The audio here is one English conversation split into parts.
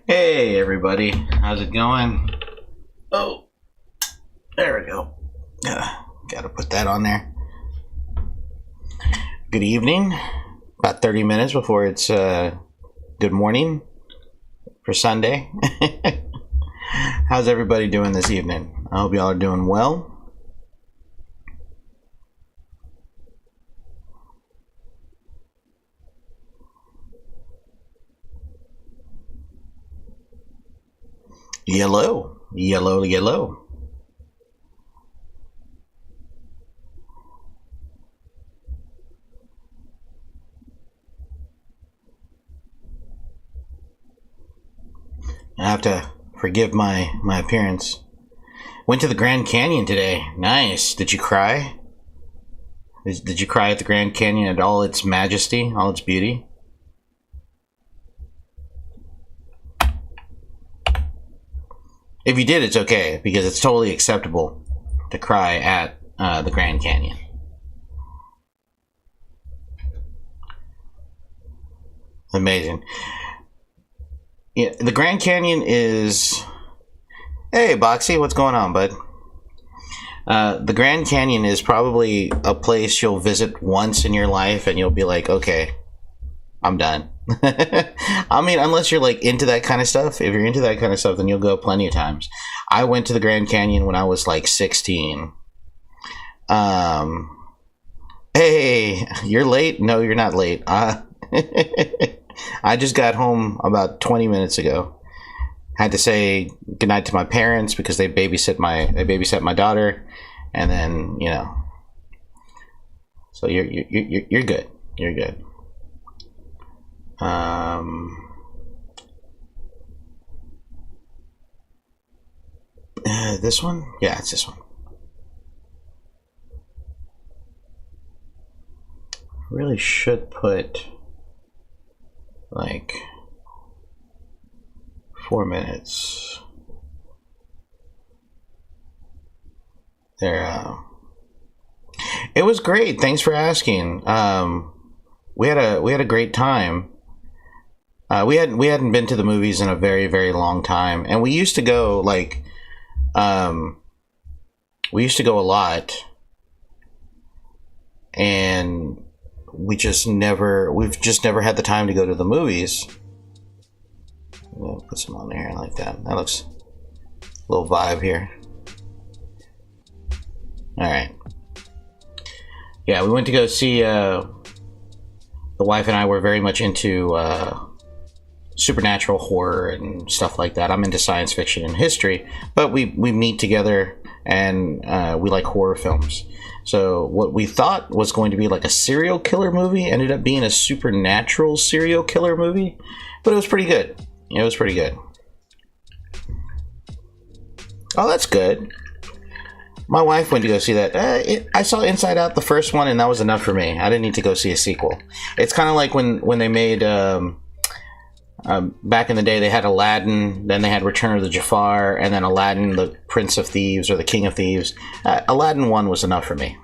Hey everybody, how's it going? Oh, there we go. Gotta put that on there. Good evening. About 30 minutes before it's good morning for Sunday. How's everybody doing this evening? I hope y'all are doing well. Yellow, yellow, yellow. I have to forgive my appearance. Went to the Grand Canyon today. Nice. Did you cry? Did you cry at the Grand Canyon at all its majesty, all its beauty? If you did, it's okay, because it's totally acceptable to cry at the Grand Canyon. Amazing. Yeah, the Grand Canyon is... Hey, Boxy, what's going on, bud? The Grand Canyon is probably a place you'll visit once in your life, and you'll be like, okay, I'm done. I mean, unless you're like into that kind of stuff. If you're into that kind of stuff, then you'll go plenty of times. I went to the Grand Canyon when I was like 16. Hey, you're late? No, you're not late. I just got home about 20 minutes ago. Had to say goodnight to my parents because they babysat my daughter, and then So you're good. You're good. This one? Yeah, it's this one. Really should put like 4 minutes there. It was great. Thanks for asking. We had a great time. We hadn't been to the movies in a very, very long time, and we used to go we used to go a lot, and we've just never had the time to go to the movies. We'll put some on there like that. That looks a little vibe here. All right. Yeah, we went to go see. The wife and I were very much into supernatural horror and stuff like that. I'm into science fiction and history, but we meet together and we like horror films. So what we thought was going to be like a serial killer movie ended up being a supernatural serial killer movie, but it was pretty good. It was pretty good. Oh, that's good. My wife went to go see that. I saw Inside Out, the first one, and that was enough for me. I didn't need to go see a sequel. It's kind of like when they made back in the day, they had Aladdin, then they had Return of the Jafar, and then Aladdin, the Prince of Thieves or the King of Thieves. Aladdin 1 was enough for me.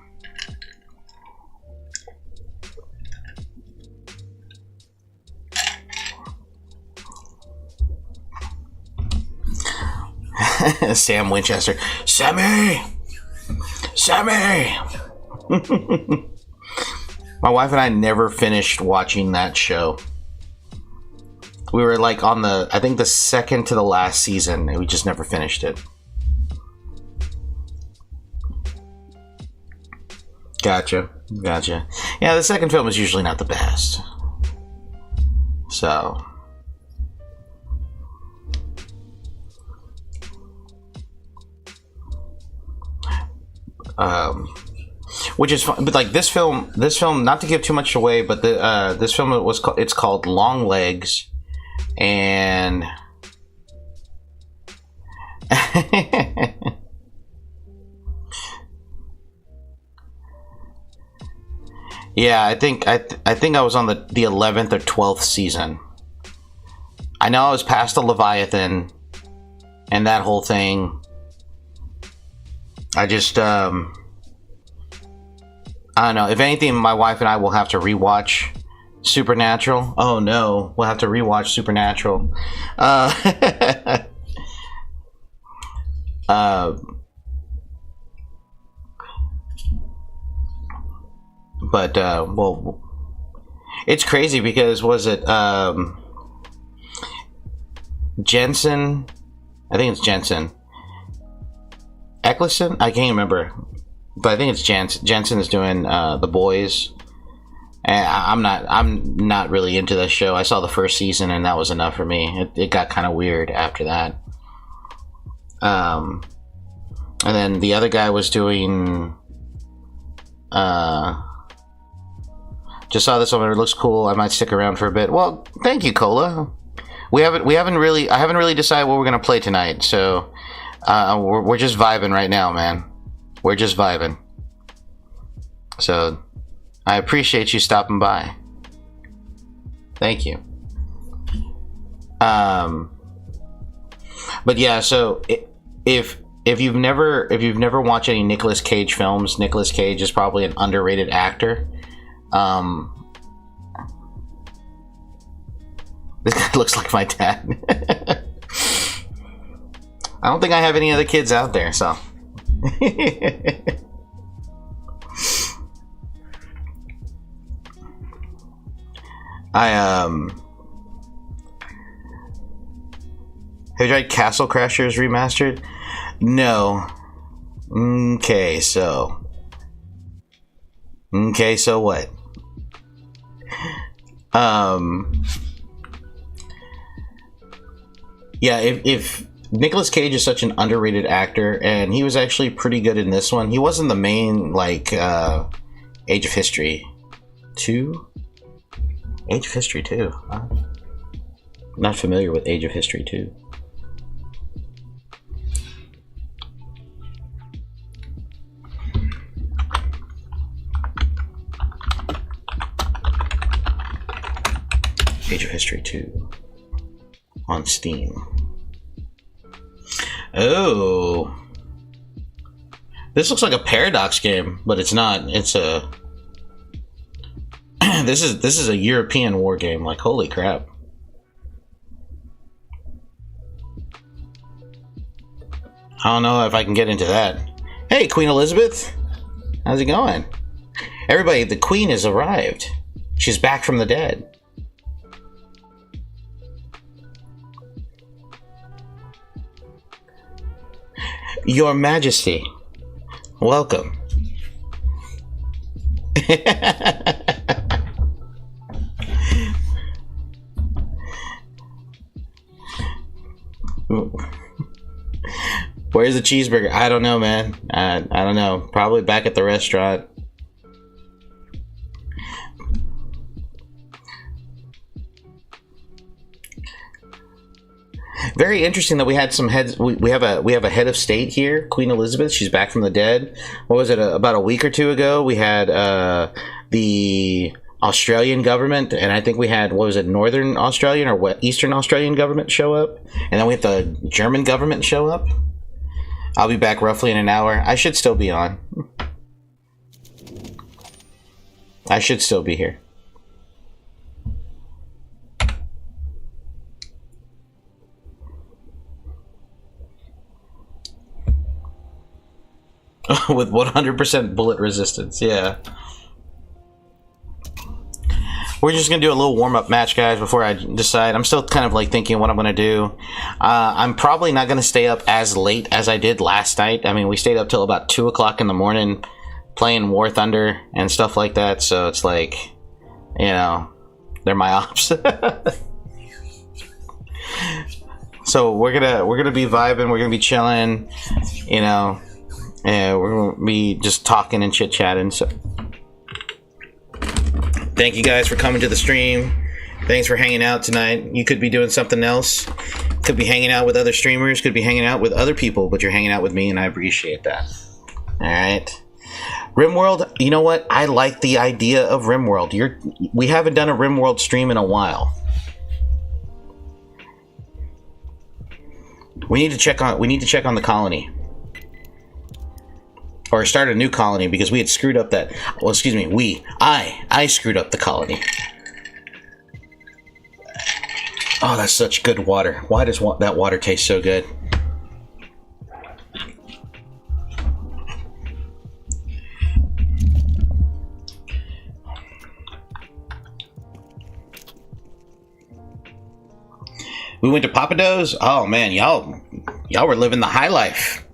Sam Winchester. Sammy! My wife and I never finished watching that show. We were like on I think the second to the last season, and we just never finished it. Gotcha. Yeah, the second film is usually not the best. So... which is fun, but like this film, not to give too much away, but this film it's called Long Legs, and yeah, I think I was on the 11th or 12th season. I know I was past the Leviathan and that whole thing. I just I don't know. If anything, my wife and I will have to rewatch Supernatural. Oh no, we'll have to rewatch Supernatural. Uh, uh, but well, it's crazy because was it Jensen? I think it's Jensen. Eccleston? I can't remember, but I think it's Jensen. Jensen is doing The Boys. And I'm not really into this show. I saw the first season and that was enough for me. It got kind of weird after that. And then the other guy was doing. Just saw this one. It looks cool. I might stick around for a bit. Well, thank you, Cola. I haven't really decided what we're gonna play tonight. So we're just vibing right now, man. We're just vibing. So I appreciate you stopping by. Thank you. But yeah, so if you've never watched any Nicolas Cage films, Nicolas Cage is probably an underrated actor. This guy looks like my dad. I don't think I have any other kids out there, so. Have you tried Castle Crashers Remastered? No. Okay, so what? Yeah, if Nicolas Cage is such an underrated actor, and he was actually pretty good in this one. He wasn't the main, like, Age of History 2? Age of History 2? I'm not familiar with Age of History 2. Age of History 2 on Steam. Oh, this looks like a Paradox game, but it's not. It's a this is a European war game. Like, holy crap! I don't know if I can get into that. Hey, Queen Elizabeth, how's it going? Everybody, the Queen has arrived. She's back from the dead. Your Majesty, welcome. Where's the cheeseburger? I don't know, man. I don't know. Probably back at the restaurant. Very interesting that we had some heads. We have a head of state here, Queen Elizabeth. She's back from the dead. What was it? About a week or two ago, we had the Australian government, and I think we had, what was it, Northern Australian or Eastern Australian government show up, and then we had the German government show up. I'll be back roughly in an hour. I should still be on. I should still be here. With 100% bullet resistance, yeah. We're just gonna do a little warm-up match, guys, before I decide. I'm still kind of like thinking what I'm gonna do. I'm probably not gonna stay up as late as I did last night. I mean, we stayed up till about 2 o'clock in the morning playing War Thunder and stuff like that, so it's like, you know, they're my ops. So we're gonna be vibing, we're gonna be chilling, you know. And we're going to be just talking and chit-chatting. So thank you guys for coming to the stream. Thanks for hanging out tonight. You could be doing something else. Could be hanging out with other streamers. Could be hanging out with other people. But you're hanging out with me, and I appreciate that. Alright. RimWorld, you know what? I like the idea of RimWorld. We haven't done a RimWorld stream in a while. We need to check on the colony. Or start a new colony, because we had screwed up that... Well, excuse me, I screwed up the colony. Oh, that's such good water. Why does that water taste so good? We went to Pappadeaux's. Oh man, y'all were living the high life.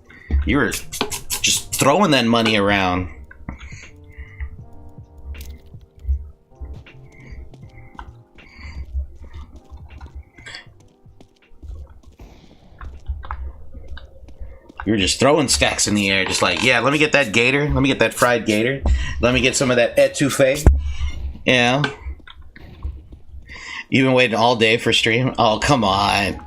You were just throwing that money around. You were just throwing stacks in the air, just like, yeah, let me get that gator. Let me get that fried gator. Let me get some of that etouffee. Yeah. You've been waiting all day for stream? Oh, come on.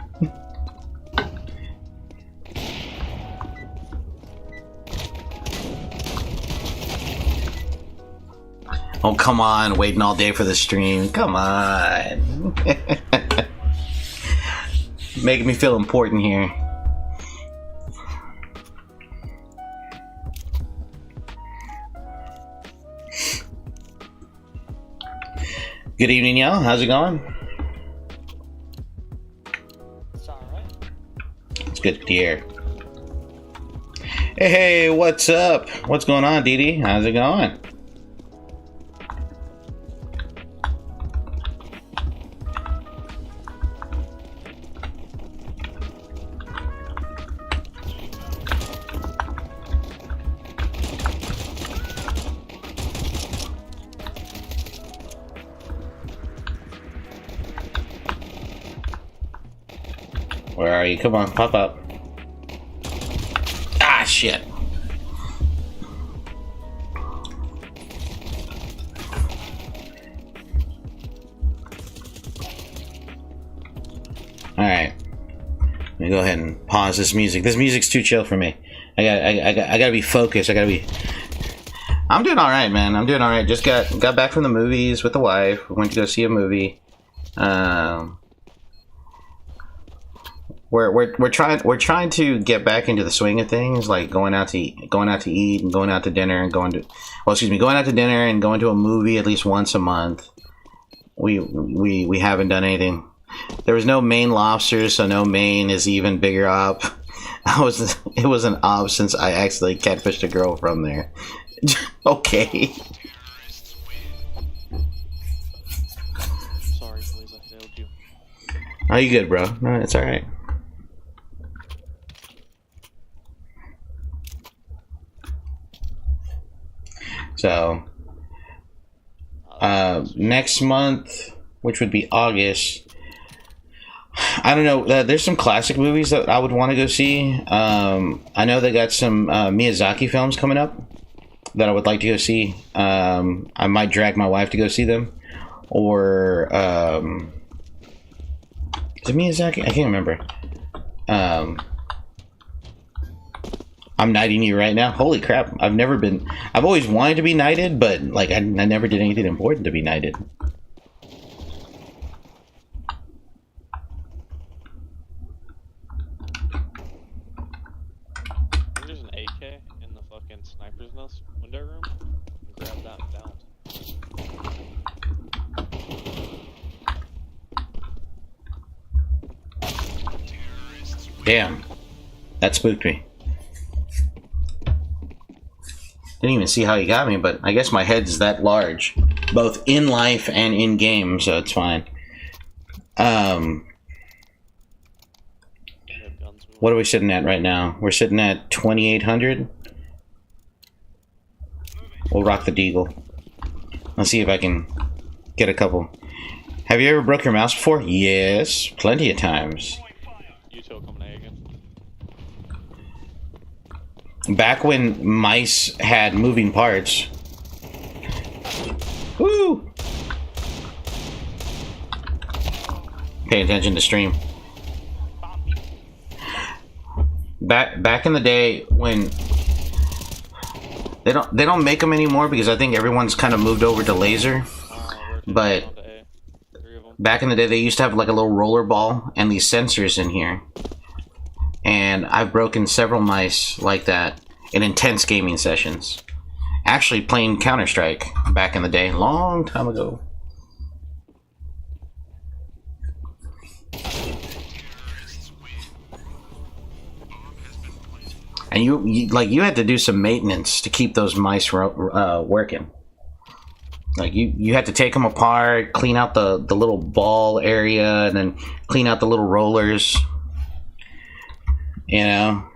Oh, come on. Waiting all day for the stream. Come on. Making me feel important here. Good evening, y'all. How's it going? It's alright. It's good to hear. Hey, what's up? What's going on, Dee Dee? How's it going? Where are you? Come on, pop up. Ah, shit. Alright. Let me go ahead and pause this music. This music's too chill for me. I gotta be focused. I'm doing alright, man. I'm doing alright. Just got back from the movies with the wife. We went to go see a movie. We're trying to get back into the swing of things, like going out to eat and going out to dinner and going out to dinner and going to a movie at least once a month. We haven't done anything. There was no Maine lobsters, so no Maine is even bigger op. It was an op since I accidentally catfished a girl from there. Okay. Sorry, please, I failed you. Oh, you good, bro? No, it's all right. So, next month, which would be August, I don't know. There's some classic movies that I would want to go see. I know they got some Miyazaki films coming up that I would like to go see. I might drag my wife to go see them. Or, is it Miyazaki? I can't remember. I'm knighting you right now. Holy crap. I've always wanted to be knighted, but like I never did anything important to be knighted. There's an AK in the fucking sniper's nest window room. Grab that and bounce. Damn. That spooked me. Didn't even see how he got me, but I guess my head's that large, both in life and in game, so it's fine. What are we sitting at right now? We're sitting at 2,800. We'll rock the deagle. Let's see if I can get a couple. Have you ever broke your mouse before? Yes, plenty of times. You two coming to again. Back when mice had moving parts. Woo! Pay attention to stream. Back in the day when they don't make them anymore because I think everyone's kind of moved over to laser. But back in the day they used to have like a little roller ball and these sensors in here. And I've broken several mice like that in intense gaming sessions. Actually playing Counter-Strike back in the day, long time ago. And you had to do some maintenance to keep those mice working. Like you had to take them apart, clean out the little ball area, and then clean out the little rollers. You know,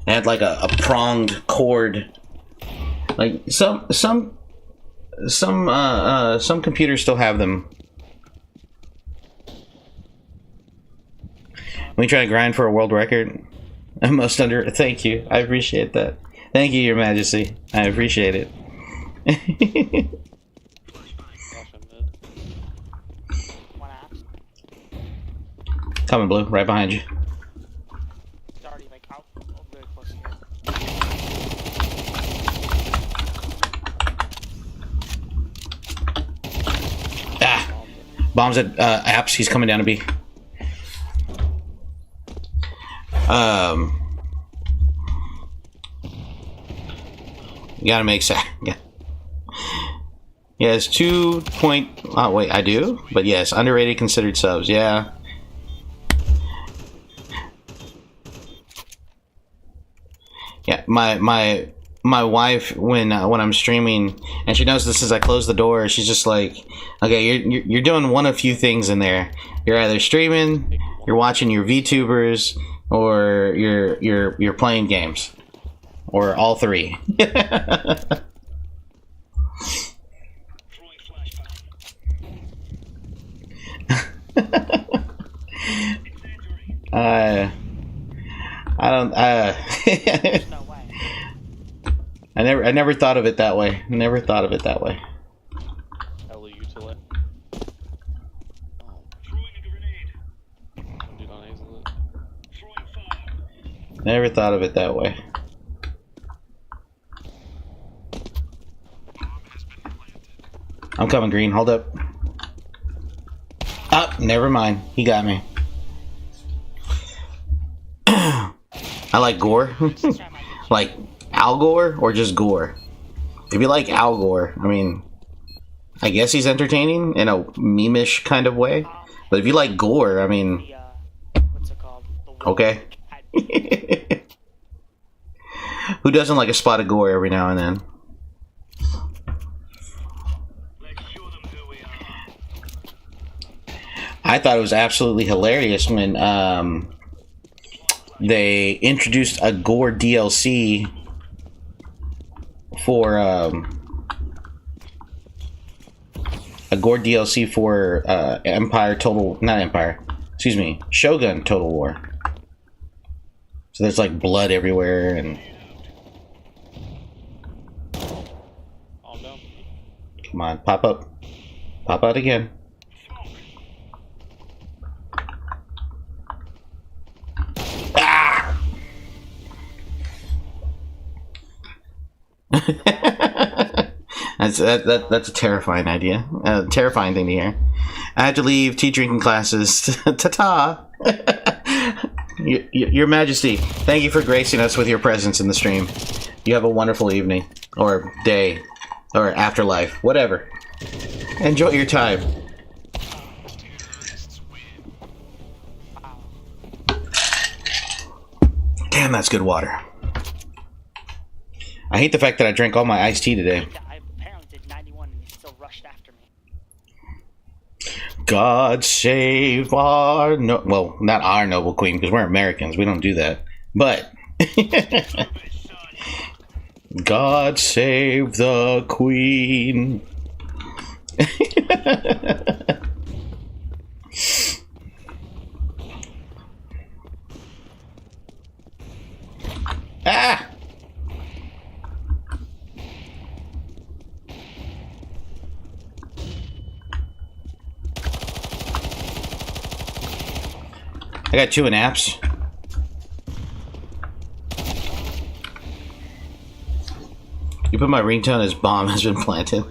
they had like a pronged cord. Like some computers still have them. We try to grind for a world record. Most under. Thank you. I appreciate that. Thank you, Your Majesty. I appreciate it. Coming, Blue. Right behind you. Ah! Bombs at apps. He's coming down to B. You gotta make sense. Yeah. Yes, 2 point. Oh wait, I do. But yes, underrated considered subs. Yeah. Yeah, my wife when I'm streaming and she knows this as I close the door, she's just like, okay, you're doing one of few things in there. You're either streaming, you're watching your VTubers, or you're playing games, or all three. I don't. I never thought of it that way. Never thought of it that way. Never thought of it that way. I'm coming, Green. Hold up. Ah, never mind. He got me. I like gore. Like Al Gore or just gore? If you like Al Gore, I mean, I guess he's entertaining in a meme-ish kind of way. But if you like gore, I mean, okay. Who doesn't like a spot of gore every now and then? I thought it was absolutely hilarious when they introduced a gore DLC for Shogun Total War. So there's like blood everywhere and come on, pop up. Pop out again. Ah! That's a terrifying idea. Terrifying thing to hear. I had to leave tea drinking classes. Ta-ta! Your Majesty, thank you for gracing us with your presence in the stream. You have a wonderful evening, or day, or afterlife, whatever. Enjoy your time. Damn, that's good water. I hate the fact that I drank all my iced tea today. I apparently did 91 and he still rushed after me. God save our well, not our noble queen, because we're Americans. We don't do that. But God save the queen. Ah! I got 2 in apps. You put my ringtone as bomb has been planted.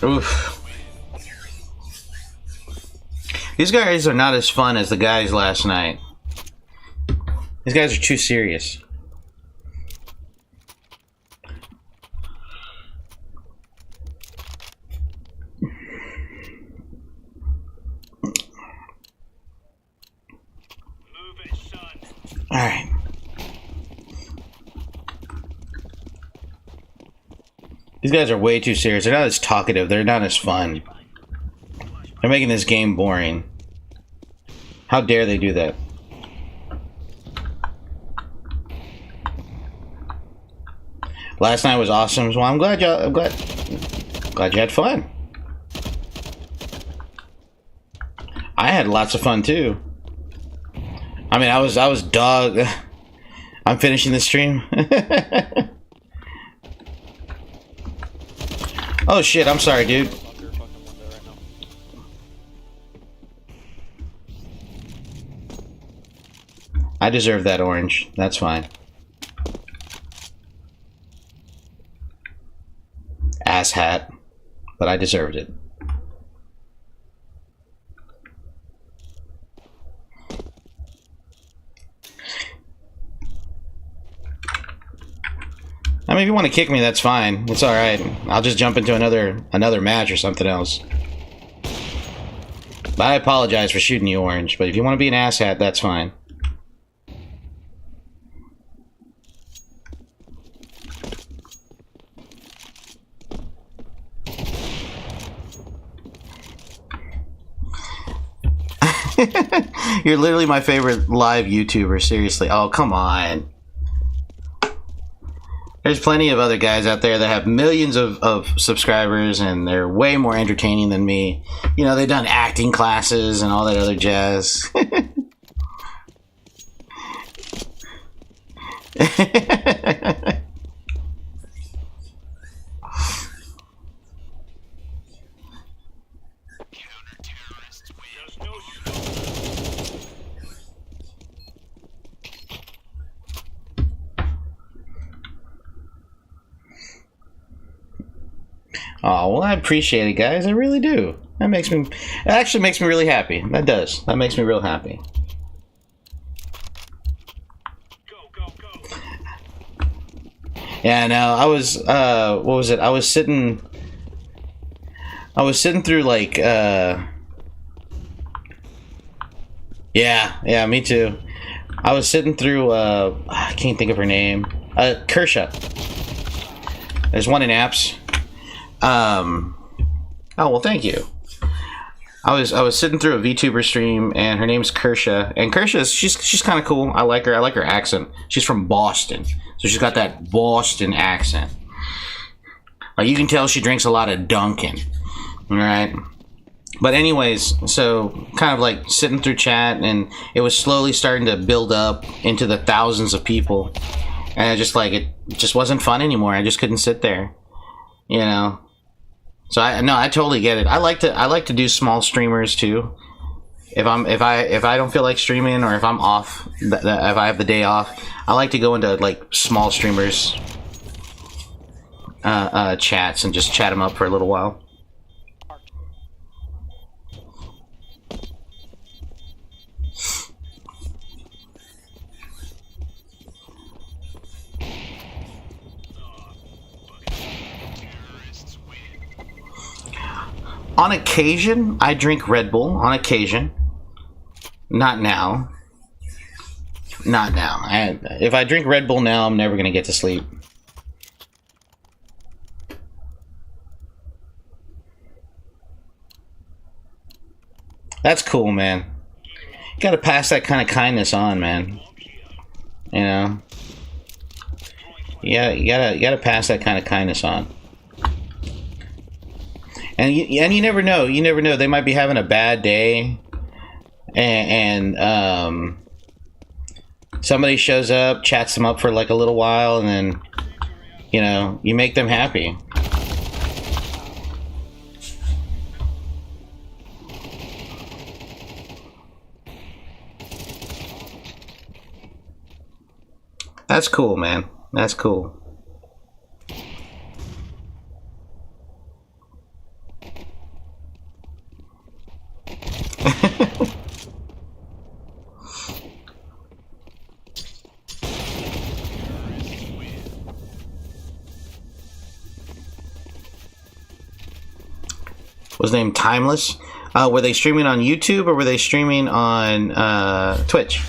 Oof. These guys are not as fun as the guys last night. These guys are too serious. Alright. These guys are way too serious. They're not as talkative. They're not as fun. They're making this game boring. How dare they do that? Last night was awesome. Well, I'm glad you had fun. I had lots of fun too. I mean, I was dog. I'm finishing the stream. Oh shit! I'm sorry, dude. I deserve that orange. That's fine. Ass hat, but I deserved it. I mean, if you want to kick me, that's fine. It's all right. I'll just jump into another match or something else. But I apologize for shooting you orange. But if you want to be an asshat, that's fine. You're literally my favorite live YouTuber. Seriously. Oh, come on. There's plenty of other guys out there that have millions of subscribers and they're way more entertaining than me. You know, they've done acting classes and all that other jazz. Oh, well, I appreciate it, guys. I really do. It actually makes me really happy. That does. That makes me real happy. Yeah, no, I was, what was it? I was sitting through, like, yeah, me too. I was sitting through, I can't think of her name. Kersha. There's one in apps. Oh, well, thank you. I was sitting through a VTuber stream, and her name's Kersha, and she's kind of cool. I like her. I like her accent. She's from Boston, so she's got that Boston accent. Like, you can tell she drinks a lot of Dunkin'. All right. But anyways, so kind of like sitting through chat, and it was slowly starting to build up into the thousands of people, and it just wasn't fun anymore. I just couldn't sit there, you know. So I totally get it. I like to do small streamers too. If I don't feel like streaming, or if I'm off, if I have the day off, I like to go into like small streamers chats and just chat them up for a little while. On occasion, I drink Red Bull. On occasion. Not now. Not now. If I drink Red Bull now, I'm never going to get to sleep. That's cool, man. You got to pass that kind of kindness on, man. You know? You gotta pass that kind of kindness on. And you never know. You never know. They might be having a bad day, and somebody shows up, chats them up for like a little while, and then, you know, you make them happy. That's cool, man. That's cool. Was named Timeless. Were they streaming on YouTube or were they streaming on Twitch?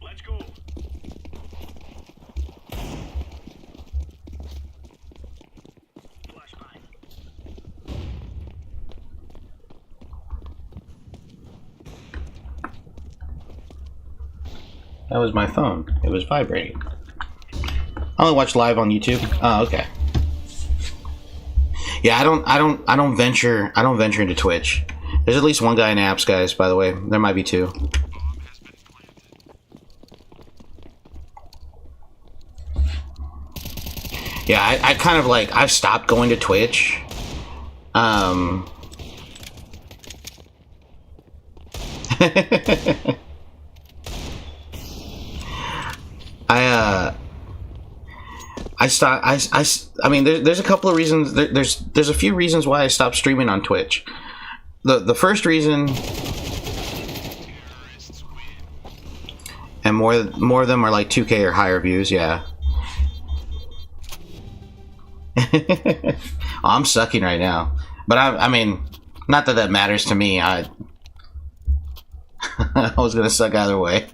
Let's go. Flashbang. That was my phone. It was vibrating. I only watch live on YouTube. Oh, okay. Yeah, I don't venture into Twitch. There's at least one guy in apps, guys, by the way. There might be two. Yeah, I kind of like, I've stopped going to Twitch. I mean, there's a couple of reasons. There's a few reasons why I stopped streaming on Twitch. The first reason, and more of them are like 2K or higher views. Yeah. Oh, I'm sucking right now, but I mean, not that that matters to me. I was gonna suck either way.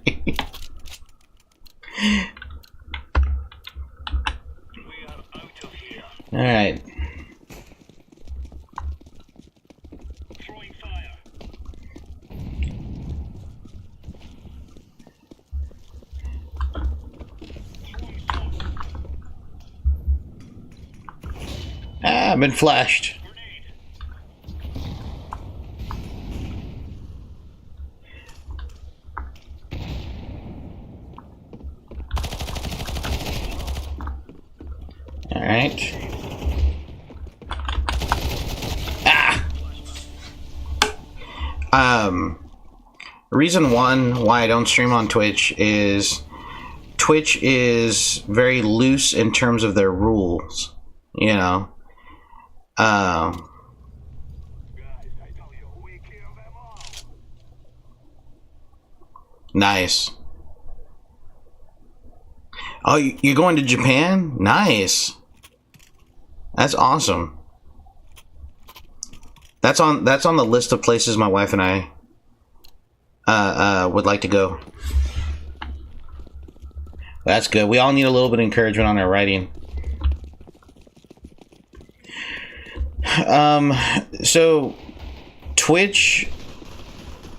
All right. Throwing fire. Throwing smoke. Ah, I've been flashed. Grenade. All right. Reason one why I don't stream on Twitch is Twitch is very loose in terms of their rules, you know. Guys, I tell you, we kill them all. Nice. Oh, you're going to Japan? Nice. That's awesome. That's on the list of places my wife and I would like to go. That's good. We all need a little bit of encouragement on our writing. So Twitch,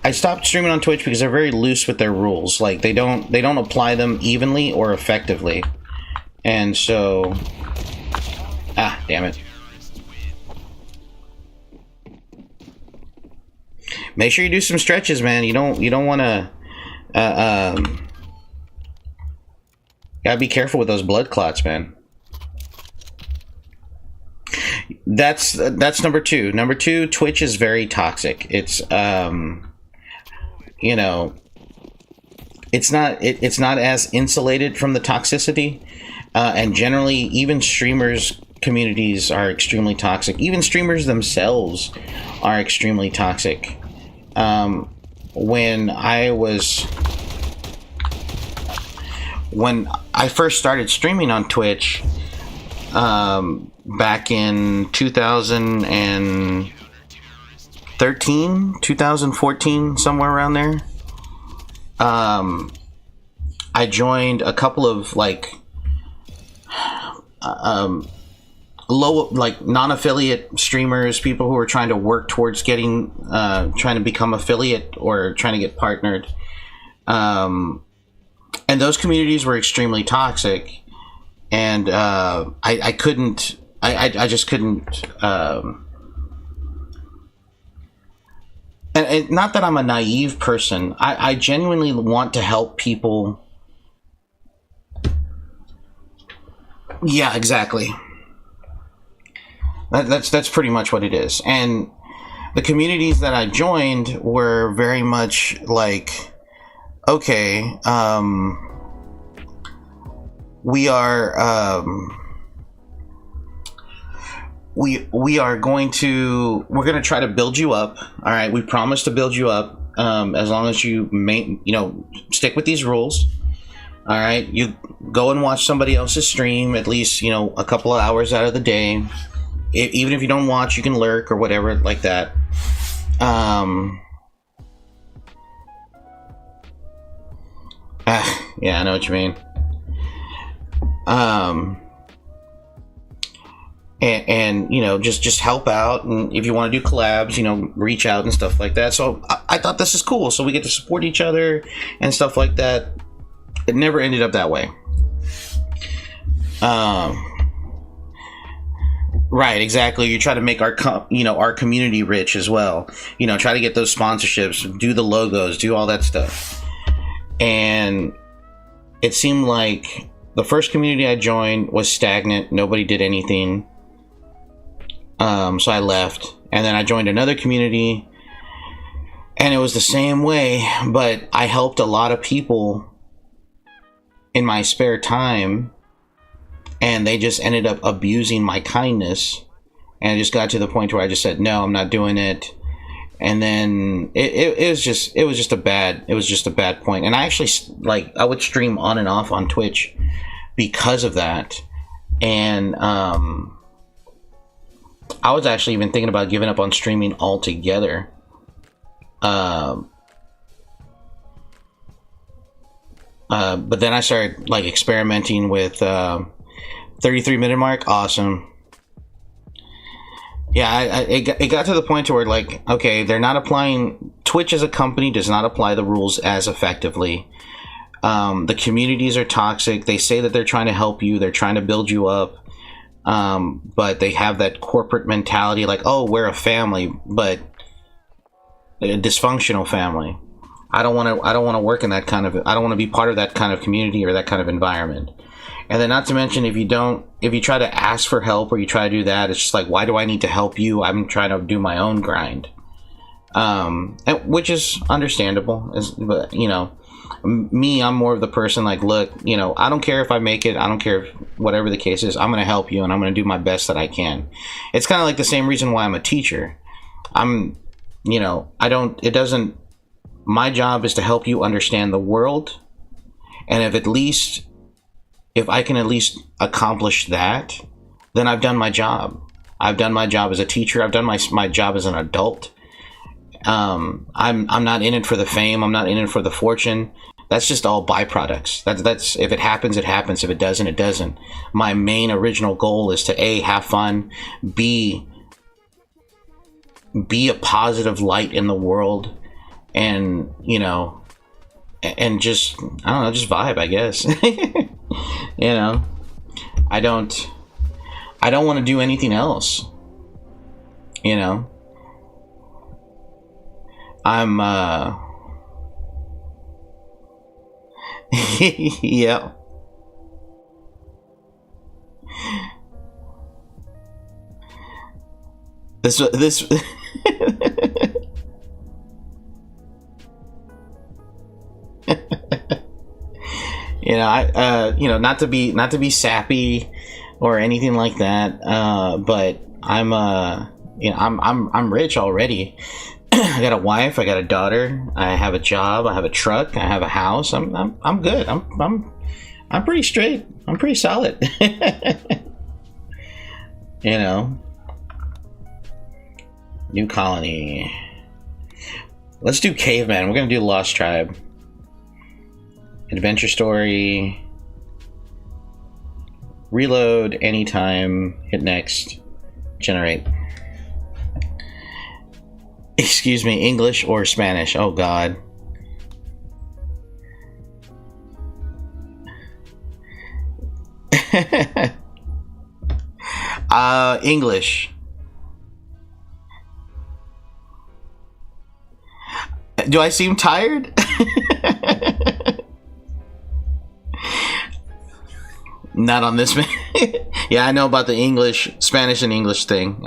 I stopped streaming on Twitch because they're very loose with their rules. Like they don't apply them evenly or effectively. And so damn it. Make sure you do some stretches, man. You don't want to gotta be careful with those blood clots, man. That's number two. Number two, Twitch is very toxic. It's you know, it's not as insulated from the toxicity, and generally even streamers communities are extremely toxic. Even streamers themselves are extremely toxic. When I first started streaming on Twitch, back in 2013, 2014, somewhere around there, I joined a couple of like non-affiliate streamers, people who were trying to work towards getting trying to become affiliate or trying to get partnered, and those communities were extremely toxic, and I just couldn't and not that I'm a naive person. I genuinely want to help people. Yeah, exactly. That's pretty much what it is. And the communities that I joined were very much like, okay, we are we're going to try to build you up. All right, we promise to build you up as long as you stick with these rules. All right, you go and watch somebody else's stream at least, you know, a couple of hours out of the day. Even if you don't watch, you can lurk or whatever like that. Yeah, I know what you mean. And you know, just help out, and if you want to do collabs, you know, reach out and stuff like that. So I thought this is cool, so we get to support each other and stuff like that. It never ended up that way. Right, exactly. You try to make our community rich as well. You know, try to get those sponsorships, do the logos, do all that stuff. And it seemed like the first community I joined was stagnant. Nobody did anything. So I left, and then I joined another community, and it was the same way. But I helped a lot of people in my spare time, and they just ended up abusing my kindness, and it just got to the point where I just said, no, I'm not doing it. And then it was just a bad point. And I actually, like, I would stream on and off on Twitch because of that. And I was actually even thinking about giving up on streaming altogether. But then I started like experimenting with 33-minute mark. Awesome. Yeah, it got to the point to where, like, okay, they're not applying, Twitch as a company does not apply the rules as effectively. The communities are toxic. They say that they're trying to help you, they're trying to build you up, but they have that corporate mentality, like, oh, we're a family, but a dysfunctional family. I don't want to work in that kind of, I don't want to be part of that kind of community or that kind of environment. And then, not to mention, if you try to ask for help or you try to do that, it's just like, why do I need to help you? I'm trying to do my own grind. Which is understandable. But, you know, me, I'm more of the person like, look, you know, I don't care if I make it. I don't care if whatever the case is. I'm going to help you, and I'm going to do my best that I can. It's kind of like the same reason why I'm a teacher. My job is to help you understand the world. And if I can at least accomplish that, then I've done my job. I've done my job as a teacher. I've done my job as an adult. I'm not in it for the fame. I'm not in it for the fortune. That's just all byproducts. That's if it happens, it happens. If it doesn't, it doesn't. My main original goal is to A, have fun, B, be a positive light in the world, and, you know, and just, I don't know, just vibe, I guess. You know, I don't want to do anything else. You know, I'm yeah. This you know, you know, not to be sappy or anything like that, but I'm you know, I'm rich already. I got a wife, I got a daughter, I have a job, I have a truck, I have a house. I'm good. I'm pretty straight. I'm pretty solid. You know, new colony. Let's do caveman. We're gonna do Lost Tribe. Adventure story. Reload anytime. Hit next. Generate. Excuse me, English or Spanish? Oh God. English. Do I seem tired? Not on this man. Yeah, I know about the English, Spanish and English thing.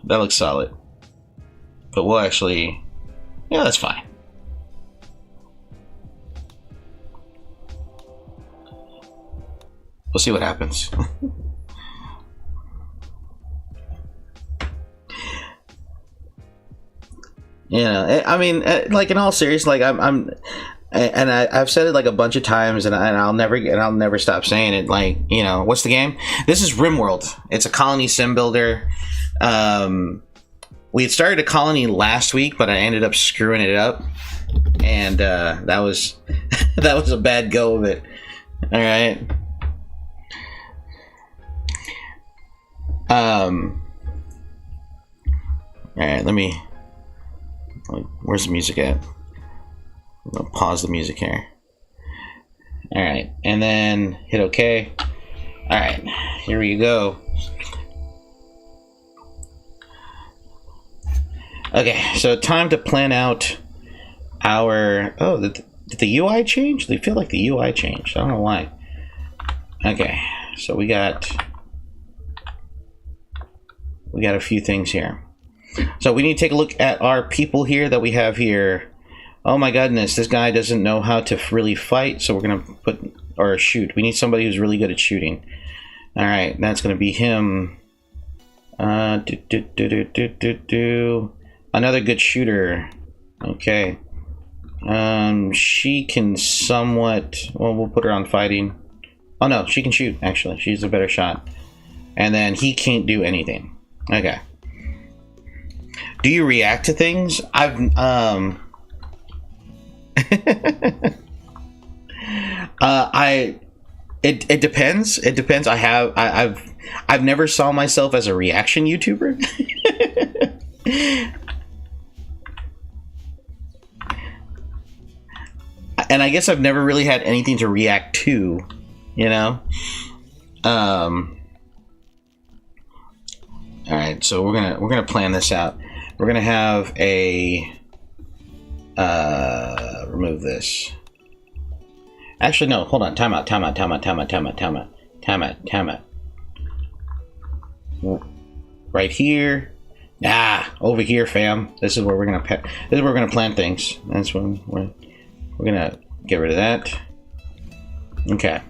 That looks solid. But we'll actually, yeah, that's fine. We'll see what happens. You know, I mean, like in all seriousness, like I've said it like a bunch of times, and I'll never stop saying it. Like, you know, what's the game? This is RimWorld. It's a colony sim builder. We had started a colony last week, but I ended up screwing it up, and that was that was a bad go of it. All right. All right. Where's the music at? I'm gonna pause the music here. All right, and then hit OK. All right, here we go. Okay, so time to plan out our. Oh, did the UI change? They feel like the UI changed. I don't know why. Okay, so we got a few things here. So we need to take a look at our people here that we have here. Oh my goodness, this guy doesn't know how to really fight, so we're gonna put, or shoot. We need somebody who's really good at shooting. All right, that's gonna be him. Another good shooter. Okay. She can somewhat. Well, we'll put her on fighting. Oh no, she can shoot. Actually, she's a better shot. And then he can't do anything. Okay. Do you react to things? It depends. It depends. I've never saw myself as a reaction YouTuber. And I guess I've never really had anything to react to, you know? All right, so we're gonna plan this out. We're gonna have a remove this. Actually, no. Hold on. Time out. Right here. Nah, over here, fam. This is where we're gonna plant things. That's when we're gonna get rid of that. Okay.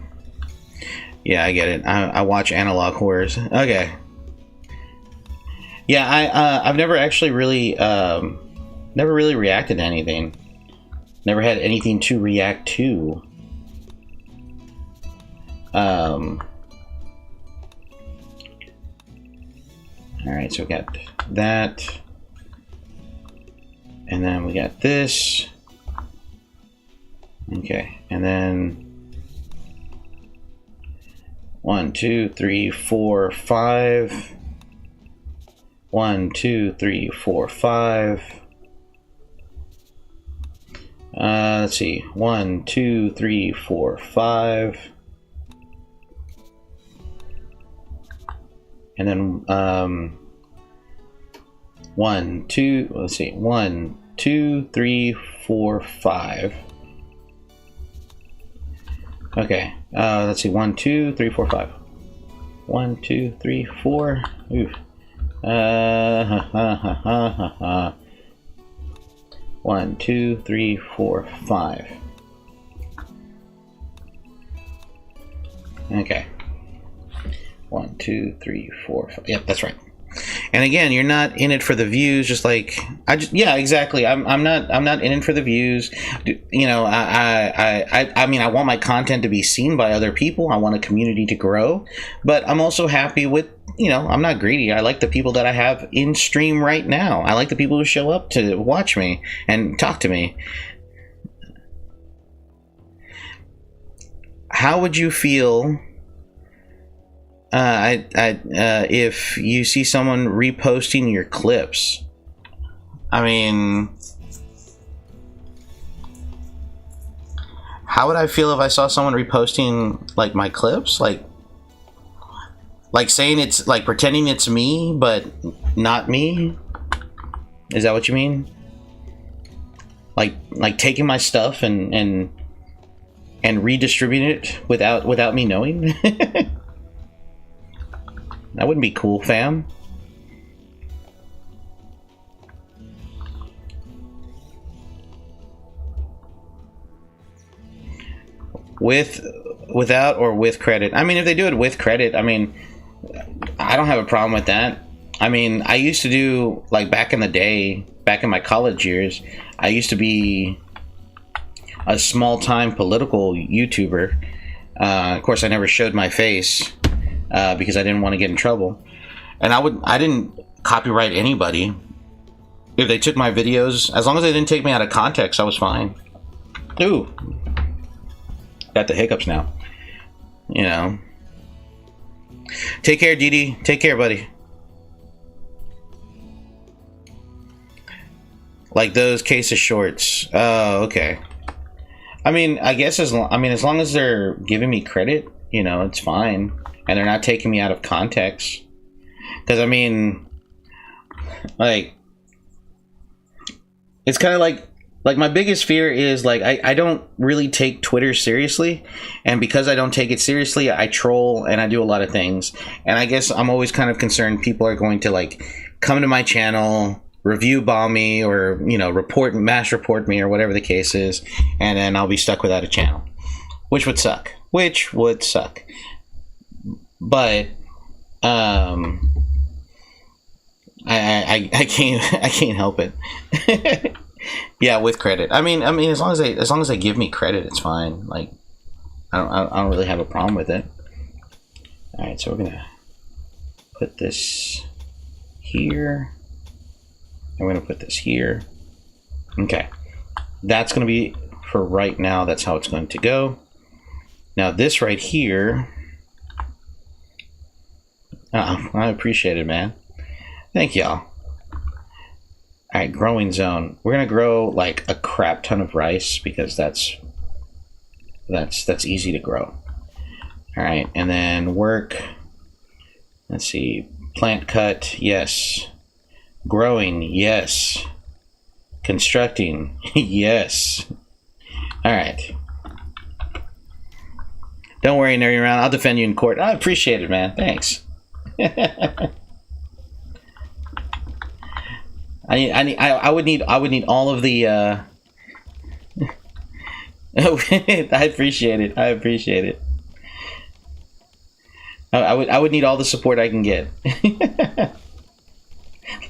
Yeah, I get it. I watch analog horrors. Okay. Yeah, I've never actually really never really reacted to anything. Never had anything to react to. Alright, so we got that. And then we got this. Okay, and then 1, 2, 3, 4, 5. 1, 2, 3, 4, 5. Let's see. 1, 2, 3, 4, 5. And then 1, 2. Let's see. 1, 2, 3, 4, 5. Okay. Let's see. 1, 2, 3, 4, 5. 1, 2, 3, 4. Oof. 1, 2, 3, 4, 5. Okay. 1, 2, 3, 4, 5. Yep, that's right. And again, you're not in it for the views. Just like yeah, exactly. I'm not in it for the views. You know, I mean, I want my content to be seen by other people. I want a community to grow, but I'm also happy with. You know, I'm not greedy. I like the people that I have in stream right now. I like the people who show up to watch me and talk to me. How would you feel if you see someone reposting your clips? I mean, how would I feel if I saw someone reposting like my clips? Like saying it's like pretending it's me, but not me. Is that what you mean? Like taking my stuff and redistributing it without me knowing? That wouldn't be cool, fam. Without or with credit. I mean, if they do it with credit, I mean, I don't have a problem with that. I mean, I used to do, like, back in the day, back in my college years, I used to be a small-time political YouTuber. Of course, I never showed my face because I didn't want to get in trouble. And I didn't copyright anybody. If they took my videos, as long as they didn't take me out of context, I was fine. Ooh. Got the hiccups now. You know. Take care, Dee. Take care, buddy. Like those case of shorts. Oh, okay. I mean, I guess as long as they're giving me credit, you know, it's fine, and they're not taking me out of context. Because I mean, like, it's kind of like my biggest fear is like I don't really take Twitter seriously, and because I don't take it seriously, I troll and I do a lot of things, and I guess I'm always kind of concerned people are going to like come to my channel, review bomb me, or, you know, mass report me, or whatever the case is, and then I'll be stuck without a channel, which would suck. But I can't help it. Yeah, with credit. I mean, as long as they give me credit, it's fine. Like, I don't really have a problem with it. All right, so we're gonna put this here. I'm going to put this here. Okay. That's going to be, for right now, that's how it's going to go. Now this right here. I appreciate it, man. Thank y'all. Alright, growing zone. We're going to grow like a crap ton of rice because that's easy to grow. Alright, and then work. Let's see. Plant cut, yes. Growing, yes. Constructing, yes. Alright. Don't worry, Nerdy Around. I'll defend you in court. I appreciate it, man. Thanks. I would need all of the I appreciate it. I would need all the support I can get.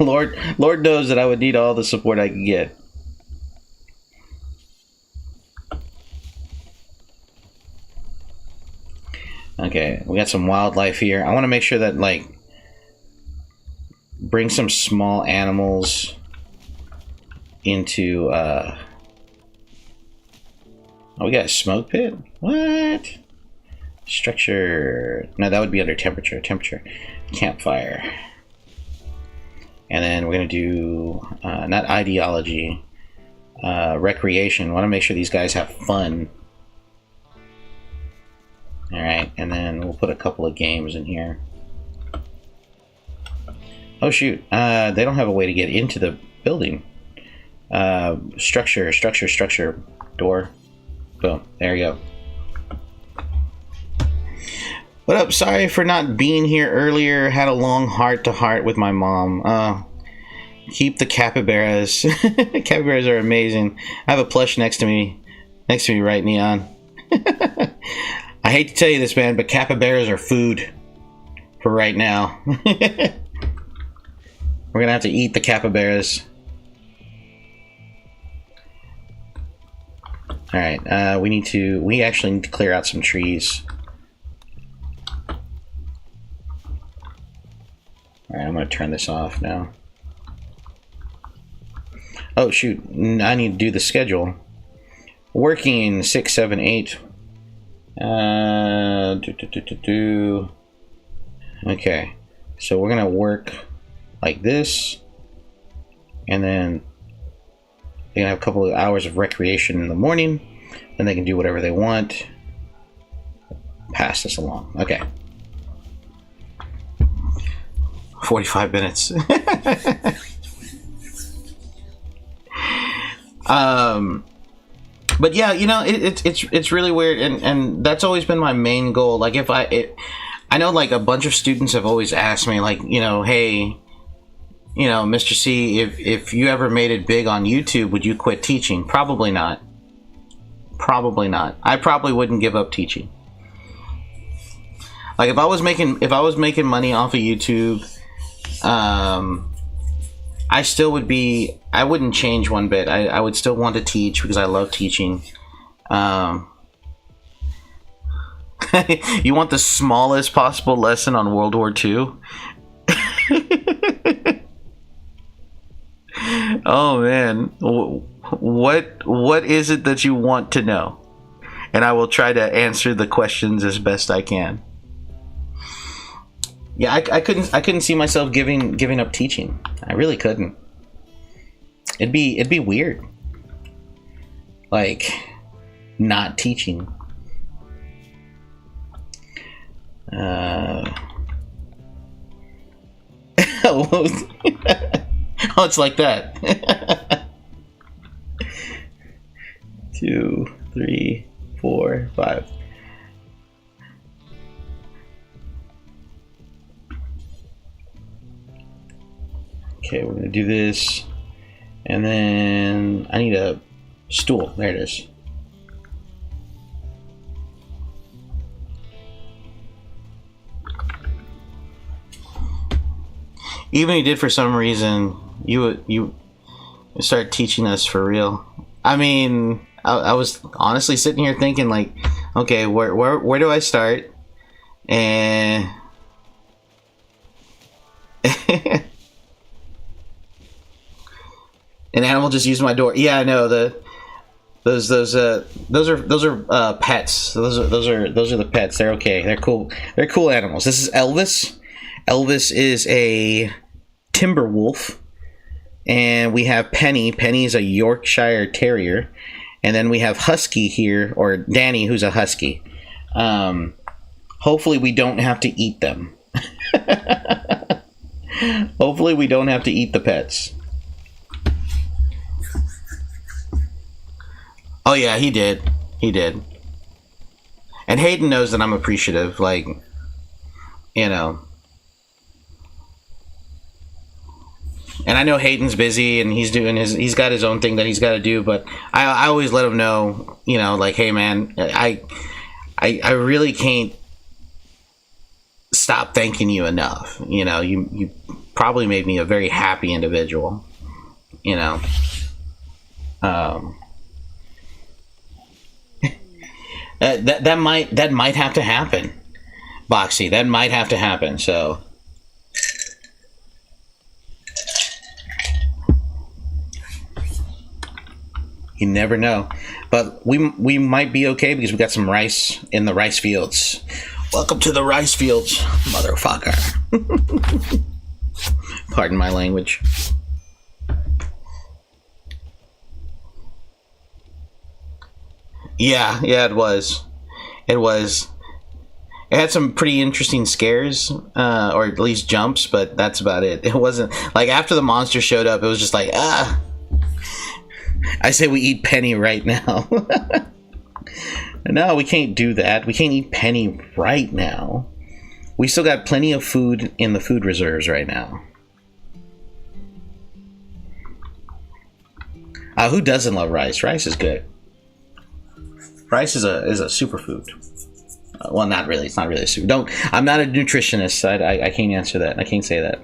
Lord knows that I would need all the support I can get. Okay, we got some wildlife here. I want to make sure that, like, bring some small animals into, oh, we got a smoke pit? What? Structure. No, that would be under temperature. Campfire. And then we're going to do, not ideology, recreation. Want to make sure these guys have fun. Alright, and then we'll put a couple of games in here. Oh shoot, they don't have a way to get into the building. Structure, door. Boom, there you go. What up? Sorry for not being here earlier. Had a long heart-to-heart with my mom. Keep the capybaras. Capybaras are amazing. I have a plush next to me right, Neon. I hate to tell you this, man, but capybaras are food for right now. We're gonna have to eat the capybaras. Alright, we actually need to clear out some trees. Alright, I'm gonna turn this off now. Oh shoot, I need to do the schedule. Working 6, 7, 8. Okay, so we're gonna work like this, and then they're gonna have a couple of hours of recreation in the morning, then they can do whatever they want. Pass this along. Okay, 45 minutes. But yeah, you know, it's really weird, and that's always been my main goal. Like, I know, like, a bunch of students have always asked me, like, you know, hey, you know, Mr. C, if you ever made it big on YouTube, would you quit teaching? Probably not. I probably wouldn't give up teaching. Like, if I was making money off of YouTube, I still would be. I wouldn't change one bit. I would still want to teach because I love teaching. You want the smallest possible lesson on World War II? Oh man, what is it that you want to know? And I will try to answer the questions as best I can. Yeah, I couldn't see myself giving up teaching. I really couldn't. It'd be weird. Like not teaching. Oh, it's like that. 2, 3, 4, 5. Okay, we're gonna do this, and then I need a stool. There it is. Even if you did for some reason, you start teaching us for real. I mean, I was honestly sitting here thinking like, okay, where do I start? And an animal just used my door. Yeah, I know those are pets. Those are the pets. They're okay. They're cool. They're cool animals. This is Elvis. Elvis is a timber wolf, and we have Penny. Penny is a Yorkshire Terrier, and then we have Husky here, or Danny, who's a Husky. Hopefully, we don't have to eat them. Hopefully, we don't have to eat the pets. Oh yeah, he did. He did. And Hayden knows that I'm appreciative. Like, you know. And I know Hayden's busy and he's got his own thing that he's got to do, but I always let him know, you know, like, hey man, I really can't stop thanking you enough. You know, you probably made me a very happy individual, you know. That might have to happen, Boxy. That might have to happen, so. You never know, but we might be okay because we got some rice in the rice fields. Welcome to the rice fields, motherfucker. Pardon my language. Yeah, it was. It had some pretty interesting scares, or at least jumps, but that's about it. It wasn't like after the monster showed up, it was just like, I say we eat Penny right now. No, we can't do that. We can't eat Penny right now. We still got plenty of food in the food reserves right now. Who doesn't love rice? Rice is good. Rice is a superfood. Well, not really. It's not really a super. I'm not a nutritionist. I can't answer that. I can't say that.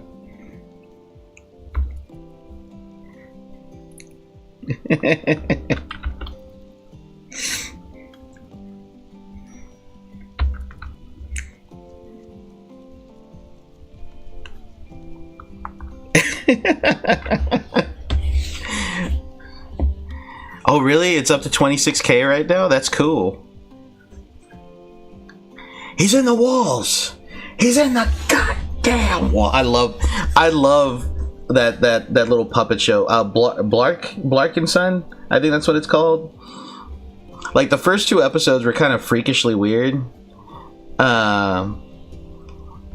Oh really? It's up to 26K right now? That's cool. He's in the walls. He's in the goddamn wall. I love that little puppet show. Blark and Son, I think that's what it's called. Like the first 2 episodes were kind of freakishly weird.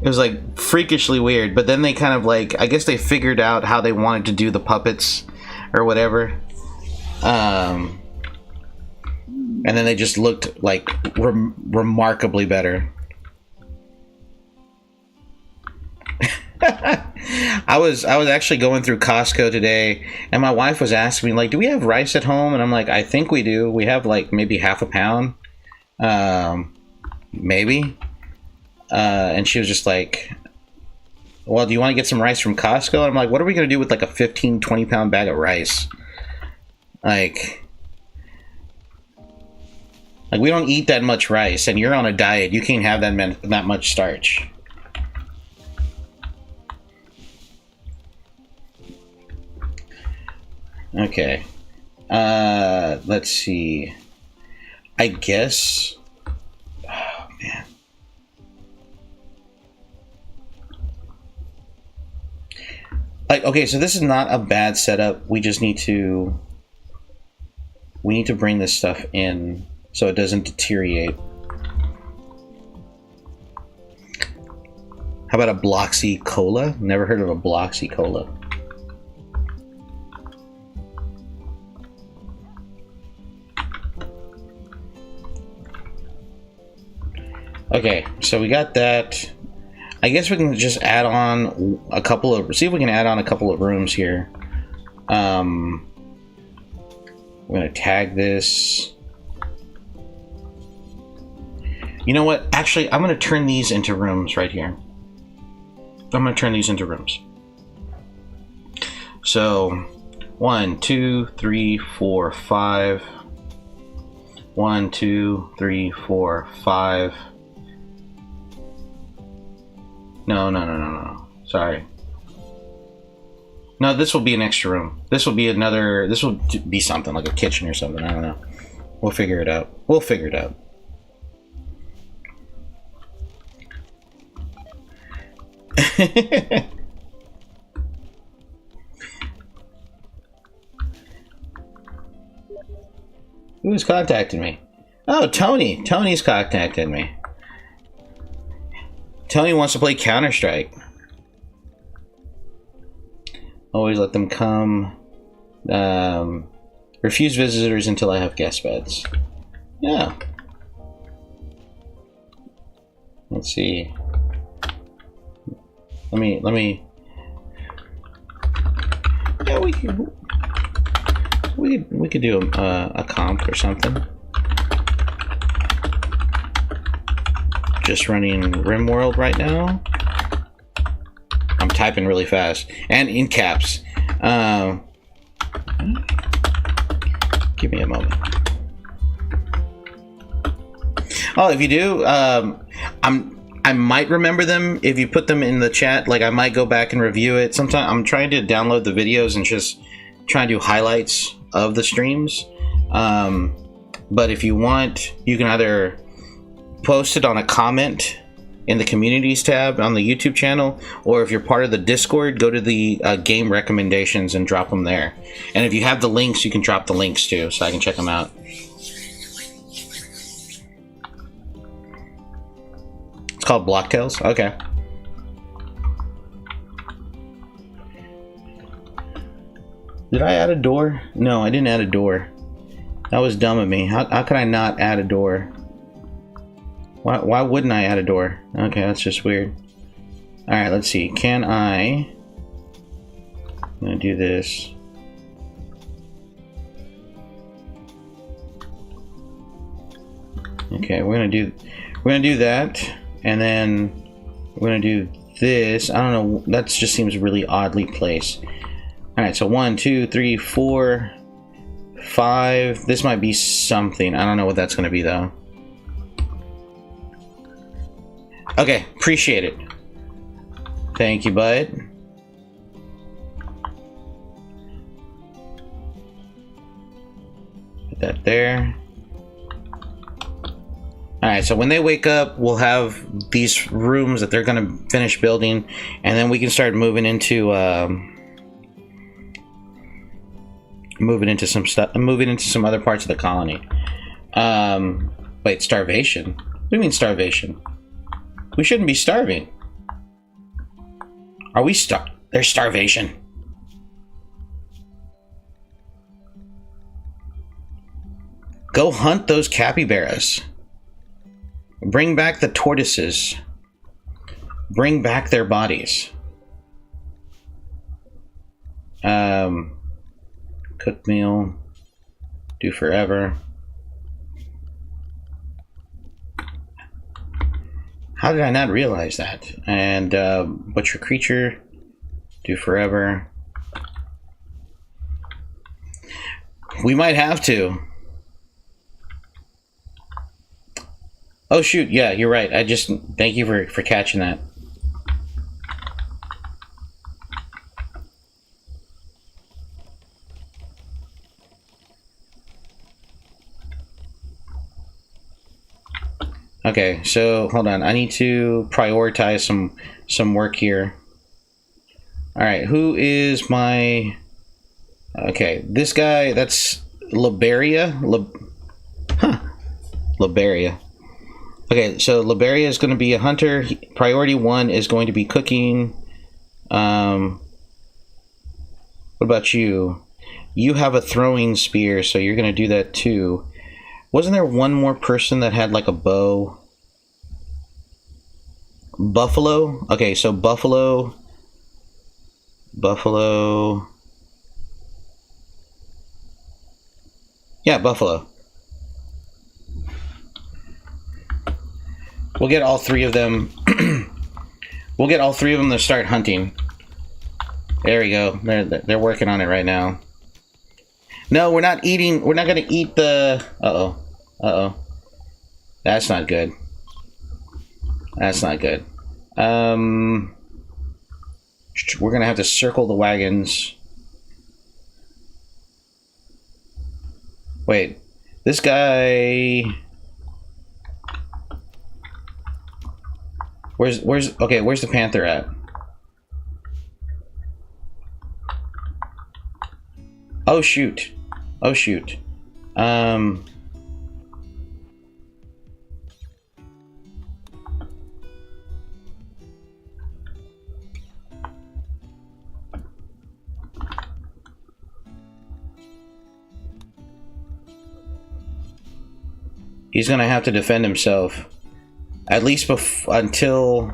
It was like freakishly weird, but then they kind of like, I guess they figured out how they wanted to do the puppets or whatever. And then they just looked like remarkably better. I was actually going through Costco today, and my wife was asking me like, "Do we have rice at home?" And I'm like, "I think we do. We have like maybe half a pound, maybe." And she was just like, well, do you want to get some rice from Costco? And I'm like, what are we going to do with like a 15, 20 pound bag of rice? Like, we don't eat that much rice, and you're on a diet. You can't have that much starch. Okay. Let's see. I guess. Oh, man. Like, okay, so this is not a bad setup. We just need to. We need to bring this stuff in so it doesn't deteriorate. How about a Bloxy Cola? Never heard of a Bloxy Cola. Okay, so we got that. I guess we can just add on a couple of... See if we can add on a couple of rooms here. We're going to tag this. You know what? Actually, I'm going to turn these into rooms right here. I'm going to turn these into rooms. So, 1, 2, 3, 4, 5. 1, 2, 3, 4, 5. No. Sorry. No, this will be an extra room. This will be another... This will be something, like a kitchen or something. I don't know. We'll figure it out. We'll figure it out. Who's contacted me? Oh, Tony. Tony's contacted me. Tony wants to play Counter-Strike. Always let them come. Refuse visitors until I have guest beds. Yeah. Let's see. Let me. Yeah, we could do a comp or something. Just running RimWorld right now. I'm typing really fast and in caps. Give me a moment. Oh, if you do, I might remember them if you put them in the chat. Like, I might go back and review it. Sometimes I'm trying to download the videos and just try and do highlights of the streams. But if you want, you can either post it on a comment in the communities tab on the YouTube channel, or if you're part of the Discord, go to the game recommendations and drop them there. And if you have the links, you can drop the links too, so I can check them out. It's called Blocktails? Okay. Did I add a door? No, I didn't add a door. That was dumb of me. How could I not add a door? Why wouldn't I add a door? Okay, that's just weird. Alright, let's see. Can I... I'm gonna do this. Okay, we're gonna do that, and then we're gonna do this. I don't know, that just seems really oddly placed. Alright, so 1, 2, 3, 4, 5. This might be something. I don't know what that's gonna be though. Okay, appreciate it. Thank you, bud. Put that there. Alright, so when they wake up, we'll have these rooms that they're gonna finish building, and then we can start moving into some other parts of the colony. Wait, starvation? What do you mean starvation? We shouldn't be starving. Are we There's starvation. Go hunt those capybaras. Bring back the tortoises. Bring back their bodies. Cook meal. Do forever. How did I not realize that? And butcher creature, do forever. We might have to. Oh shoot, yeah, you're right. I just thank you for catching that. Okay, so hold on. I need to prioritize some work here. All right, who is my? Okay, this guy. That's Liberia. Liberia. Okay, so Liberia is going to be a hunter. Priority 1 is going to be cooking. What about you? You have a throwing spear, so you're going to do that too. Wasn't there one more person that had like a bow? Buffalo? Okay, so Buffalo. Yeah, Buffalo. We'll get all 3 of them. We'll get all 3 of them to start hunting. There we go. They're working on it right now. No, we're not eating. We're not going to eat the... Uh-oh. That's not good. That's not good. We're going to have to circle the wagons. Wait. This guy... Where's the panther at? Oh shoot. He's gonna have to defend himself. At least until...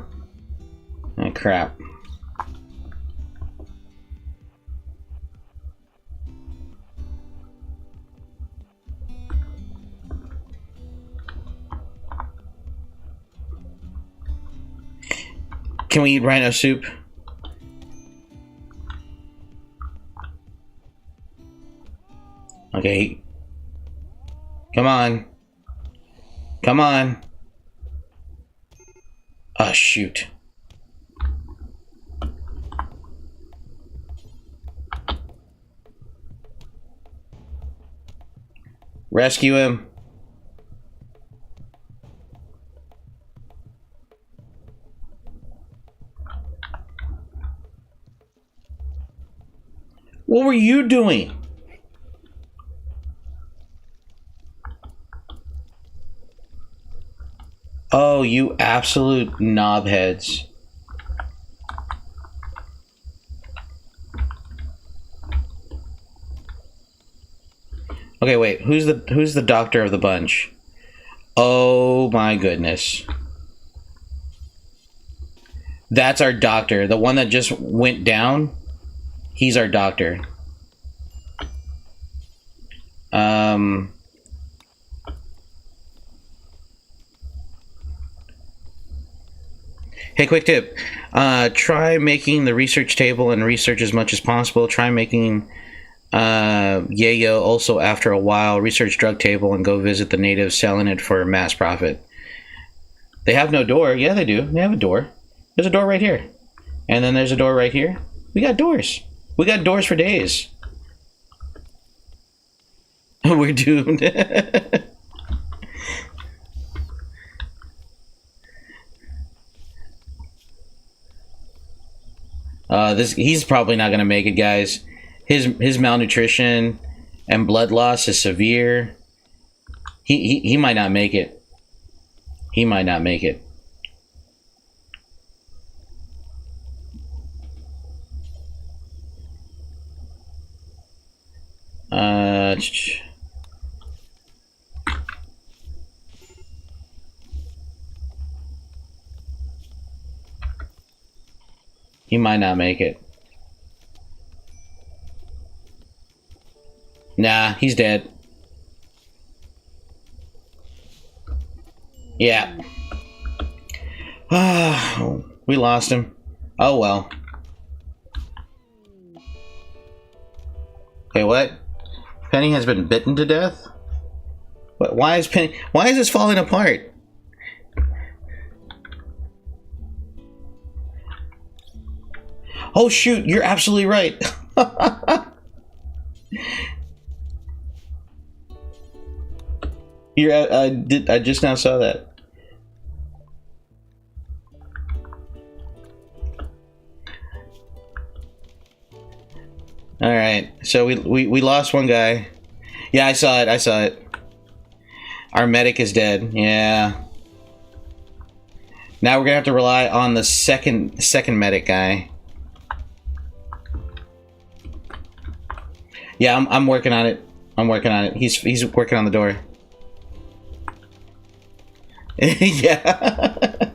Oh, crap. Can we eat rhino soup? Okay. Come on. Come on. Oh, shoot. Rescue him. What were you doing? Oh, you absolute knobheads. Okay, wait. Who's the doctor of the bunch? Oh my goodness. That's our doctor. The one that just went down. He's our doctor. Hey, quick tip. Try making the research table and research as much as possible. Try making yayo also after a while. Research drug table and go visit the natives selling it for mass profit. They have no door. Yeah, they do. They have a door. There's a door right here. And then there's a door right here. We got doors. We got doors for days. We're doomed. He's probably not gonna make it, guys. His malnutrition and blood loss is severe. He might not make it. He might not make it. He might not make it. Nah, he's dead. Yeah. We lost him. Oh well. Okay, what? Penny has been bitten to death? What? Why is Penny? Why is this falling apart? Oh shoot! You're absolutely right. I just now saw that. All right, so we lost one guy. Yeah, I saw it. I saw it. Our medic is dead. Yeah. Now we're gonna have to rely on the second medic guy. Yeah, I'm working on it. I'm working on it. He's working on the door. Yeah.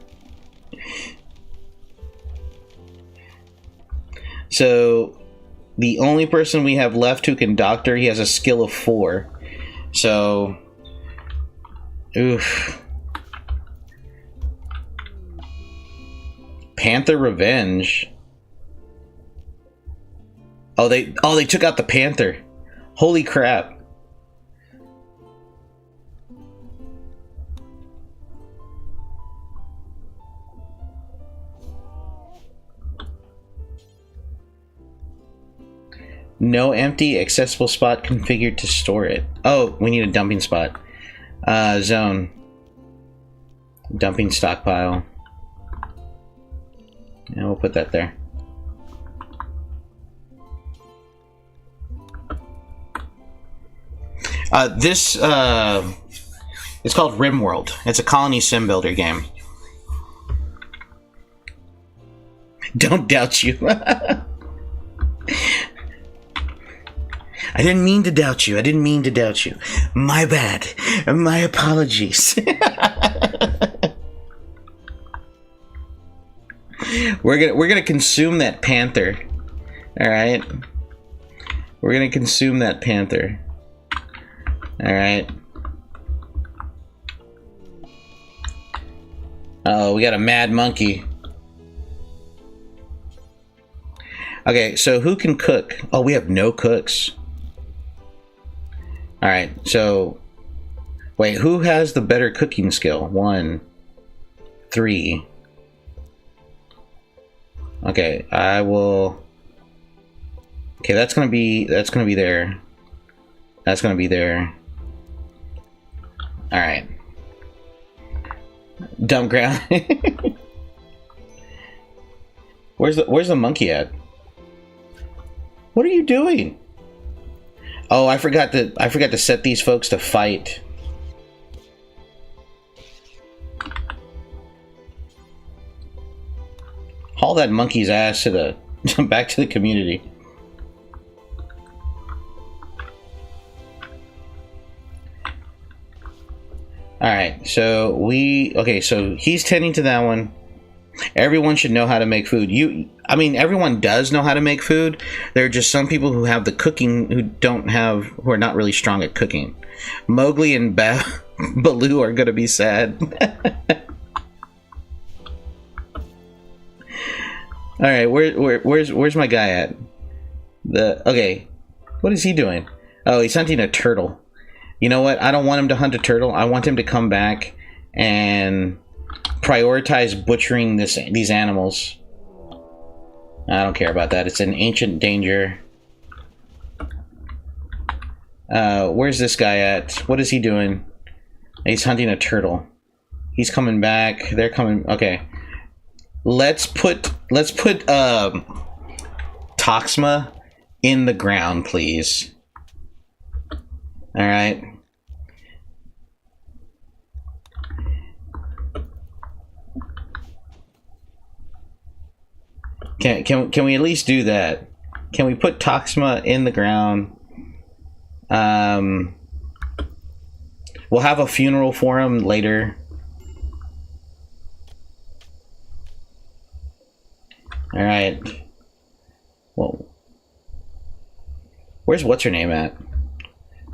So the only person we have left who can doctor, he has a skill of 4. So, oof. Panther Revenge. Oh, they took out the Panther. Holy crap. No empty accessible spot configured to store it. Oh, we need a dumping spot. Zone. Dumping stockpile. And we'll put that there. This it's called RimWorld. It's a colony sim builder game. Don't doubt you. I didn't mean to doubt you. I didn't mean to doubt you. My bad. My apologies. We're gonna consume that Panther. All right. We're gonna consume that Panther. All right. Oh, we got a mad monkey. Okay, so who can cook? Oh, we have no cooks. All right, so wait, who has the better cooking skill? 1, 3. Okay, I will. Okay, that's gonna be there. That's gonna be there. All right. Dump ground. Where's the monkey at? What are you doing? Oh, I forgot to set these folks to fight. Haul that monkey's ass to the back to the community. All right, so so he's tending to that one. Everyone should know how to make food. I mean, everyone does know how to make food. There are just some people who have the cooking who are not really strong at cooking. Mowgli and Baloo are gonna be sad. All right, where's my guy at? What is he doing? Oh, he's hunting a turtle. You know what? I don't want him to hunt a turtle. I want him to come back and prioritize butchering these animals. I don't care about that. It's an ancient danger. Where's this guy at? What is he doing? He's hunting a turtle. He's coming back. They're coming. Okay. Let's put Toxma in the ground, please. All right. Can we at least do that? Can we put Toxma in the ground? We'll have a funeral for him later. All right. Well, where's what's her name at?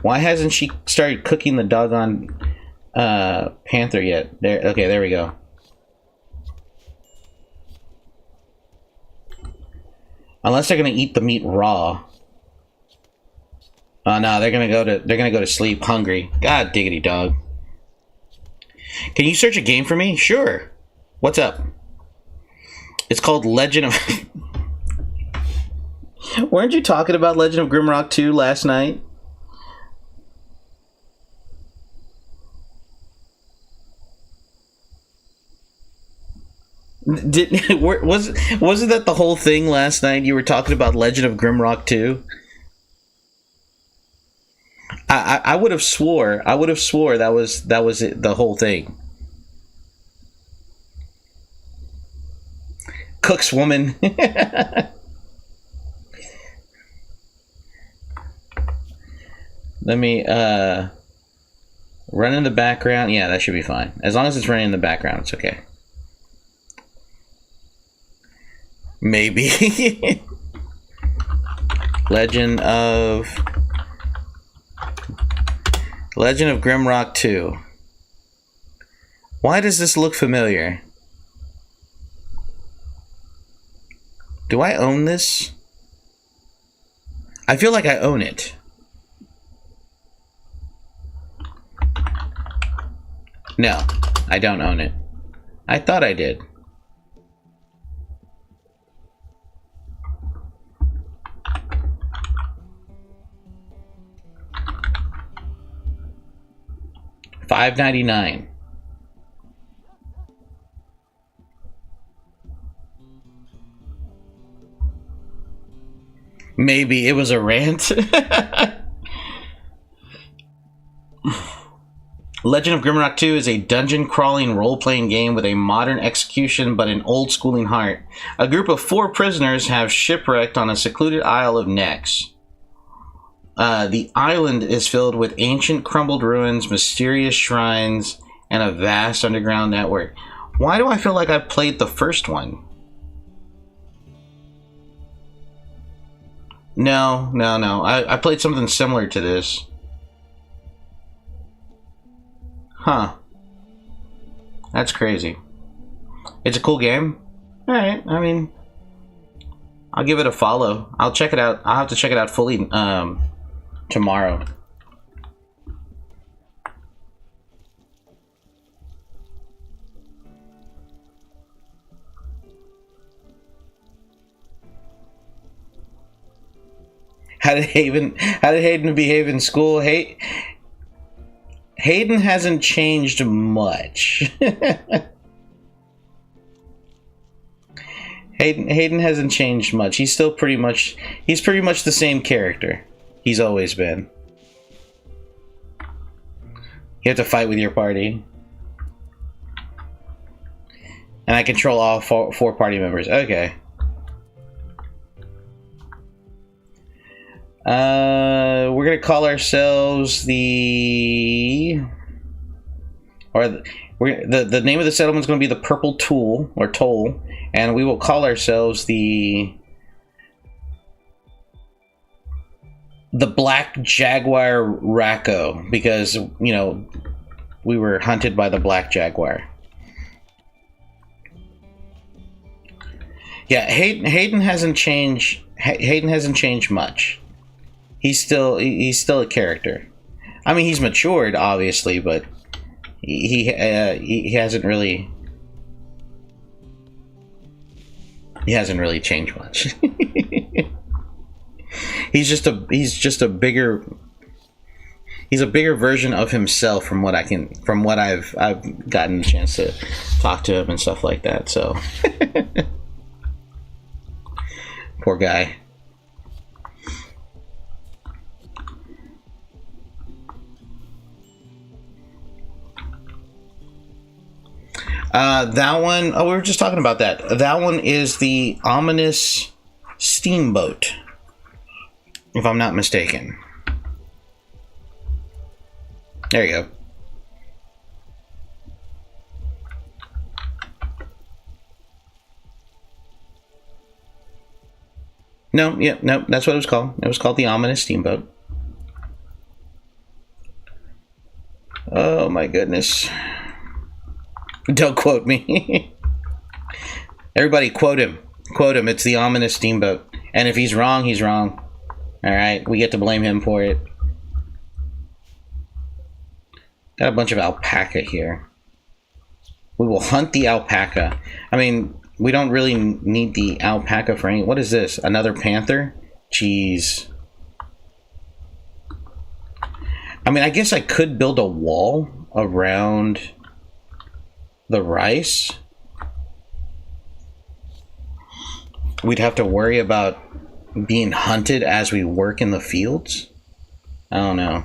Why hasn't she started cooking the doggone Panther yet? There. Okay, there we go. Unless they're gonna eat the meat raw. Oh no, they're gonna go to sleep hungry. God diggity dog. Can you search a game for me? Sure. What's up? It's called Legend of... Weren't you talking about Legend of Grimrock 2 last night? Wasn't that the whole thing last night? You were talking about Legend of Grimrock 2? I would have swore that was it, the whole thing. Cook's woman. Let me run in the background. Yeah, that should be fine. As long as it's running in the background, it's okay. Maybe. Legend of Grimrock 2. Why does this look familiar? Do I own this? I feel like I own it. No, I don't own it. I thought I did. $5.99. Maybe it was a rant. Legend of Grimrock 2 is a dungeon-crawling role-playing game with a modern execution but an old-schooling heart. A group of 4 prisoners have shipwrecked on a secluded Isle of Nex. The island is filled with ancient crumbled ruins, mysterious shrines, and a vast underground network. Why do I feel like I've played the first one? No. I played something similar to this. Huh. That's crazy. It's a cool game. Alright, I mean, I'll give it a follow. I'll check it out. I'll have to check it out fully tomorrow. How did Hayden behave in school? Hayden hasn't changed much. Hayden hasn't changed much. He's pretty much the same character he's always been. You have to fight with your party. And I control all four party members. Okay. We're gonna call ourselves the name of the settlement is gonna be the Purple Toll, and we will call ourselves the Black Jaguar Racco, because you know we were hunted by the Black Jaguar. Yeah, Hayden hasn't changed. Hayden hasn't changed much. He's still a character. I mean, he's matured, obviously, but he hasn't really changed much. He's a bigger version of himself from what I've gotten a chance to talk to him and stuff like that. So poor guy. That one, we were just talking about that. That one is the Ominous Steamboat, if I'm not mistaken. There you go. No, that's what it was called. It was called the Ominous Steamboat. Oh my goodness. Don't quote me. Everybody quote him. Quote him. It's the Ominous Steamboat. And if he's wrong, he's wrong. Alright, we get to blame him for it. Got a bunch of alpaca here. We will hunt the alpaca. I mean, we don't really need the alpaca for any... What is this? Another panther? Jeez. I mean, I guess I could build a wall around the rice. We'd have to worry about being hunted as we work in the fields. I don't know.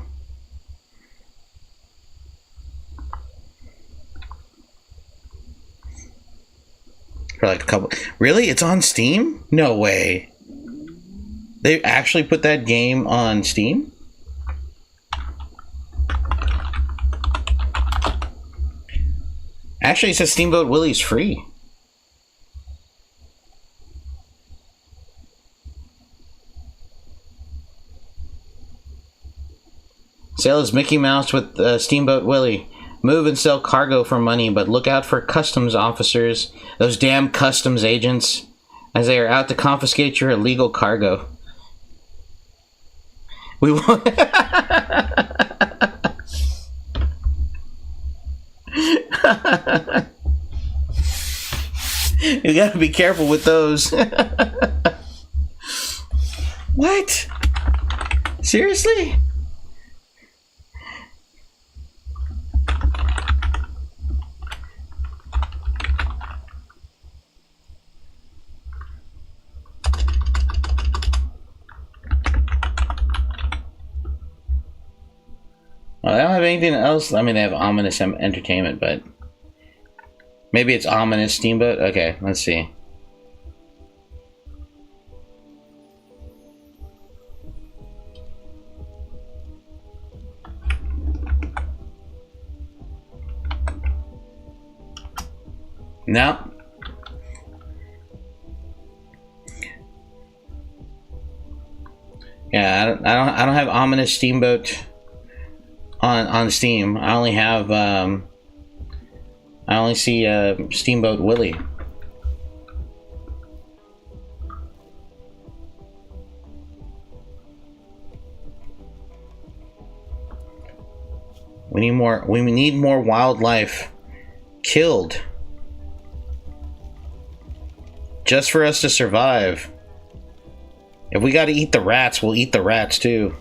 For like a couple... Really? It's on Steam? No way. They actually put that game on Steam? Actually, it says Steamboat Willie's free. Sale is Mickey Mouse with Steamboat Willie. Move and sell cargo for money, but look out for customs officers, those damn customs agents, as they are out to confiscate your illegal cargo. We want... You gotta be careful with those. What? Seriously? Well, they don't have anything else. I mean, they have Ominous Entertainment, but maybe it's Ominous Steamboat. Okay, let's see. No. Yeah, I don't have Ominous Steamboat on Steam. I only have I only see Steamboat Willie. We need more wildlife killed just for us to survive. If we got to eat the rats, we'll eat the rats too.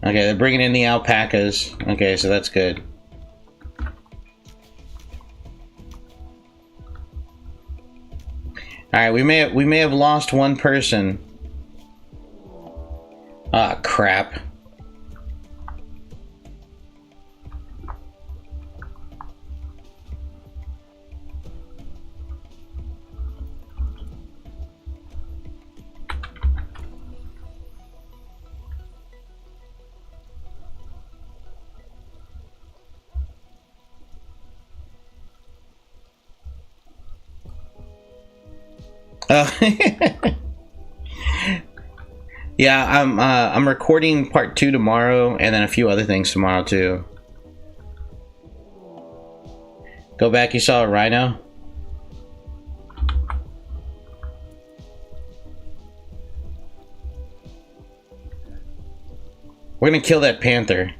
Okay, they're bringing in the alpacas. Okay, so that's good. All right, we may have lost one person. Ah, crap. Yeah, I'm recording part 2 tomorrow, and then a few other things tomorrow too. Go back, you saw a rhino? We're gonna kill that panther.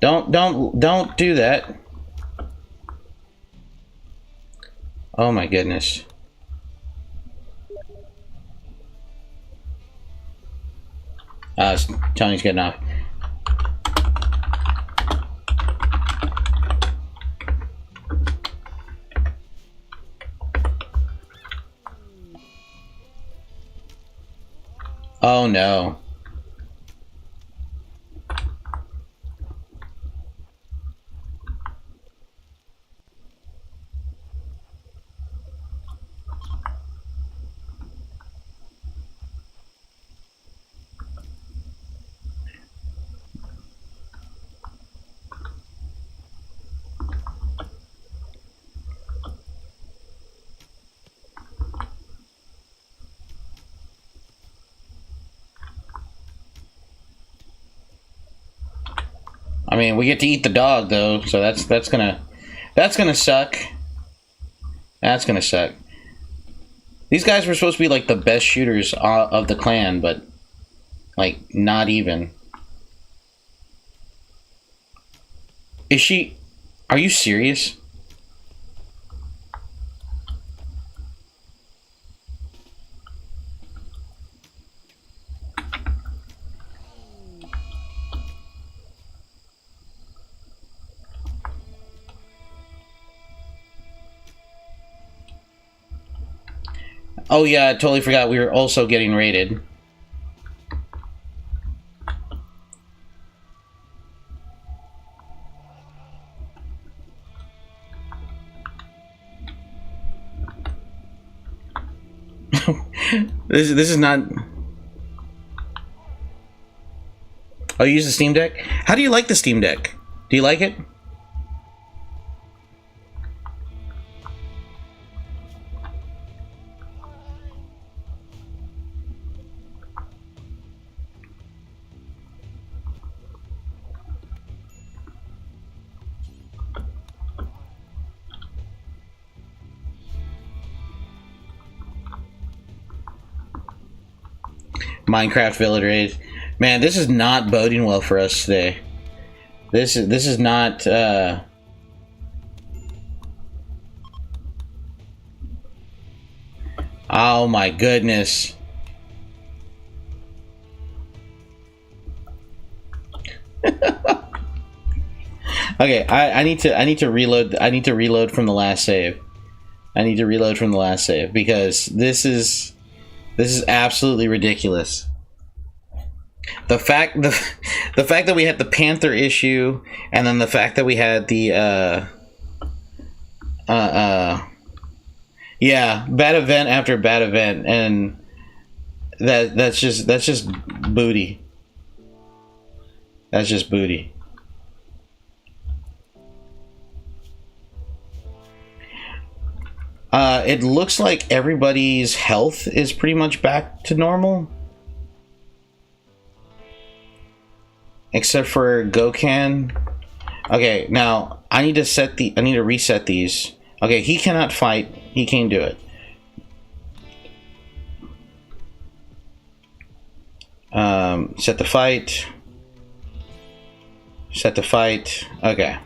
Don't do that. Oh my goodness. Tony's getting off. Oh no. I mean, we get to eat the dog though, so that's gonna suck. That's gonna suck. These guys were supposed to be like the best shooters of the clan, but like not even. Is she? Are you serious? Oh yeah, I totally forgot we were also getting raided. This is not. Oh, you use the Steam Deck? How do you like the Steam Deck? Do you like it? Minecraft Village Raid. Man, this is not boding well for us today. This is not oh my goodness. Okay, I need to reload. I need to reload from the last save. I need to reload from the last save because this is absolutely ridiculous. The fact that we had the Panther issue, and then the fact that we had the yeah, bad event after bad event, and that's just booty. That's just booty. It looks like everybody's health is pretty much back to normal. Except for Gokhan. Okay, now I need to reset these. Okay, he cannot fight. He can't do it. Set the fight. Set the fight. Okay.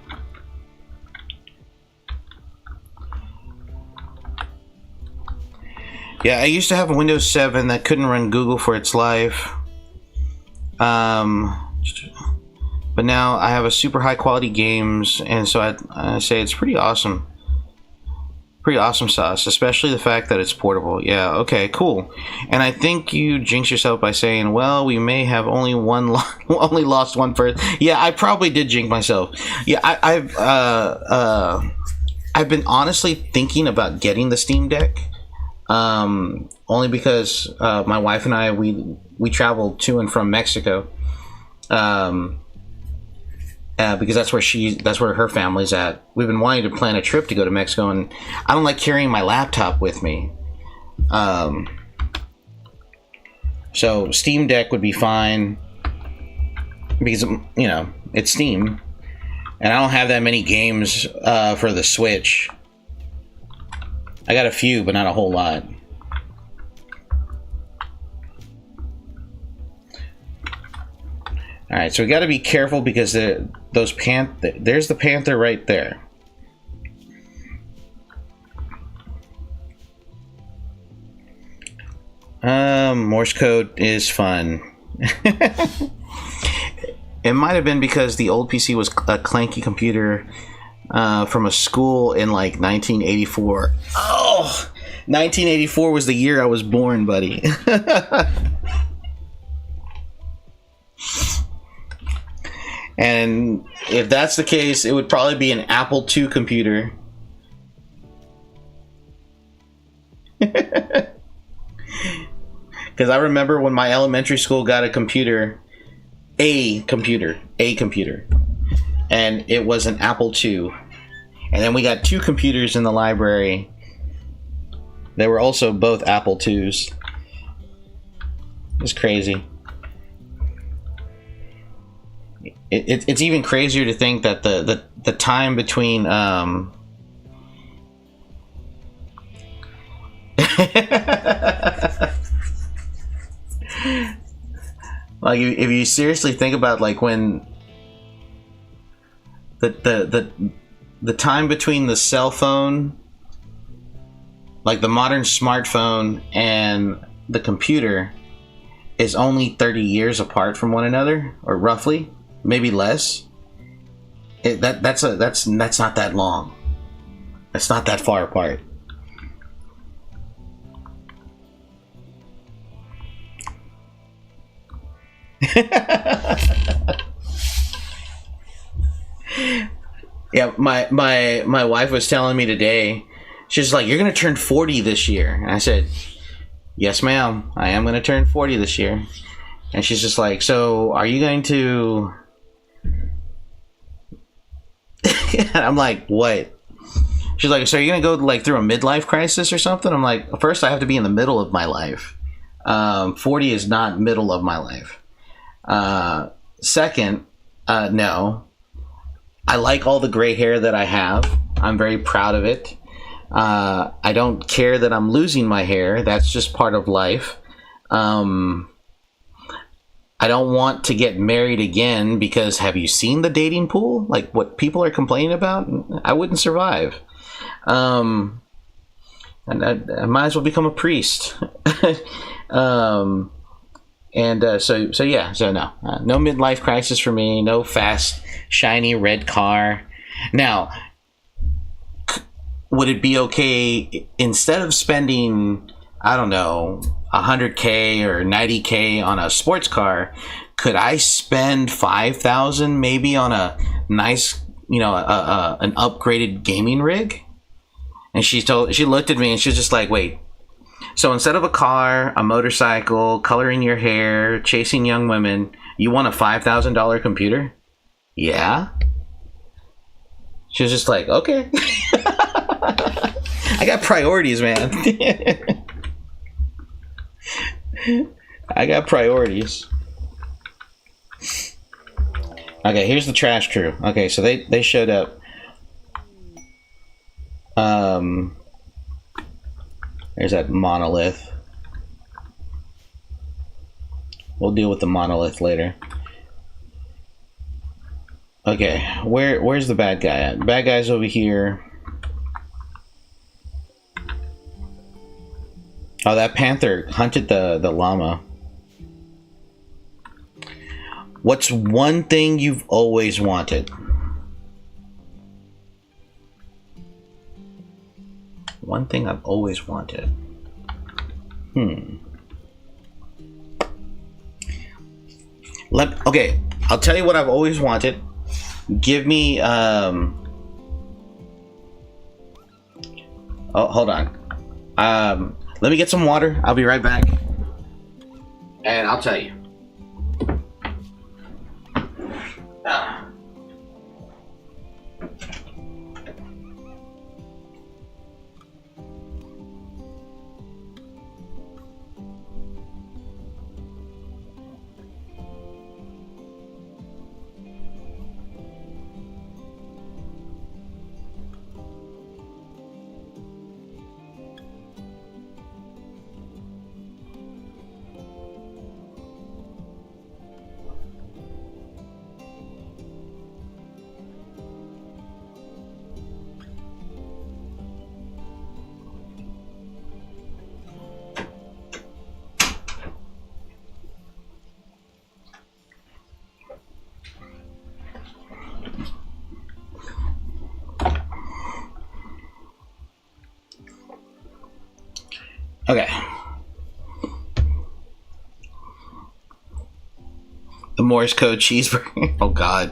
Yeah, I used to have a Windows 7 that couldn't run Google for its life. But now I have a super high quality games, and so I say it's pretty awesome. Pretty awesome sauce, especially the fact that it's portable. Yeah, okay, cool. And I think you jinxed yourself by saying, well, we may have only lost one person. Yeah, I probably did jinx myself. Yeah, I've been honestly thinking about getting the Steam Deck. Only because my wife and I we traveled to and from Mexico, because that's where her family's at. We've been wanting to plan a trip to go to Mexico, and I don't like carrying my laptop with me. So Steam Deck would be fine because, you know, it's Steam, and I don't have that many games for the Switch. I got a few, but not a whole lot. All right, so we got to be careful because there's the Panther right there. Morse code is fun. It might have been because the old PC was a clanky computer from a school in like 1984. Oh, 1984 was the year I was born, buddy. And if that's the case, it would probably be an Apple II computer. Because I remember when my elementary school got a computer, and it was an Apple II. And then we got two computers in the library. They were also both Apple IIs. It's crazy. it's even crazier to think that the time between like if you seriously think about like when the time between the cell phone, like the modern smartphone, and the computer is only 30 years apart from one another, or roughly, maybe less. That's not that long. That's not that far apart. Yeah, my wife was telling me today, she's like, "You're gonna turn 40 this year." And I said, "Yes, ma'am, I am gonna turn 40 this year." And she's just like, "So are you going to?" And I'm like, "What?" She's like, "So are you gonna go like through a midlife crisis or something?" I'm like, "First, I have to be in the middle of my life. 40 is not middle of my life. Second, no. I like all the gray hair that I have. I'm very proud of it. I don't care that I'm losing my hair. That's just part of life. I don't want to get married again because have you seen the dating pool? Like what people are complaining about? I wouldn't survive. And I might as well become a priest." So no midlife crisis for me. No fast, shiny red car. Now, would it be okay instead of spending, I don't know, $100K or $90K on a sports car? Could I spend $5,000 maybe on a nice, an upgraded gaming rig? And she looked at me and she was just like, "Wait. So instead of a car, a motorcycle, coloring your hair, chasing young women, you want a $5,000 computer?" "Yeah." She was just like, "Okay." I got priorities, man. I got priorities. Okay, here's the trash crew. Okay, so they showed up. There's that monolith. We'll deal with the monolith later. Okay, where's the bad guy at? The bad guy's over here. Oh, that panther hunted the llama. What's one thing you've always wanted? One thing I've always wanted. Okay, I'll tell you what I've always wanted. Give me oh, hold on. Let me get some water. I'll be right back. And I'll tell you. Okay. The Morse code cheeseburger. Oh, God.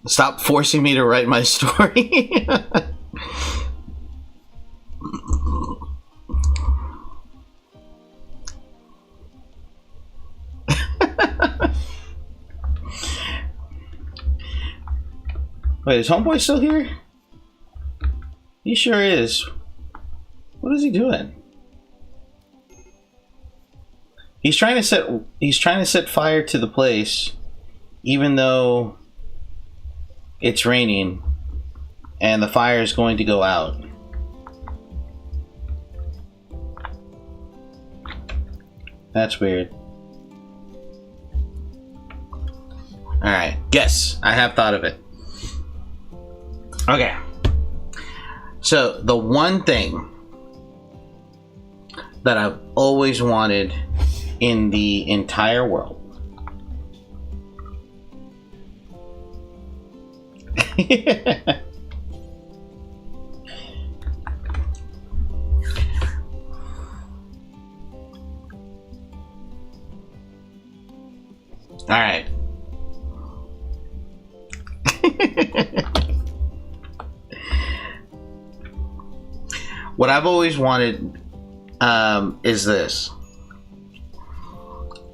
Stop forcing me to write my story. Wait, is Homeboy still here? He sure is. What is he doing? He's trying to set fire to the place, even though it's raining and the fire is going to go out. That's weird. Alright, guess. I have thought of it. Okay. So, the one thing that I've always wanted in the entire world Alright. What I've always wanted is this.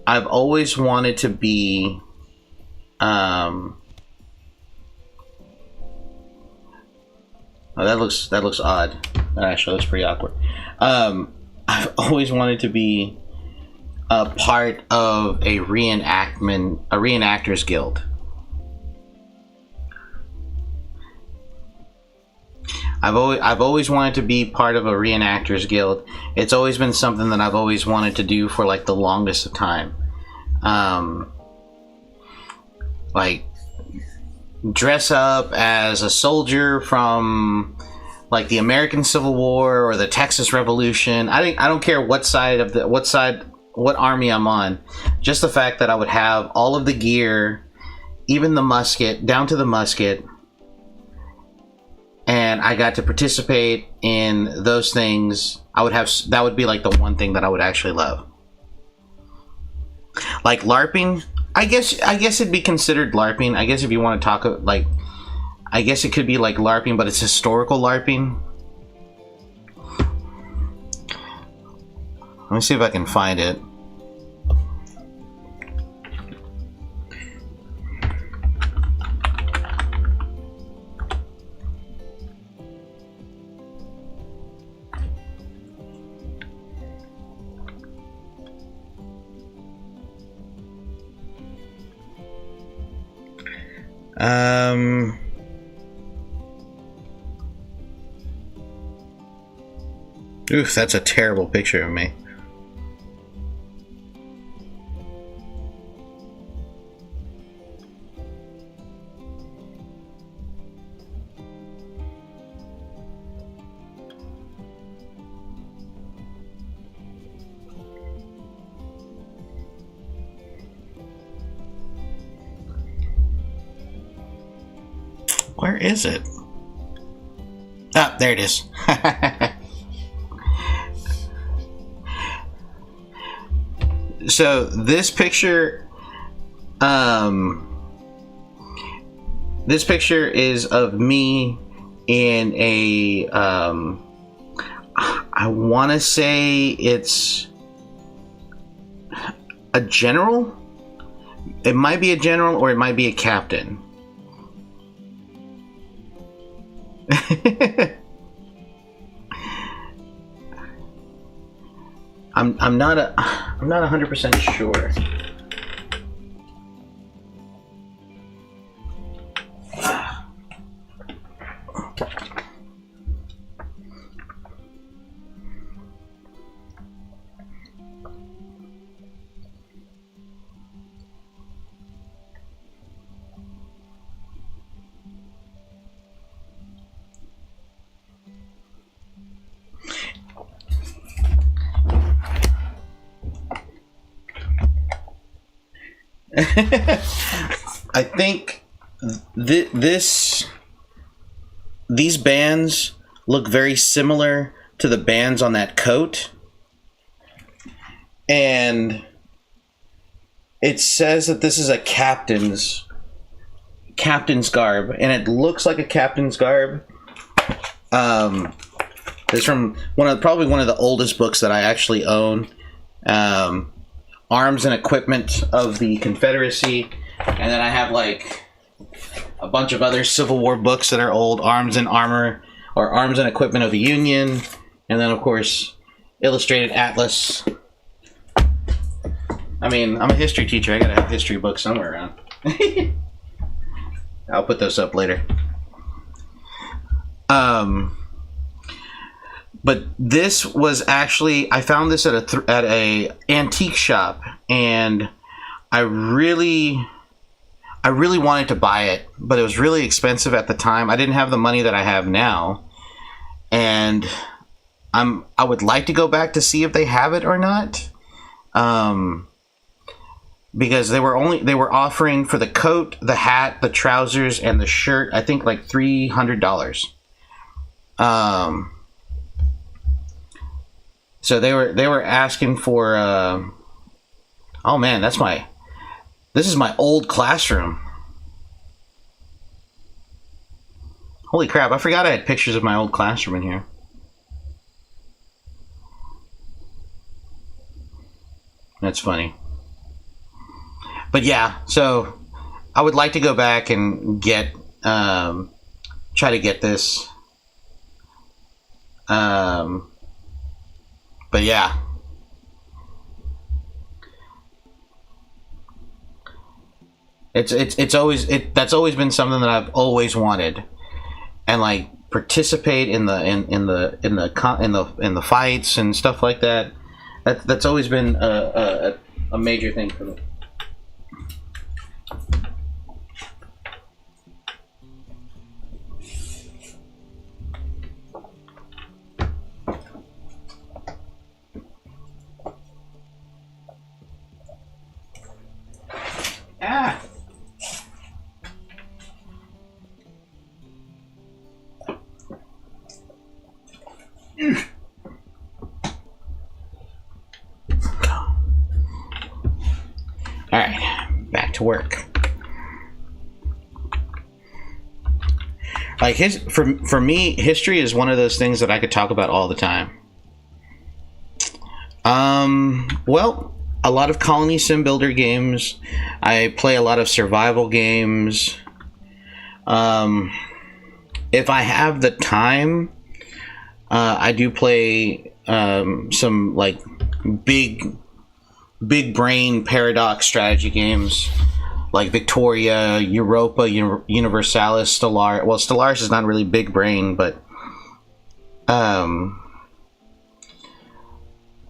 I've always wanted to be oh, that looks odd. That actually looks pretty awkward. I've always wanted to be a part of a reenactors guild. I've always wanted to be part of a reenactors guild. It's always been something that I've always wanted to do for like the longest of time. Like dress up as a soldier from like the American Civil War or the Texas Revolution. I don't care what army I'm on. Just the fact that I would have all of the gear, even the musket, down to the musket, and I got to participate in those things. That would be like the one thing that I would actually love. Like LARPing, I guess it'd be considered LARPing. I guess if you want to talk like, I guess it could be like LARPing, but it's historical LARPing. Let me see if I can find it. Oof, that's a terrible picture of me. Where is it? Ah, there it is. So this picture is of me in a I want to say it's a general. It might be a general or it might be a captain. I'm not 100% sure. I think these bands look very similar to the bands on that coat, and it says that this is a captain's garb, and it looks like a captain's garb. It's from probably one of the oldest books that I actually own. Arms and Equipment of the Confederacy, and then I have like a bunch of other Civil War books that are old. Arms and Armor, or Arms and Equipment of the Union, And then, of course, Illustrated Atlas. I mean, I'm a history teacher. I gotta have history books somewhere around. I'll put those up later. But this was actually, I found this at a antique shop, and I really wanted to buy it, but it was really expensive at the time. I didn't have the money that I have now, and I would like to go back to see if they have it or not, because they were offering for the coat, the hat, the trousers, and the shirt, I think like $300. So they were asking for. Oh man, this is my old classroom. Holy crap! I forgot I had pictures of my old classroom in here. That's funny. But yeah, so I would like to go back and get try to get this. But yeah, that's always been something that I've always wanted, and like participate in the fights and stuff like that. That's always been a major thing for me. Ah! All right, back to work. Like for me, history is one of those things that I could talk about all the time. Well, a lot of colony sim builder games. I play a lot of survival games. If I have the time, I do play some like big brain paradox strategy games like Victoria, Europa, Universalis, Stellaris. Well, Stellaris is not really big brain, but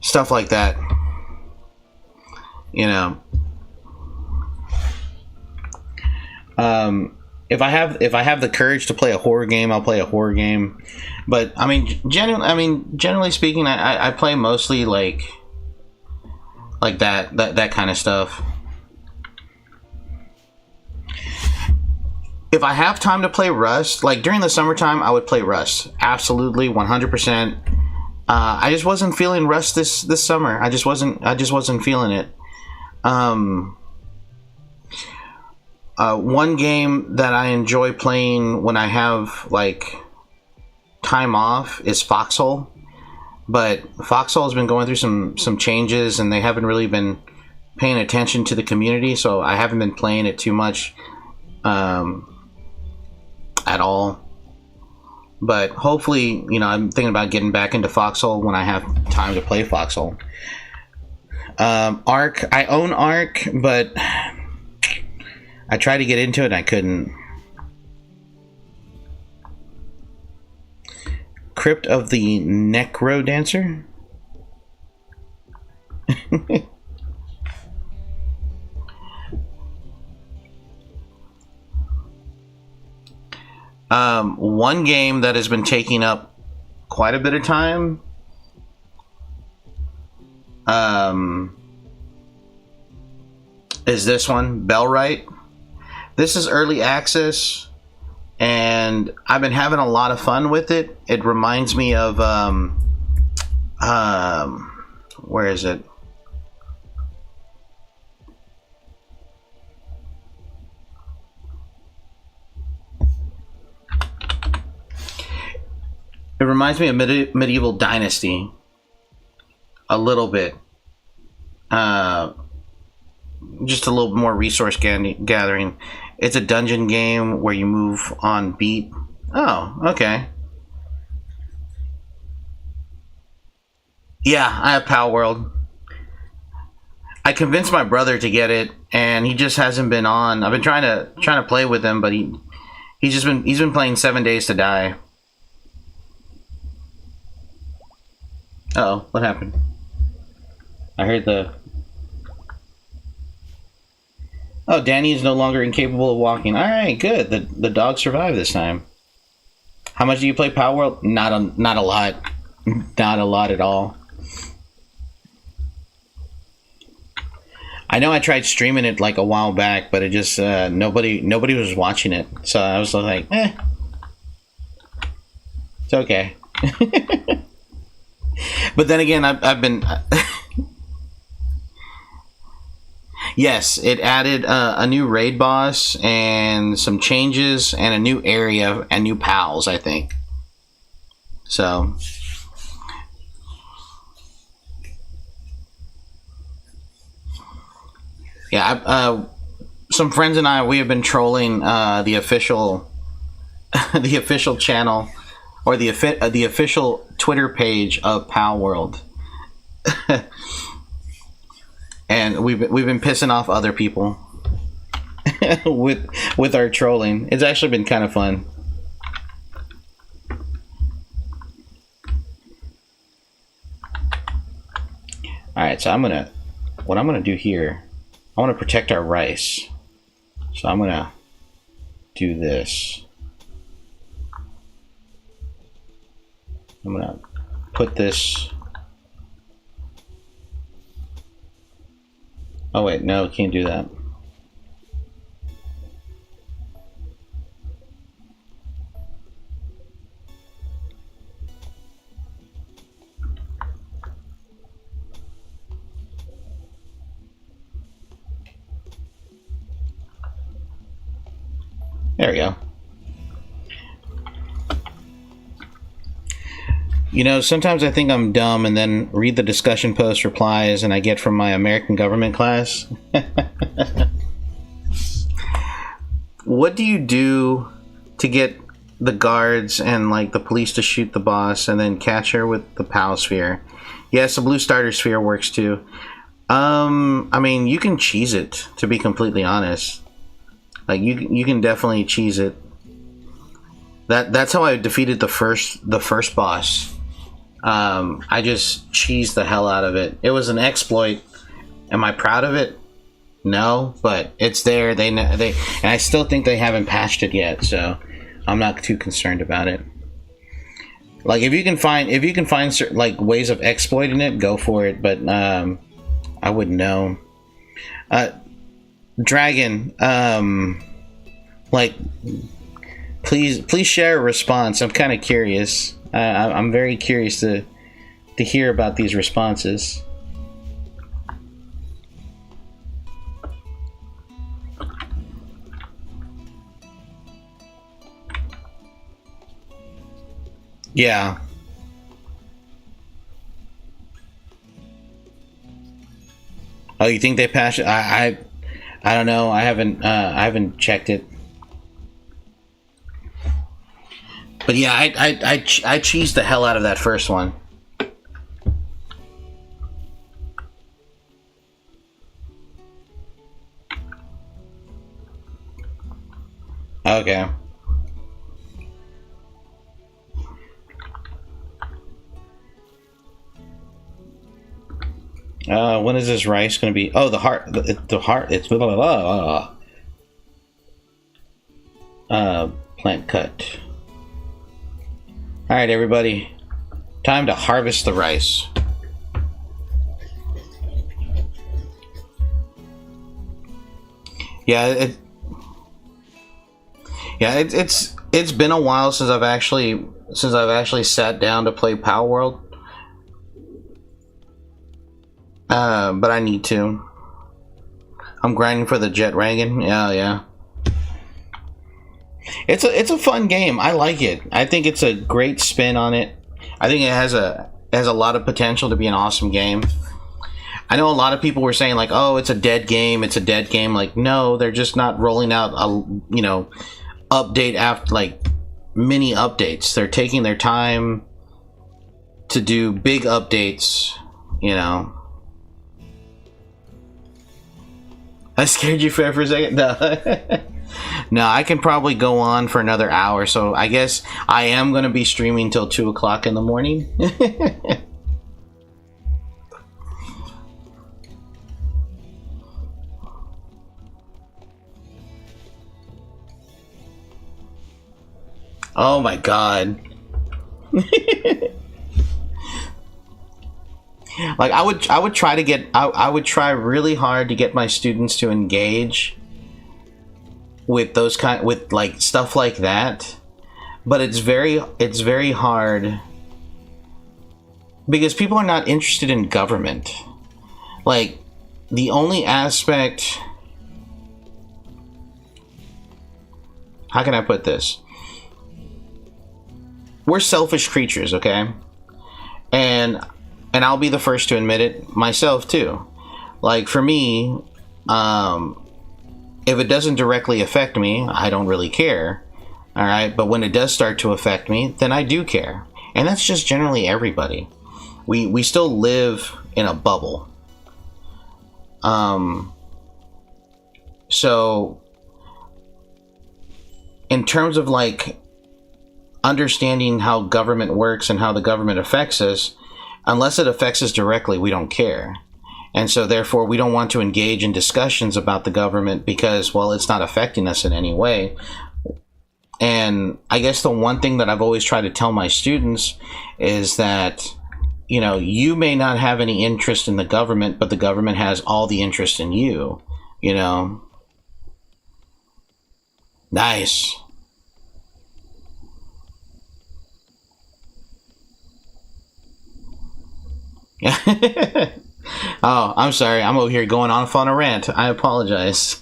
stuff like that. You know, if I have the courage to play a horror game, I'll play a horror game. But I mean, generally speaking, I play mostly like that kind of stuff. If I have time to play Rust, like during the summertime, I would play Rust. Absolutely, 100%. I just wasn't feeling Rust this summer. I just wasn't feeling it. One game that I enjoy playing when I have like time off is Foxhole, but Foxhole has been going through some changes, and they haven't really been paying attention to the community, so I haven't been playing it too much at all. But hopefully, you know, I'm thinking about getting back into Foxhole when I have time to play Foxhole. Ark, I own Ark, but I tried to get into it and I couldn't. Crypt of the Necrodancer? One game that has been taking up quite a bit of time is this one, Bellwright. This is early access, and I've been having a lot of fun with it. It reminds me of where is it? It reminds me of Medieval Dynasty a little bit. Just a little more resource gathering. It's a dungeon game where you move on beat. Oh, okay. Yeah, I have Power World. I convinced my brother to get it, and he just hasn't been on. I've been trying to play with him, but he's been playing 7 Days to Die. Uh-oh, what happened? I heard the... Oh, Danny is no longer incapable of walking. Alright, good. The dog survived this time. How much do you play Power World? Not a lot. Not a lot at all. I know I tried streaming it like a while back, but it just nobody was watching it. So I was like, it's okay. But then again, I've been yes, it added a new raid boss and some changes and a new area and new pals, I think. So yeah, some friends and I, we have been trolling the official the official channel or the official Twitter page of Pal World. And we've been pissing off other people with our trolling. It's actually been kind of fun. All right, so what I'm gonna do here, I want to protect our rice. So I'm gonna do this. I'm gonna put this. Oh wait, no, can't do that. There we go. You know, sometimes I think I'm dumb and then read the discussion post replies and I get from my American government class. What do you do to get the guards and like the police to shoot the boss and then catch her with the PAL sphere? Yes, the blue starter sphere works too. I mean, you can cheese it, to be completely honest. Like you can definitely cheese it. That's how I defeated the first boss. I just cheesed the hell out of it. It was an exploit. Am I proud of it? No, but it's there. And I still think they haven't patched it yet, so I'm not too concerned about it. Like if you can find certain, like ways of exploiting it, go for it. But I wouldn't know. Dragon, like, please share a response. I'm kind of curious. I'm very curious to hear about these responses. Yeah. Oh, you think they patched it? I don't know. I haven't checked it. But yeah, I cheesed the hell out of that first one. Okay. When is this rice going to be? Oh, the heart. The heart. It's blah, blah, blah. Plant cut. All right, everybody. Time to harvest the rice. Yeah, it's been a while since I've actually sat down to play Power World. But I need to. I'm grinding for the Jet Dragon. Yeah. It's a fun game. I like it. I think it's a great spin on it. I think it has a lot of potential to be an awesome game. I know a lot of people were saying like, "Oh, it's a dead game. It's a dead game." Like, no, they're just not rolling out a update after like mini updates. They're taking their time. to do big updates, you know. I scared you for a second? No. No, I can probably go on for another hour, so I guess I am going to be streaming till 2 o'clock in the morning. Oh my god. Like I would try to get I would try really hard to get my students to engage with those with like stuff like that, but it's very hard because people are not interested in government. Like the only aspect, how can I put this? We're selfish creatures, okay? And I'll be the first to admit it myself too. Like for me, if it doesn't directly affect me, I don't really care. All right, but when it does start to affect me, then I do care. And that's just generally everybody. We still live in a bubble. So in terms of like understanding how government works and how the government affects us, unless it affects us directly, we don't care. And so therefore we don't want to engage in discussions about the government because, well, it's not affecting us in any way. And I guess the one thing that I've always tried to tell my students is that, you know, you may not have any interest in the government, but the government has all the interest in you, you know. Nice. Oh, I'm sorry. I'm over here going off on a rant. I apologize.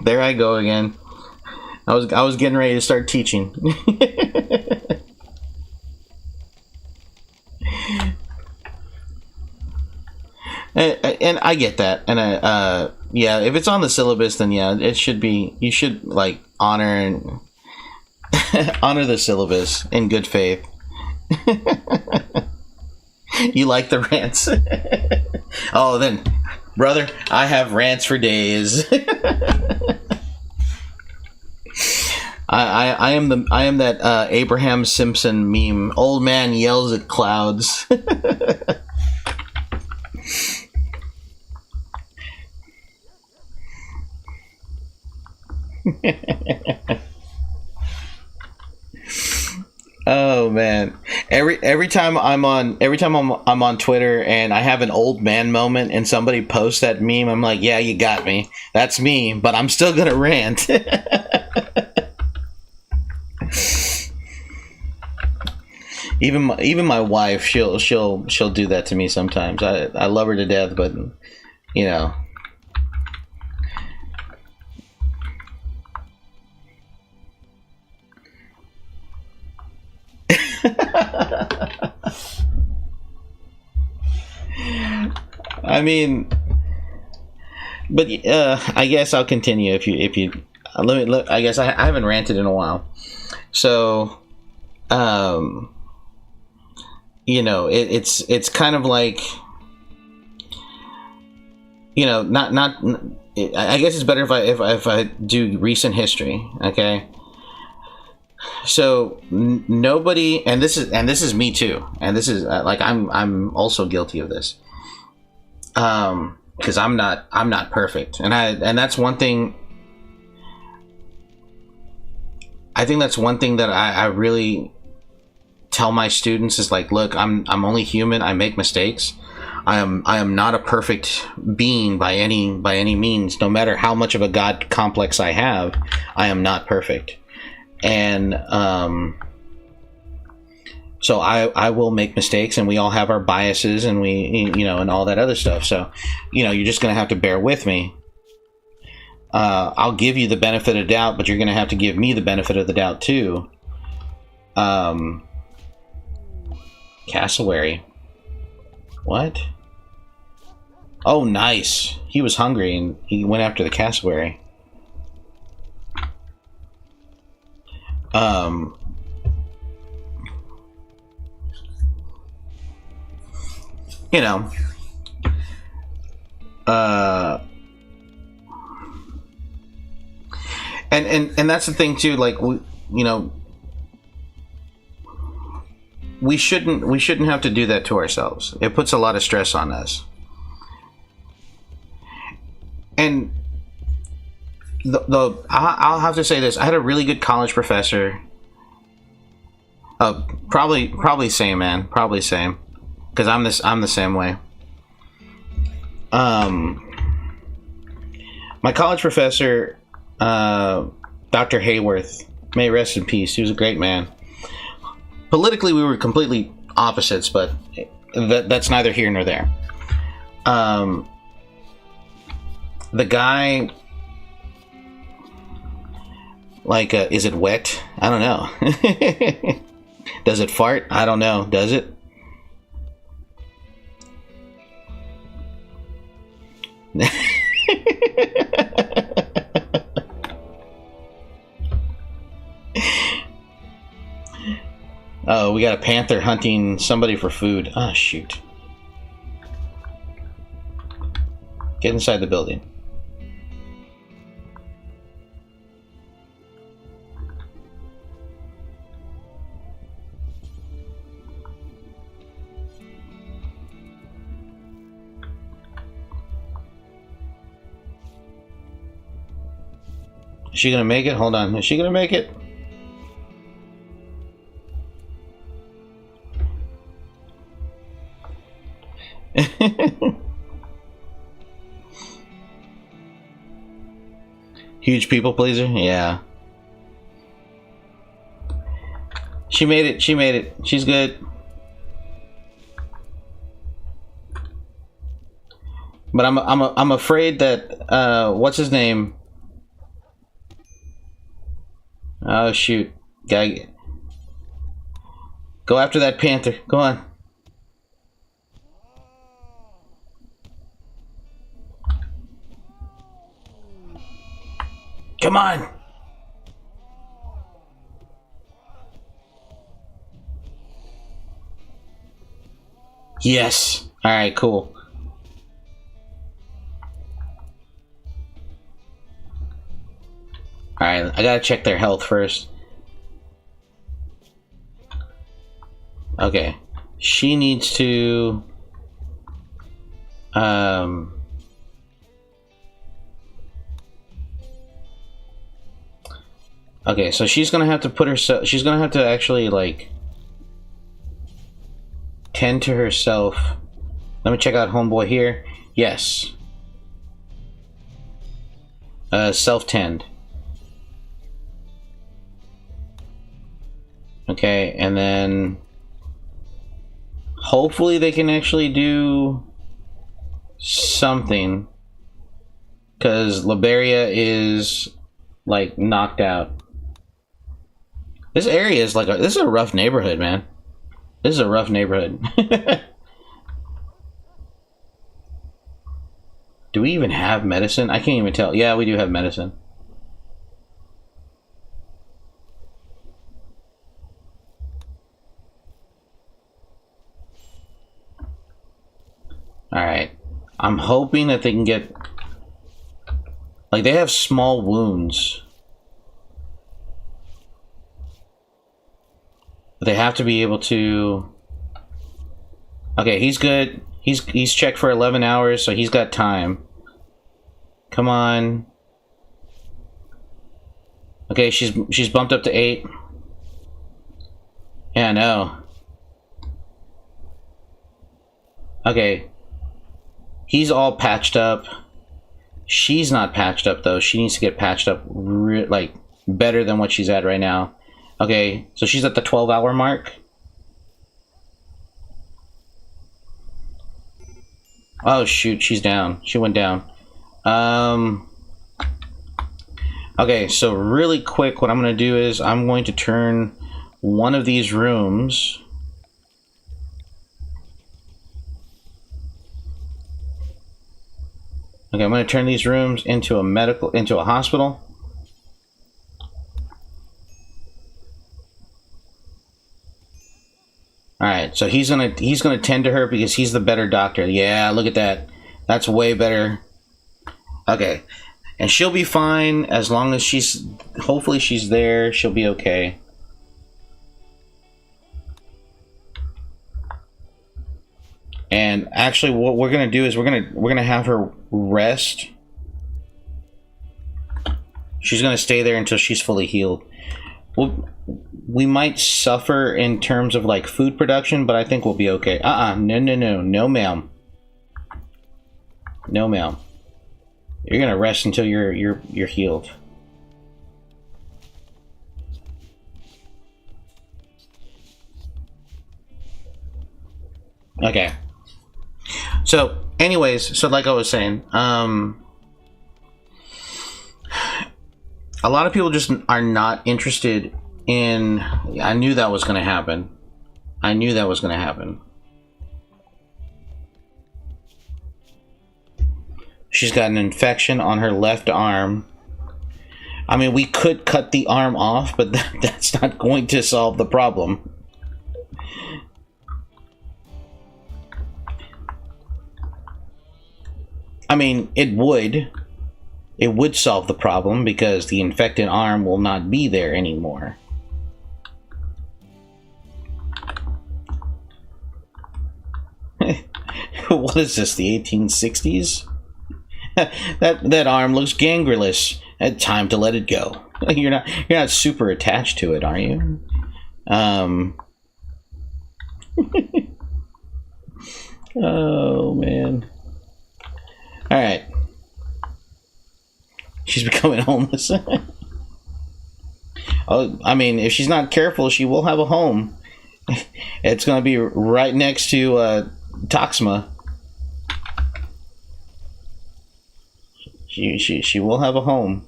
There I go again. I was getting ready to start teaching. And I get that, and yeah, if it's on the syllabus, then yeah, it should be. You should like honor and honor the syllabus in good faith. You like the rants? Oh, then, brother, I have rants for days. I am that Abraham Simpson meme. Old man yells at clouds. Oh man, every time I'm on Twitter and I have an old man moment and somebody posts that meme, I'm like, yeah, you got me. That's me, but I'm still gonna rant. Even my wife, she'll do that to me sometimes. I love her to death, but you know. I mean, but I guess I'll continue if you let me. I guess I haven't ranted in a while, so you know, it's kind of like, you know, not. I guess it's better if I do recent history, okay. So nobody, and this is me too, and this is like I'm also guilty of this, because I'm not perfect, and that's one thing. I think that's one thing that I really tell my students is like, look, I'm only human. I make mistakes. I am not a perfect being by any means. No matter how much of a God complex I have, I am not perfect. And so I will make mistakes, and we all have our biases, and we, you know, and all that other stuff. So, you know, you're just gonna have to bear with me. I'll give you the benefit of doubt, but you're gonna have to give me the benefit of the doubt too. Cassowary. What? Oh, nice. He was hungry and he went after the cassowary. Um, you know, and that's the thing too. Like we shouldn't have to do that to ourselves. It puts a lot of stress on us. And I'll have to say this: I had a really good college professor. Probably same, man. Probably same, because I'm the same way. My college professor, Dr. Hayworth, may rest in peace. He was a great man. Politically, we were completely opposites, but that's neither here nor there. The guy, like, is it wet? I don't know. Does it fart? I don't know. Does it? Oh, we got a panther hunting somebody for food. Ah, shoot. Get inside the building. Is she gonna make it? Hold on. Is she gonna make it? Huge people pleaser? Yeah. She made it. She made it. She's good. But I'm afraid that what's his name? Oh shoot. Guy, go after that panther. Go on. Come on. Yes. All right, cool. All right, I gotta check their health first. Okay, she needs to okay, so she's gonna have to put herself, she's gonna have to actually like tend to herself. Let me check out homeboy here. Yes. Self-tend. Okay, and then hopefully they can actually do something, because Liberia is like knocked out. This area is like this is a rough neighborhood, man. This is a rough neighborhood. Do we even have medicine? I can't even tell. Yeah, we do have medicine. Alright. I'm hoping that they can get... Like, they have small wounds. But they have to be able to... Okay, he's good. He's checked for 11 hours, so he's got time. Come on. Okay, she's bumped up to 8. Yeah, no. Okay. He's all patched up. She's not patched up, though. She needs to get patched up, like, better than what she's at right now. Okay, so she's at the 12-hour mark. Oh, shoot, she's down. She went down. Okay, so really quick, what I'm going to do is I'm going to turn one of these rooms... Okay, I'm going to turn these rooms into a hospital. All right, so he's gonna tend to her because he's the better doctor. Yeah, look at that. That's way better. Okay, and she'll be fine as long as hopefully she's there. She'll be okay. And actually, what we're gonna do is we're gonna have her rest. She's gonna stay there until she's fully healed. We might suffer in terms of like food production, but I think we'll be okay. No, ma'am. No, ma'am. You're gonna rest until you're healed. Okay. So, anyways, so like I was saying, a lot of people just are not interested in... I knew that was going to happen. I knew that was going to happen. She's got an infection on her left arm. I mean, we could cut the arm off, but that's not going to solve the problem. I mean, it would. It would solve the problem because the infected arm will not be there anymore. What is this, the 1860s? that arm looks gangrenous. Time to let it go. You're not super attached to it, are you? Oh man. All right. She's becoming homeless. Oh, I mean, if she's not careful, she will have a home. It's going to be right next to Toxma. She will have a home.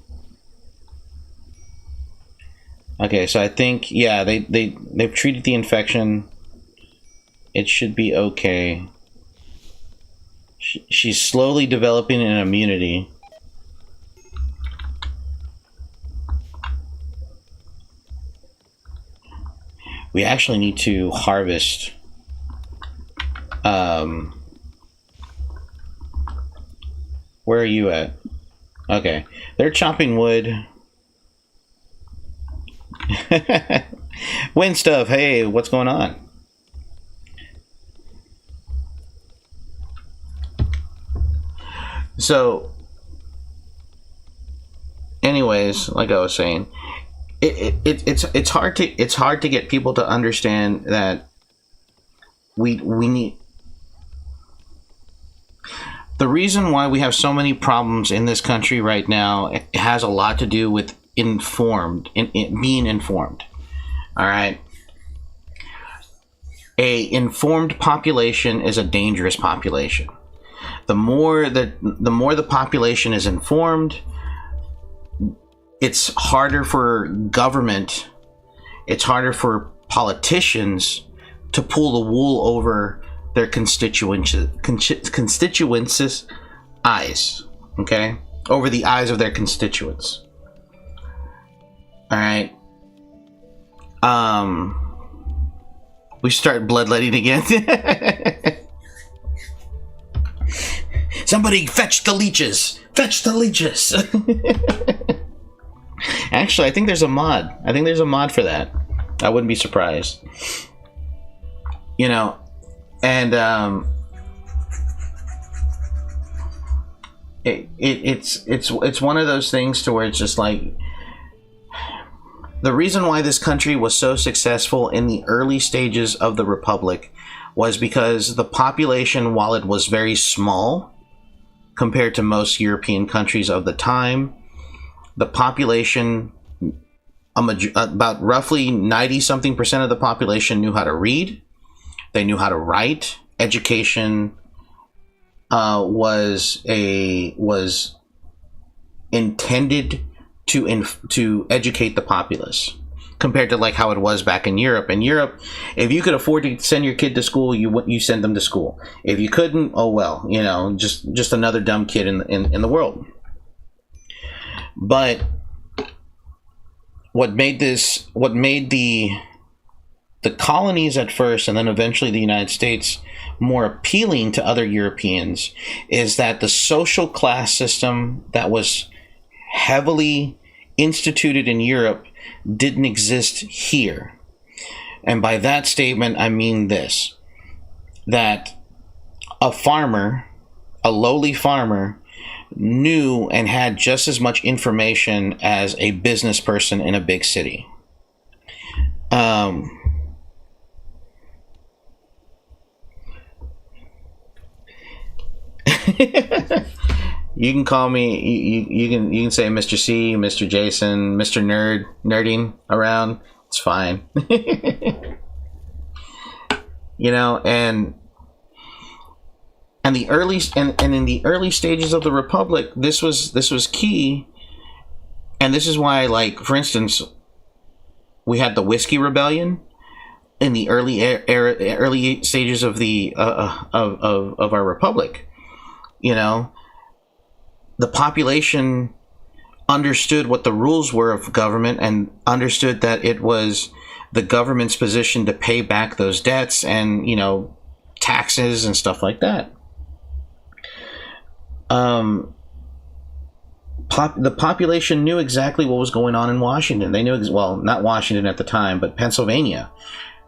Okay, so I think, yeah, they've treated the infection. It should be okay. She's slowly developing an immunity. We actually need to harvest where are you at? Okay, they're chopping wood. Wind stuff, hey, what's going on? So anyways, like I was saying, it's hard to get people to understand that we need... The reason why we have so many problems in this country right now, it has a lot to do with being informed. All right, a informed population is a dangerous population. The more the population is informed, it's harder for government, it's harder for politicians to pull the wool over their constituents' eyes, okay? Over the eyes of their constituents. All right. We start bloodletting again. Somebody fetch the leeches! Fetch the leeches! Actually, I think there's a mod. I think there's a mod for that. I wouldn't be surprised. You know, and it's one of those things to where it's just like, the reason why this country was so successful in the early stages of the Republic was because the population, while it was very small compared to most European countries of the time, the population, about roughly 90-something% of the population knew how to read. They knew how to write. Education was intended to educate the populace, compared to like how it was back in Europe. In Europe, if you could afford to send your kid to school, you send them to school. If you couldn't, oh well, you know, just another dumb kid in the world. But what made the the colonies at first, and then eventually the United States, more appealing to other Europeans, is that the social class system that was heavily instituted in Europe didn't exist here. And by that statement, I mean this, that a farmer, a lowly farmer, knew and had just as much information as a business person in a big city. You can call me. You can say Mr. C, Mr. Jason, Mr. Nerding around. It's fine. You know, and the early and in the early stages of the Republic, this was key, and this is why, like, for instance, we had the Whiskey Rebellion in the early stages of the of our Republic. You know, the population understood what the rules were of government and understood that it was the government's position to pay back those debts and, you know, taxes and stuff like that. The population knew exactly what was going on in Washington. They knew, well, not Washington at the time, but Pennsylvania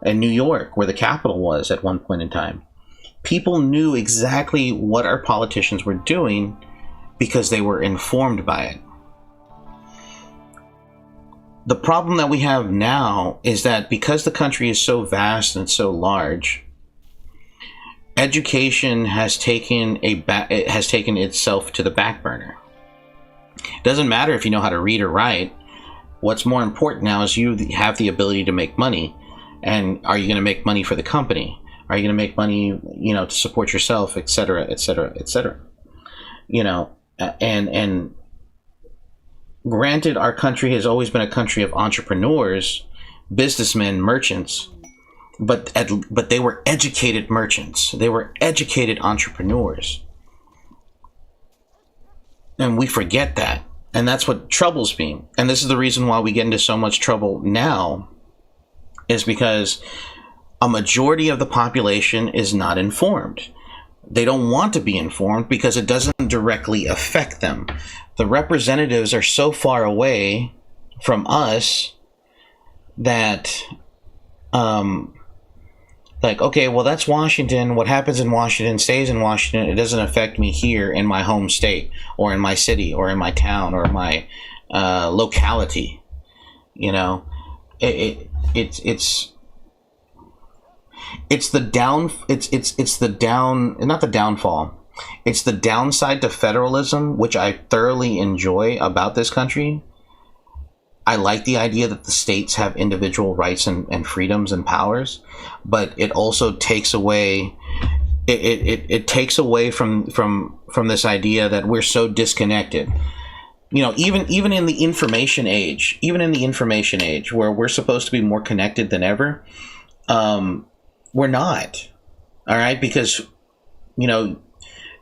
and New York, where the capital was at one point in time. People knew exactly what our politicians were doing because they were informed by it. The problem that we have now is that because the country is so vast and so large, education has taken itself to the back burner. It doesn't matter if you know how to read or write. What's more important now is you have the ability to make money. And are you going to make money for the company? Are you going to make money, you know, to support yourself, et cetera, et cetera, et cetera? You know, and granted, our country has always been a country of entrepreneurs, businessmen, merchants, but they were educated merchants. They were educated entrepreneurs. And we forget that. And that's what troubles me. And this is the reason why we get into so much trouble now, is because a majority of the population is not informed. They don't want to be informed because it doesn't directly affect them. The representatives are so far away from us that, like, okay, well, that's Washington. What happens in Washington stays in Washington. It doesn't affect me here in my home state or in my city or in my town or my locality. You know, it's the downside to federalism, which I thoroughly enjoy about this country. I like the idea that the states have individual rights and freedoms and powers, but it also takes away it takes away from this idea that we're so disconnected. You know, even in the information age, where we're supposed to be more connected than ever, we're not. All right, because, you know,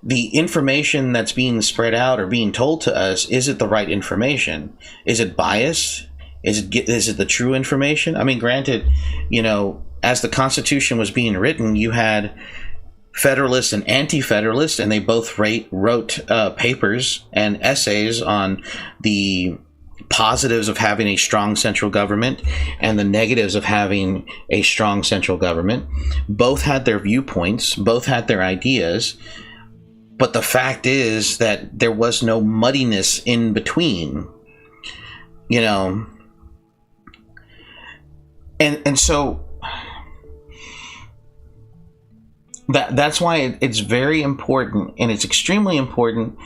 the information that's being spread out or being told to us, is it the right information? Is it biased? Is it the true information? I mean, granted, you know, as the Constitution was being written, you had Federalists and Anti-Federalists, and they both wrote papers and essays on the positives of having a strong central government and the negatives of having a strong central government. Both had their viewpoints, both had their ideas, but the fact is that there was no muddiness in between, you know. And so that's why it's very important, and it's extremely important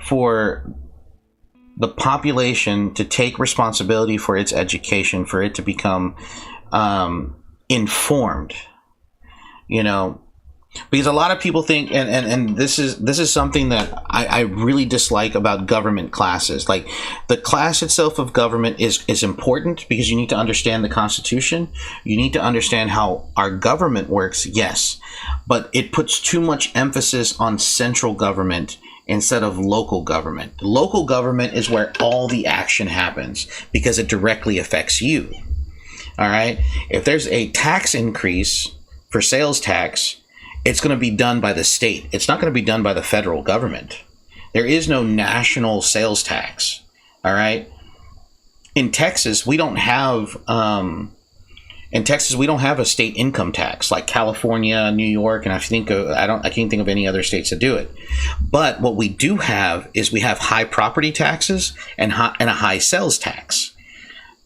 for the population to take responsibility for its education, for it to become informed, you know. Because a lot of people think, and this is something that I really dislike about government classes. Like, the class itself of government is important because you need to understand the Constitution. You need to understand how our government works, yes. But it puts too much emphasis on central government instead of local government. Local government is where all the action happens because it directly affects you. All right. If there's a tax increase for sales tax, it's going to be done by the state. It's not going to be done by the federal government. There is no national sales tax. All right. In Texas, we don't have a state income tax like California, New York, and I can't think of any other states that do it. But what we do have is we have high property taxes and a high sales tax.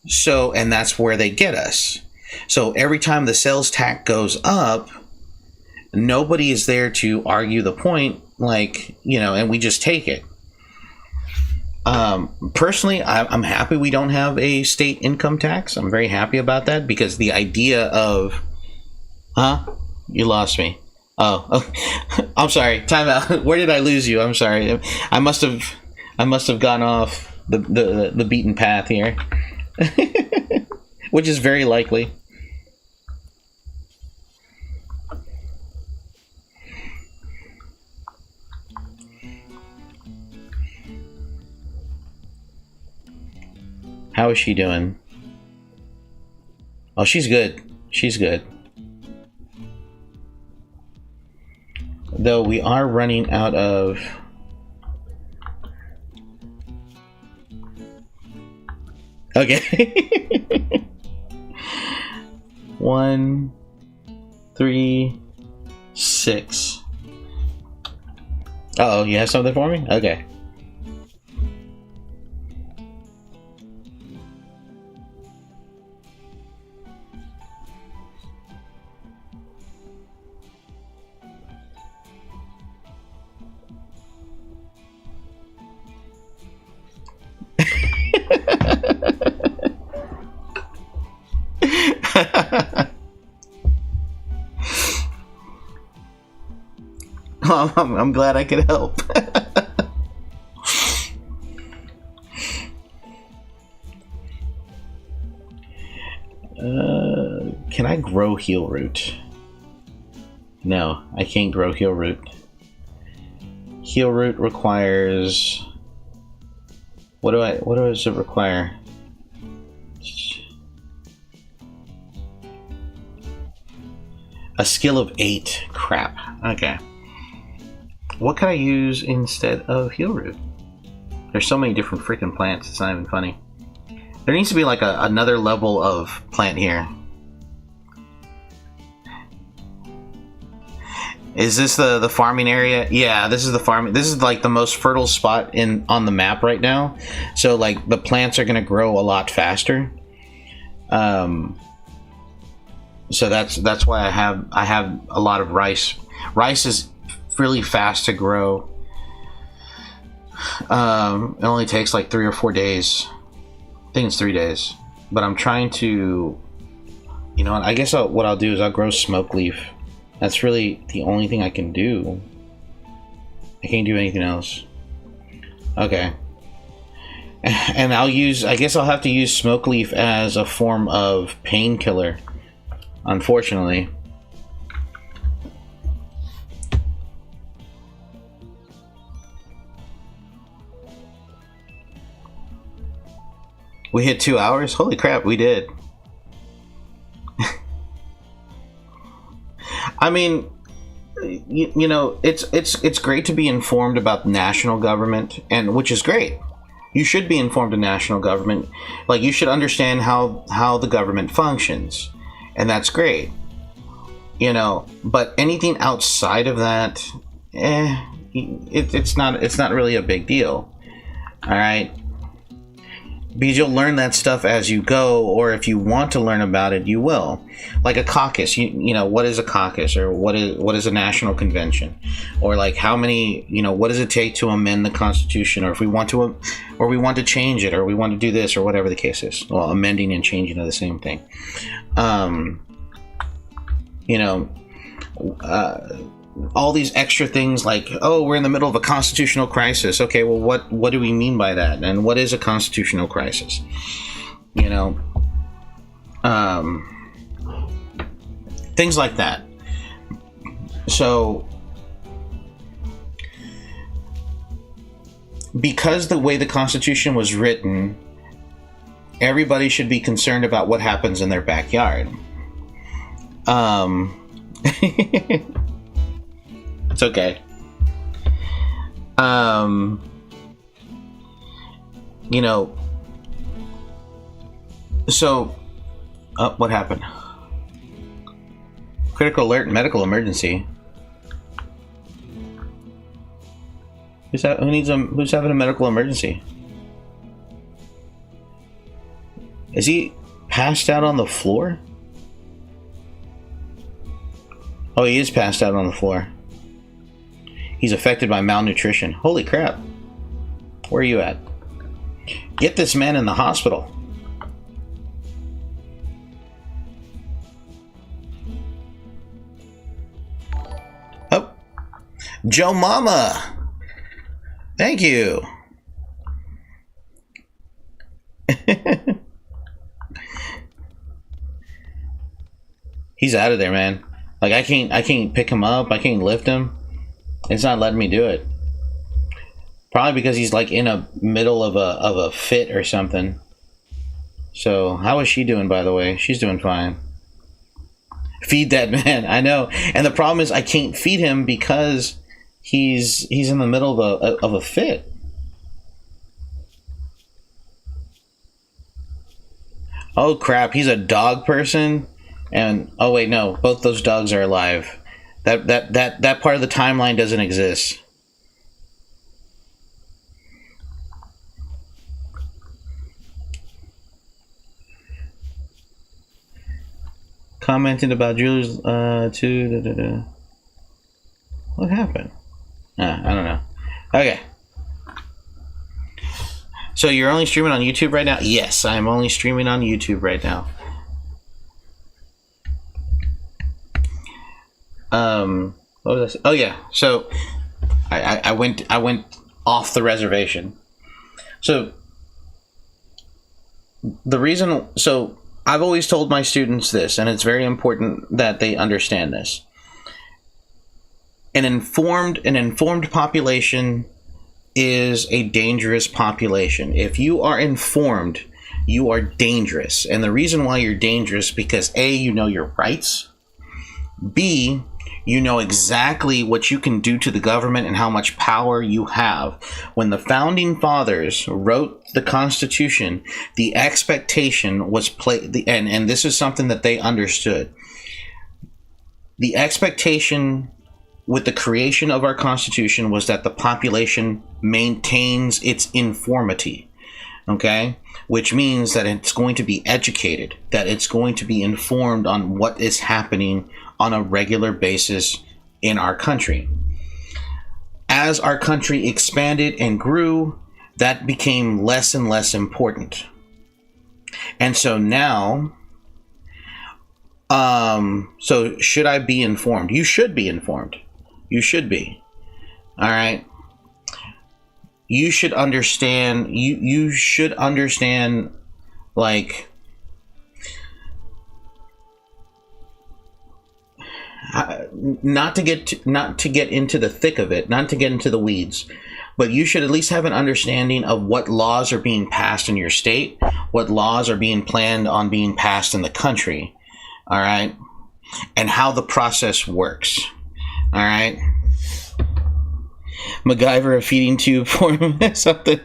So, and that's where they get us. So every time the sales tax goes up, nobody is there to argue the point, and we just take it. Personally, I'm happy we don't have a state income tax. I'm very happy about that, because the idea of, you lost me. Oh, I'm sorry. Time out. Where did I lose you? I'm sorry. I must have gone off the beaten path here, which is very likely. How is she doing? Oh, she's good. She's good. Though we are running out of... Okay. 1, 3, 6. Uh-oh, you have something for me? Okay. I'm glad I could help. Can I grow heal root? No, I can't grow heal root. Heal root requires... What does it require? A skill of 8. Crap. Okay. What can I use instead of heal root? There's so many different freaking plants, it's not even funny. There needs to be like another level of plant here. Is this the farming area? Yeah, this is the farming. This is like the most fertile spot on the map right now. So like the plants are gonna grow a lot faster. So that's why I have a lot of rice. Rice is really fast to grow. It only takes like 3 or 4 days. I think it's 3 days. But I'm trying to, I guess what I'll do is I'll grow smoke leaf. That's really the only thing I can do. I can't do anything else. Okay. And I guess I'll have to use smoke leaf as a form of painkiller, unfortunately. We hit 2 hours? Holy crap, we did. I mean, it's great to be informed about the national government, and which is great. You should be informed of national government. Like, you should understand how the government functions, and that's great. But anything outside of that, it's not really a big deal. All right. Because you'll learn that stuff as you go, or if you want to learn about it, you will. Like a caucus, what is a caucus, or what is a national convention, or like how many, what does it take to amend the Constitution, or if we want to change it, or we want to do this, or whatever the case is. Well, amending and changing are the same thing. All these extra things like, oh, we're in the middle of a constitutional crisis. Okay, well, what do we mean by that? And what is a constitutional crisis? Things like that. So, because the way the Constitution was written, everybody should be concerned about what happens in their backyard. It's okay. You know, so what happened? Critical alert, medical emergency. Who's having a medical emergency? Is he passed out on the floor? Oh, he is passed out on the floor. He's affected by malnutrition. Holy crap. Where are you at? Get this man in the hospital. Oh. Joe Mama. Thank you. He's out of there, man. Like I can't pick him up. I can't lift him. It's not letting me do it. Probably because he's like in a middle of a fit or something. So how is she doing, by the way? She's doing fine. Feed that man. I know. And the problem is I can't feed him because he's in the middle of a fit. Oh crap, he's a dog person. And oh wait, no, both those dogs are alive. That part of the timeline doesn't exist. Commented about Julie's too. What happened? I don't know. Okay. So you're only streaming on YouTube right now? Yes, I'm only streaming on YouTube right now. What was I saying? Oh yeah. So I went off the reservation. So the reason, so I've always told my students this, and it's very important that they understand this. An informed population is a dangerous population. If you are informed, you are dangerous. And the reason why you're dangerous because A, you know your rights. B, you know exactly what you can do to the government and how much power you have. When the founding fathers wrote the Constitution, the expectation was and this is something that they understood. The expectation with the creation of our Constitution was that the population maintains its informity, okay? Which means that it's going to be educated, that it's going to be informed on what is happening on a regular basis in our country. As our country expanded and grew, that became less and less important. And so now, so should I be informed? You should be informed. You should be. All right. You should understand. You should understand, like, not to get into the thick of it, not to get into the weeds, but you should at least have an understanding of what laws are being passed in your state, what laws are being planned on being passed in the country. All right, and how the process works. All right. MacGyver a feeding tube for him or something.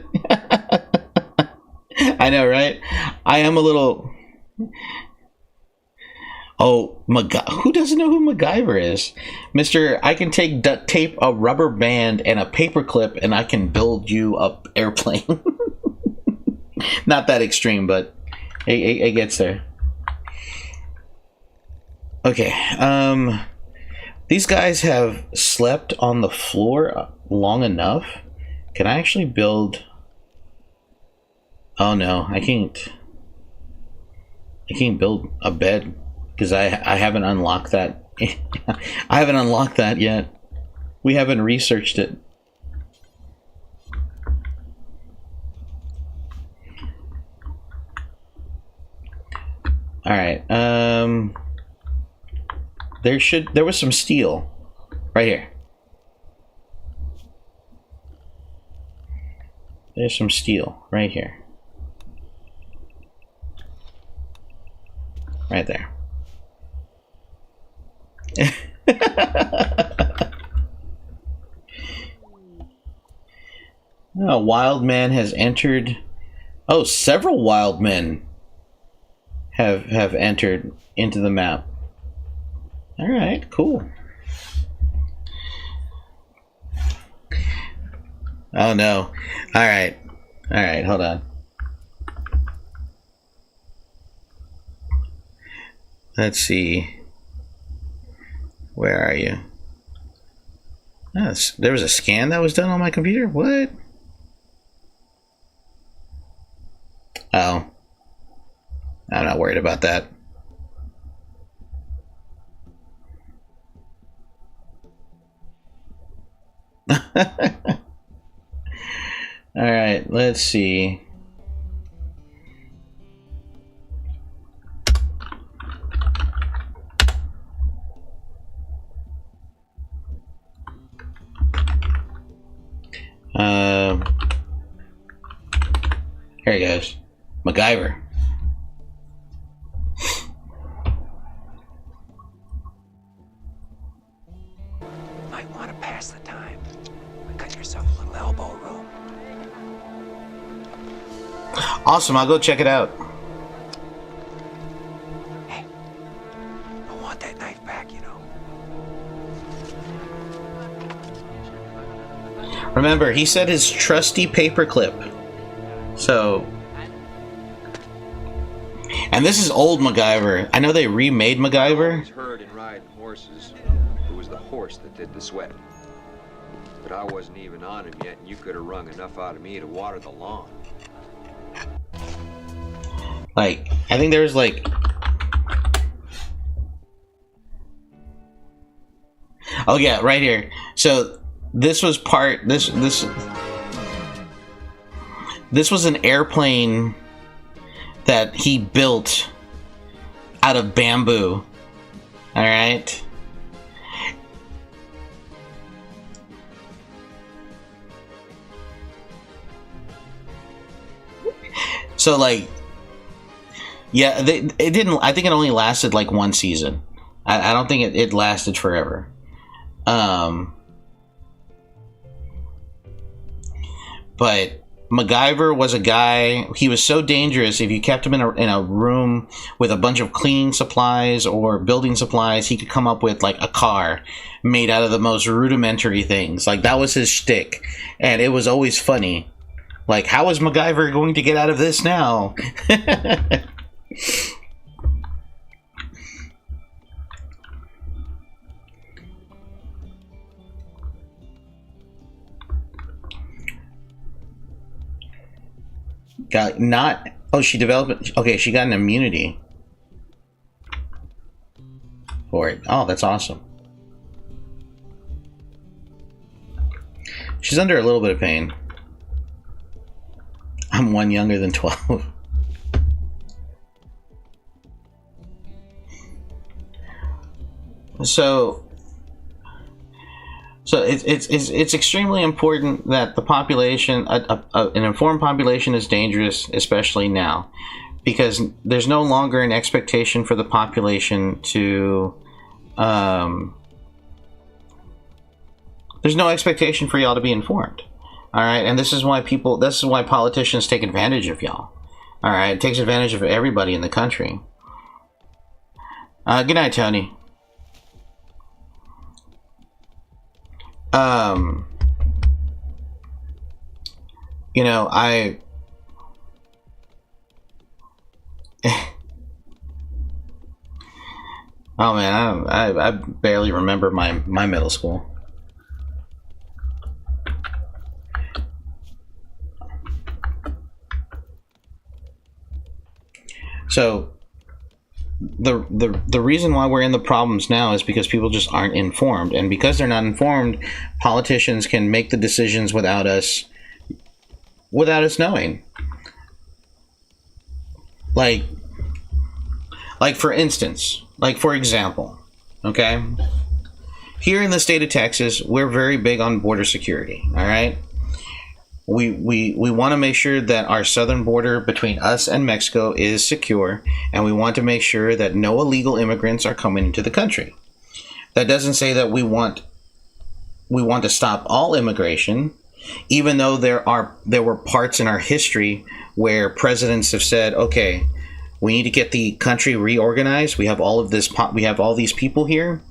I know, right? I am a little... Oh, who doesn't know who MacGyver is? Mr. I can take duct tape, a rubber band, and a paper clip, and I can build you an airplane. Not that extreme, but it gets there. Okay, these guys have slept on the floor long enough. Can I actually build... Oh no, I can't build a bed because I haven't unlocked that. I haven't unlocked that yet. We haven't researched it. All right. There was some steel right here. There's some steel right here. Right there. A wild man has entered. Oh, several wild men have entered into the map. All right, cool. Oh no. All right, hold on. Let's see. Where are you? Oh, there was a scan that was done on my computer? What? Oh. I'm not worried about that. Alright, let's see. Here he goes. MacGyver. Might want to pass the time. Cut yourself a little elbow room. Awesome, I'll go check it out. Hey, I want that knife back, you know. Remember, he said his trusty paperclip. So, and this is old MacGyver. I know they remade MacGyver. Herd and riding horses. It was the horse that did the sweat. But I wasn't even on him yet, and you could have wrung enough out of me to water the lawn. Like, I think there was like... Oh yeah, right here. So, this was part... This was an airplane that he built out of bamboo. Alright? So, like... Yeah, it didn't... I think it only lasted, like, one season. I don't think it lasted forever. But... MacGyver was a guy, he was so dangerous, if you kept him in a room with a bunch of cleaning supplies or building supplies, he could come up with like a car made out of the most rudimentary things. Like, that was his shtick. And it was always funny. Like, how is MacGyver going to get out of this now? Got not... Oh, she developed... Okay, she got an immunity for it. Oh, that's awesome. She's under a little bit of pain. I'm one younger than 12. So it's extremely important that the population, an informed population, is dangerous, especially now, because there's no longer an expectation for the population to. There's no expectation for y'all to be informed. All right, and this is why politicians take advantage of y'all. All right, it takes advantage of everybody in the country. Good night, Tony. You know, oh man, I barely remember my middle school. So the reason why we're in the problems now is because people just aren't informed, and because they're not informed, politicians can make the decisions without us knowing. Like for instance, for example, okay, here in the state of Texas, we're very big on border security. All right, we want to make sure that our southern border between us and Mexico is secure, and we want to make sure that no illegal immigrants are coming into the country. That doesn't say that we want to stop all immigration, even though there were parts in our history where presidents have said, okay, we need to get the country reorganized. We have all these people here.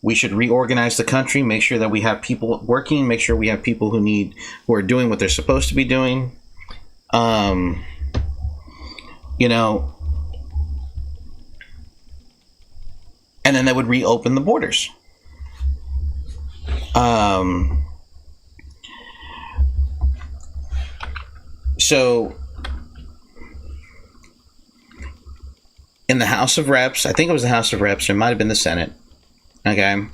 We should reorganize the country, make sure that we have people working, make sure we have people who are doing what they're supposed to be doing. And then they would reopen the borders. So in the House of Reps, I think it was the House of Reps, or it might have been the Senate. Okay.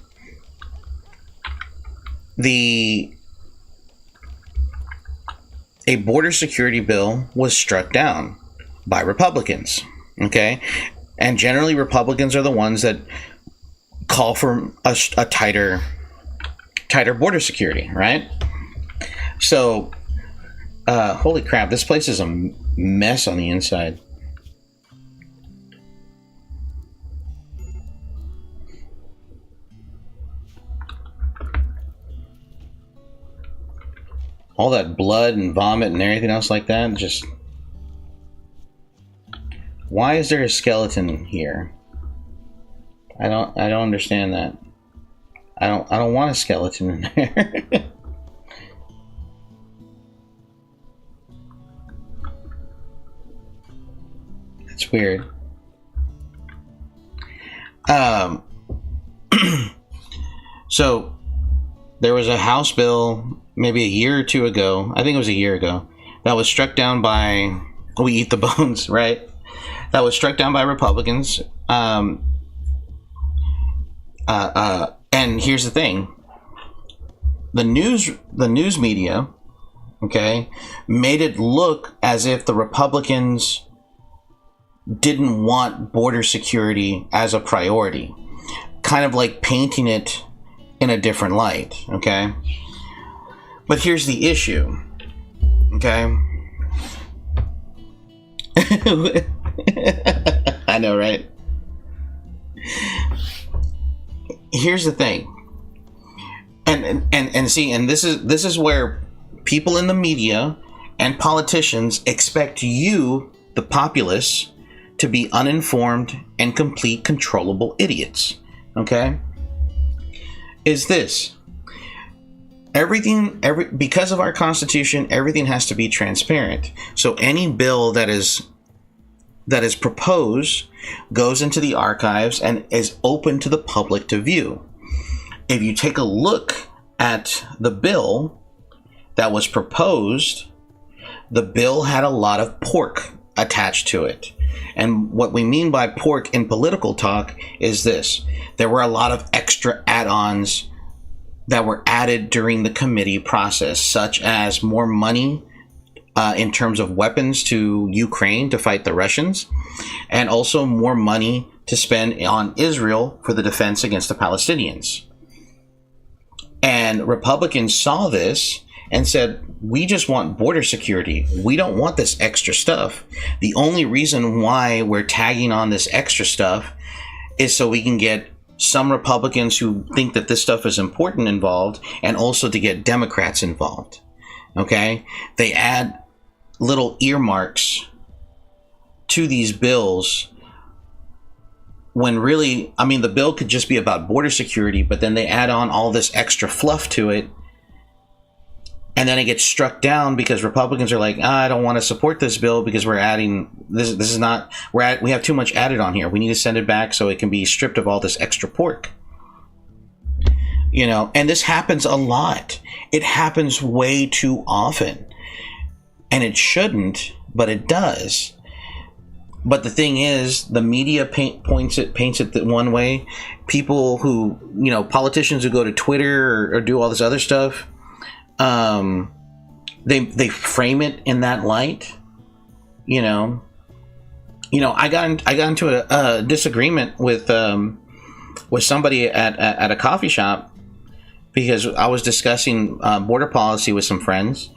A border security bill was struck down by Republicans. Okay. And generally Republicans are the ones that call for a tighter border security, right? So, holy crap, this place is a mess on the inside. All that blood and vomit and everything else like that, just... Why is there a skeleton here? I don't understand that. I don't want a skeleton in there. It's weird. So there was a House bill maybe a year or two ago, I think it was a year ago, that was struck down by, we eat the bones, right? That was struck down by Republicans. And here's the thing. The news media, okay, made it look as if the Republicans didn't want border security as a priority, kind of like painting it in a different light, okay? But here's the issue, okay? I know, right? Here's the thing. And see, and this is where people in the media and politicians expect you, the populace, to be uninformed and complete controllable idiots. Okay? Is this because of our Constitution, everything has to be transparent. So any bill that is proposed goes into the archives and is open to the public to view. If you take a look at the bill that was proposed, the bill had a lot of pork attached to it. And what we mean by pork in political talk is this. There were a lot of extra add-ons that were added during the committee process, such as more money in terms of weapons to Ukraine to fight the Russians, and also more money to spend on Israel for the defense against the Palestinians. And Republicans saw this and said, we just want border security. We don't want this extra stuff. The only reason why we're tagging on this extra stuff is so we can get some Republicans who think that this stuff is important involved, and also to get Democrats involved. Okay? They add little earmarks to these bills when really, I mean, the bill could just be about border security, but then they add on all this extra fluff to it, and then it gets struck down because Republicans are like, I don't want to support this bill because we're adding this is not, we have too much added on here. We need to send it back so it can be stripped of all this extra pork. You know, and this happens a lot. It happens way too often. And it shouldn't, but it does. But the thing is, the media paints it one way. People who, you know, politicians who go to Twitter or do all this other stuff, they frame it in that light. You know, I got into a disagreement with somebody at a coffee shop because I was discussing border policy with some friends.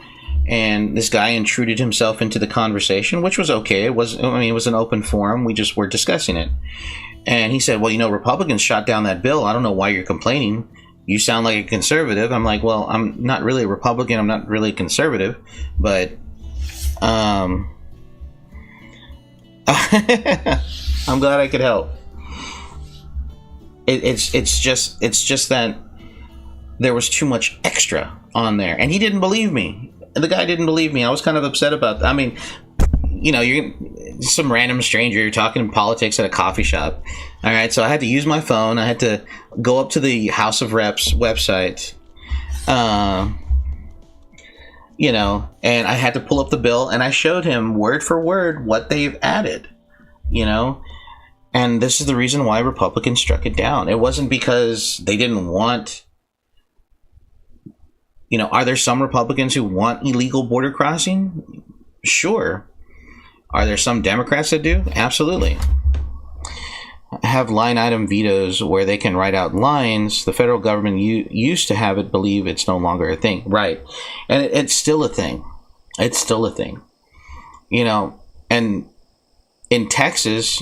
and this guy intruded himself into the conversation, which was okay. It was an open forum. We just were discussing it. And he said, well, you know, Republicans shot down that bill. I don't know why you're complaining. You sound like a conservative. I'm like, well, I'm not really a Republican. I'm not really a conservative. But I'm glad I could help. It's just that there was too much extra on there. And he didn't believe me. The guy didn't believe me. I was kind of upset about that. I mean, you know, you're some random stranger, you're talking politics at a coffee shop. All right, so I had to use my phone. I had to go up to the House of Reps website, you know, and I had to pull up the bill, and I showed him word for word what they've added, you know. And this is the reason why Republicans struck it down. It wasn't because they didn't want... You know, are there some Republicans who want illegal border crossing? Sure. Are there some Democrats that do? Absolutely. Have line item vetoes where they can write out lines. The federal government used to have it believe it's no longer a thing. Right. And it's still a thing. It's still a thing. You know, and in Texas,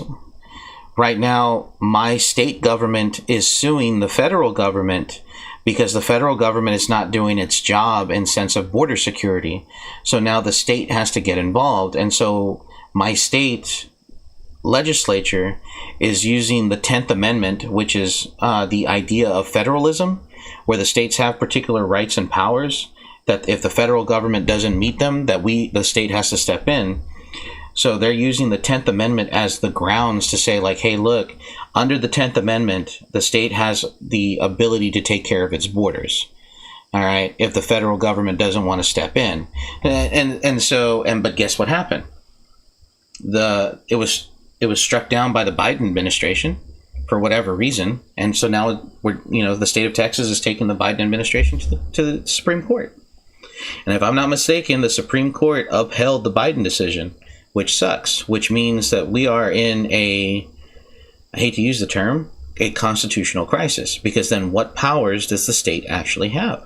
right now, my state government is suing the federal government because the federal government is not doing its job in sense of border security. So now the state has to get involved. And so my state legislature is using the 10th Amendment, which is the idea of federalism, where the states have particular rights and powers, that if the federal government doesn't meet them, that the state has to step in. So they're using the 10th Amendment as the grounds to say, like, hey, look, under the 10th Amendment, the state has the ability to take care of its borders. All right, if the federal government doesn't want to step in. But guess what happened? It was struck down by the Biden administration for whatever reason. And so now the state of Texas is taking the Biden administration to the Supreme Court. And if I'm not mistaken, the Supreme Court upheld the Biden decision, which sucks, which means that we are in I hate to use the term, a constitutional crisis, because then what powers does the state actually have?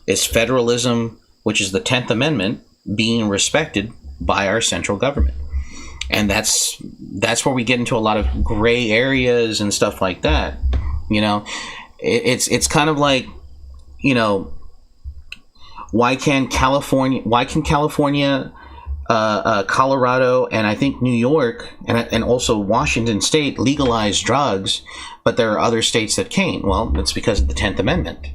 Is federalism, which is the 10th Amendment, being respected by our central government? And that's where we get into a lot of gray areas and stuff like that. You know, it's kind of like, you know, why can California, Colorado, and I think New York and also Washington State legalize drugs, but there are other states that can't? Well, it's because of the 10th Amendment.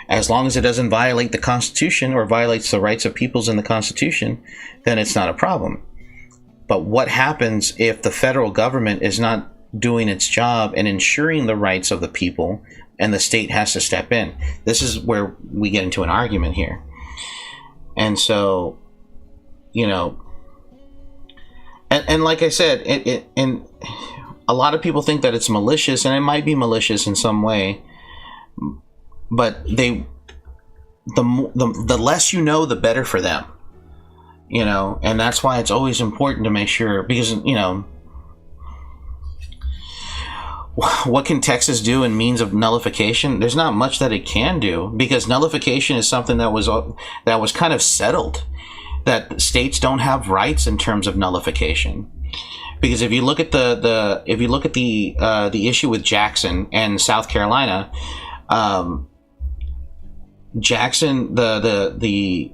As long as it doesn't violate the Constitution or violates the rights of peoples in the Constitution, then it's not a problem. But what happens if the federal government is not doing its job and ensuring the rights of the people and the state has to step in? This is where we get into an argument here. And so, you know, and like I said, and a lot of people think that it's malicious, and it might be malicious in some way, but the less you know, the better for them, you know. And that's why it's always important to make sure, because, you know, what can Texas do in means of nullification? There's not much that it can do, because nullification is something that was kind of settled, that states don't have rights in terms of nullification. Because if you look at the issue with Jackson and South Carolina, Jackson, the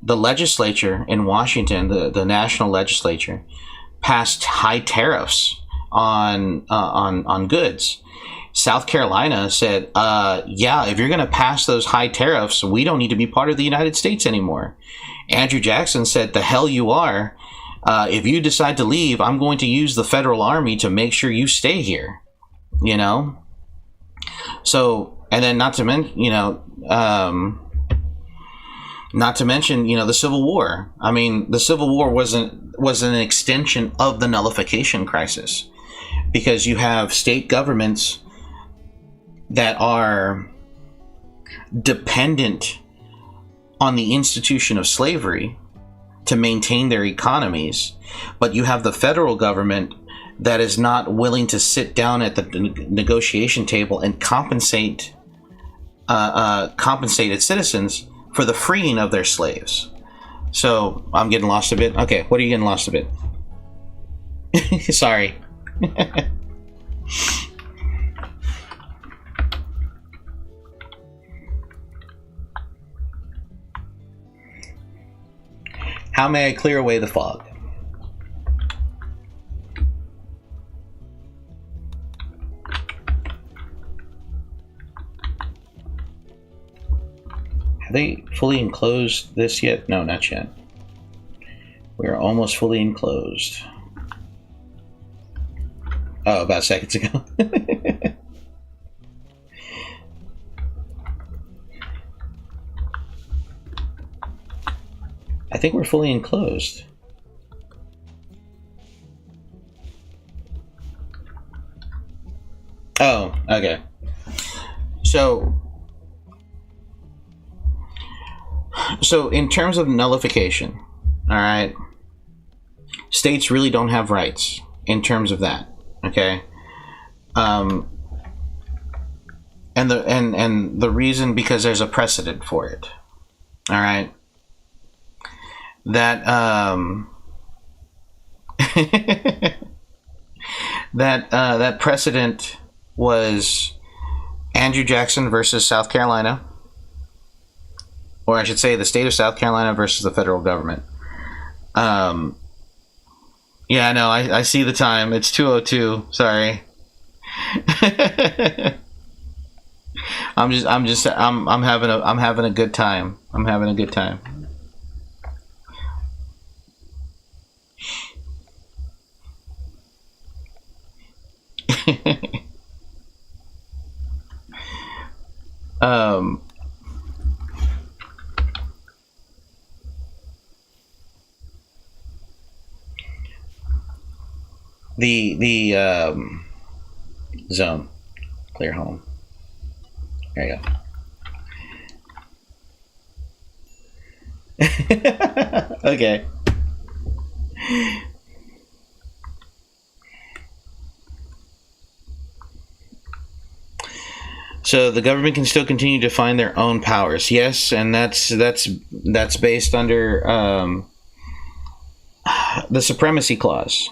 legislature in Washington, the national legislature, passed high tariffs on goods. South Carolina said, yeah, if you're going to pass those high tariffs, we don't need to be part of the United States anymore. Andrew Jackson said, the hell you are. If you decide to leave, I'm going to use the federal army to make sure you stay here, you know? So, and then not to mention, you know, the Civil War. I mean, the Civil War was an extension of the nullification crisis, because you have state governments that are dependent on the institution of slavery to maintain their economies, but you have the federal government that is not willing to sit down at the negotiation table and compensate its citizens for the freeing of their slaves. So I'm getting lost a bit. Okay, what are you getting lost a bit? Sorry. How may I clear away the fog? Have they fully enclosed this yet? No, not yet. We are almost fully enclosed. Oh, about seconds ago. I think we're fully enclosed. Oh, okay. So in terms of nullification, all right, states really don't have rights in terms of that, okay? And the reason, because there's a precedent for it, all right? That that precedent was Andrew Jackson versus South Carolina, or I should say the state of South Carolina versus the federal government. Yeah, no, I see the time. It's 2:02. Sorry. I'm having a good time. I'm having a good time. The zone, clear home. There you go. Okay. So the government can still continue to find their own powers. Yes, and that's based under the Supremacy Clause.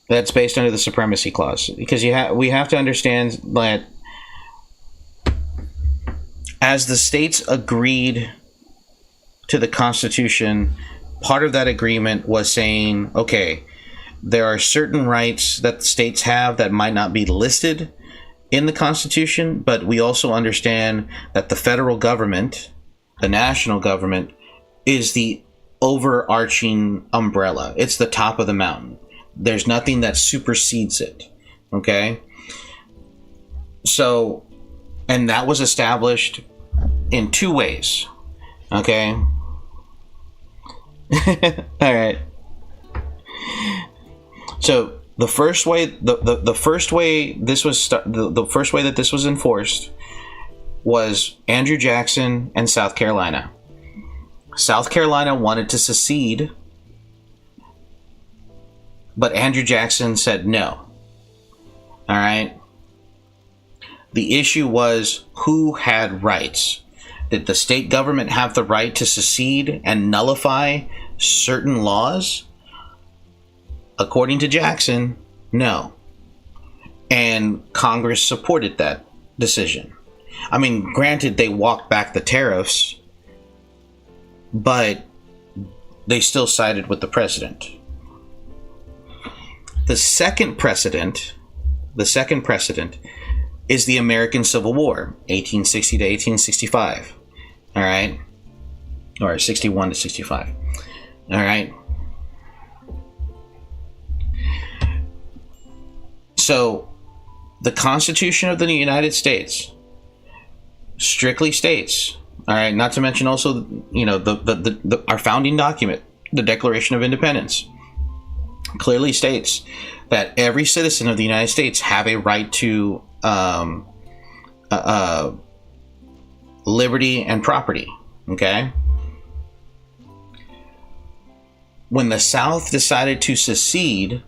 That's based under the Supremacy Clause, because we have to understand that as the states agreed to the Constitution, part of that agreement was saying, okay, there are certain rights that the states have that might not be listed in the Constitution, but we also understand that the federal government, the national government, is the overarching umbrella. It's the top of the mountain. There's nothing that supersedes it. Okay? So, and that was established in two ways. Okay? All right. So the first way, the first way this was the first way that this was enforced was Andrew Jackson and South Carolina. South Carolina wanted to secede, but Andrew Jackson said no. All right. The issue was who had rights. Did the state government have the right to secede and nullify certain laws? According to Jackson, no. And Congress supported that decision. I mean, granted, they walked back the tariffs, but they still sided with the president. The second precedent is the American Civil War, 1860 to 1865. All right? Or 61 to 65. All right? So, the Constitution of the United States strictly states, all right, not to mention also, you know, our founding document, the Declaration of Independence, clearly states that every citizen of the United States have a right to liberty and property. Okay. When the South decided to secede,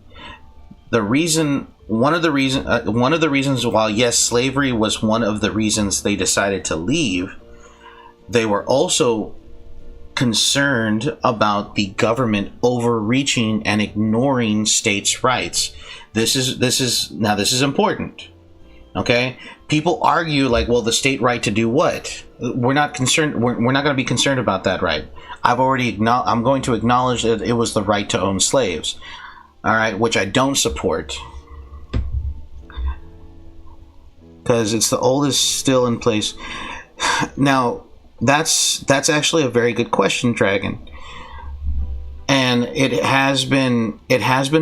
one of the reasons, while yes, slavery was one of the reasons they decided to leave, they were also concerned about the government overreaching and ignoring states' rights. This is important. Okay, people argue like, well, the state right to do what? We're not concerned. We're not going to be concerned about that right. I'm going to acknowledge that it was the right to own slaves. All right, which I don't support because it's the oldest still in place. Now, that's actually a very good question, Dragon, and it has been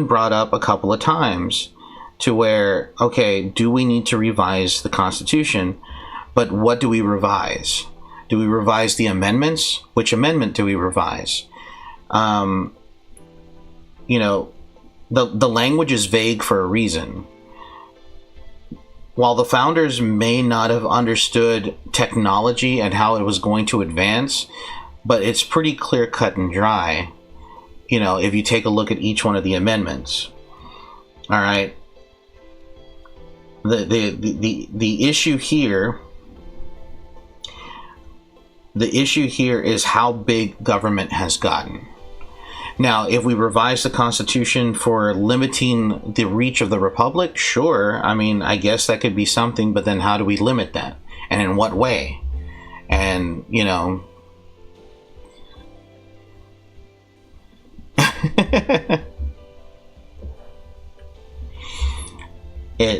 brought up a couple of times. To where, okay, do we need to revise the Constitution? But what do we revise? Do we revise the amendments? Which amendment do we revise? The language is vague for a reason. While the founders may not have understood technology and how it was going to advance, but it's pretty clear cut and dry, if you take a look at each one of the amendments. All right. The issue here is how big government has gotten. Now, if we revise the Constitution for limiting the reach of the Republic, sure. I mean, I guess that could be something, but then how do we limit that? And in what way? And,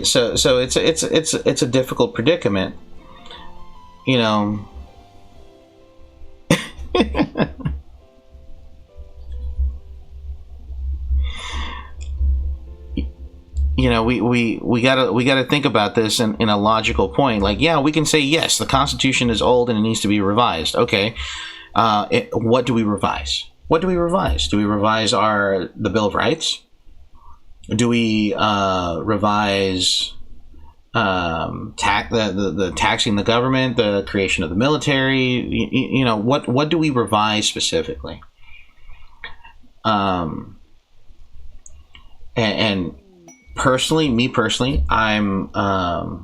So it's a difficult predicament, we gotta think about this in a logical point. Like, yeah, we can say yes, the Constitution is old and it needs to be revised. Okay, what do we revise? Do we revise the Bill of Rights? Do we revise the taxing the government, the creation of the military? What do we revise specifically? And me personally, I'm I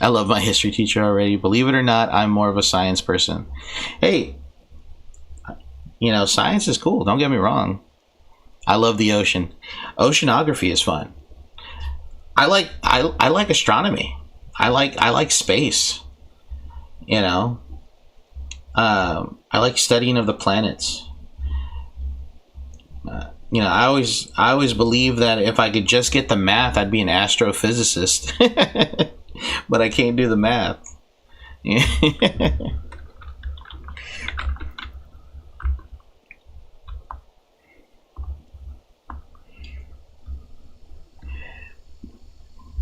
love my history teacher already. Believe it or not, I'm more of a science person. Hey. Science is cool. Don't get me wrong. I love the ocean. Oceanography is fun. I like astronomy. I like space. I like studying of the planets. I always believe that if I could just get the math, I'd be an astrophysicist. But I can't do the math.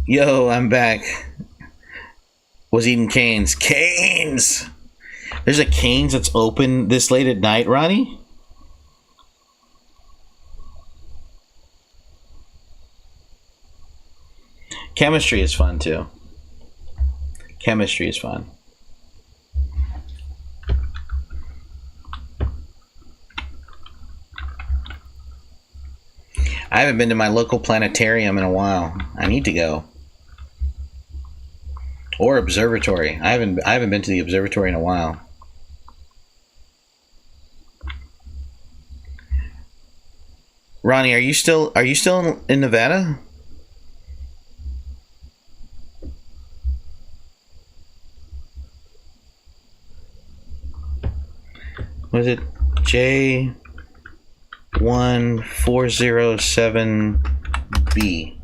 Yo, I'm back. Was eating Cane's. Cane's! There's a Cane's that's open this late at night, Ronnie? Chemistry is fun, too. Chemistry is fun. I haven't been to my local planetarium in a while. I need to go. Or observatory. I haven't been to the observatory in a while. Ronnie, are you still in Nevada? Was it J1407B?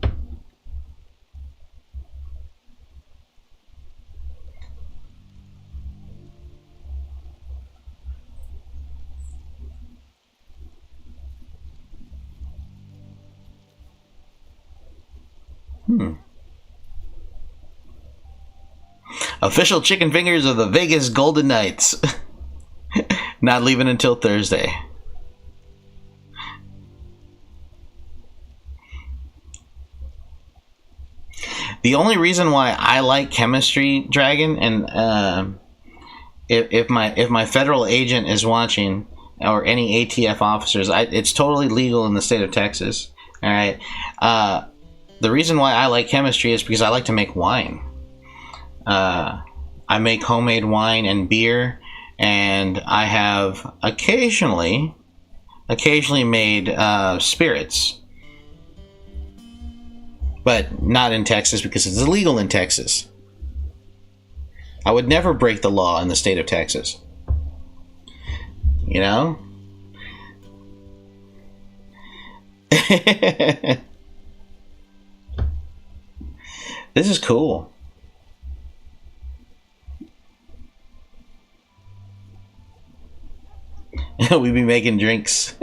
Official chicken fingers of the Vegas Golden Knights. Not leaving until Thursday. The only reason why I like chemistry, Dragon, and if my federal agent is watching, or any ATF officers, it's totally legal in the state of Texas. All right. The reason why I like chemistry is because I like to make wine. I make homemade wine and beer, and I have occasionally made spirits, but not in Texas because it's illegal in Texas. I would never break the law in the state of Texas. You know? This is cool. We be making drinks.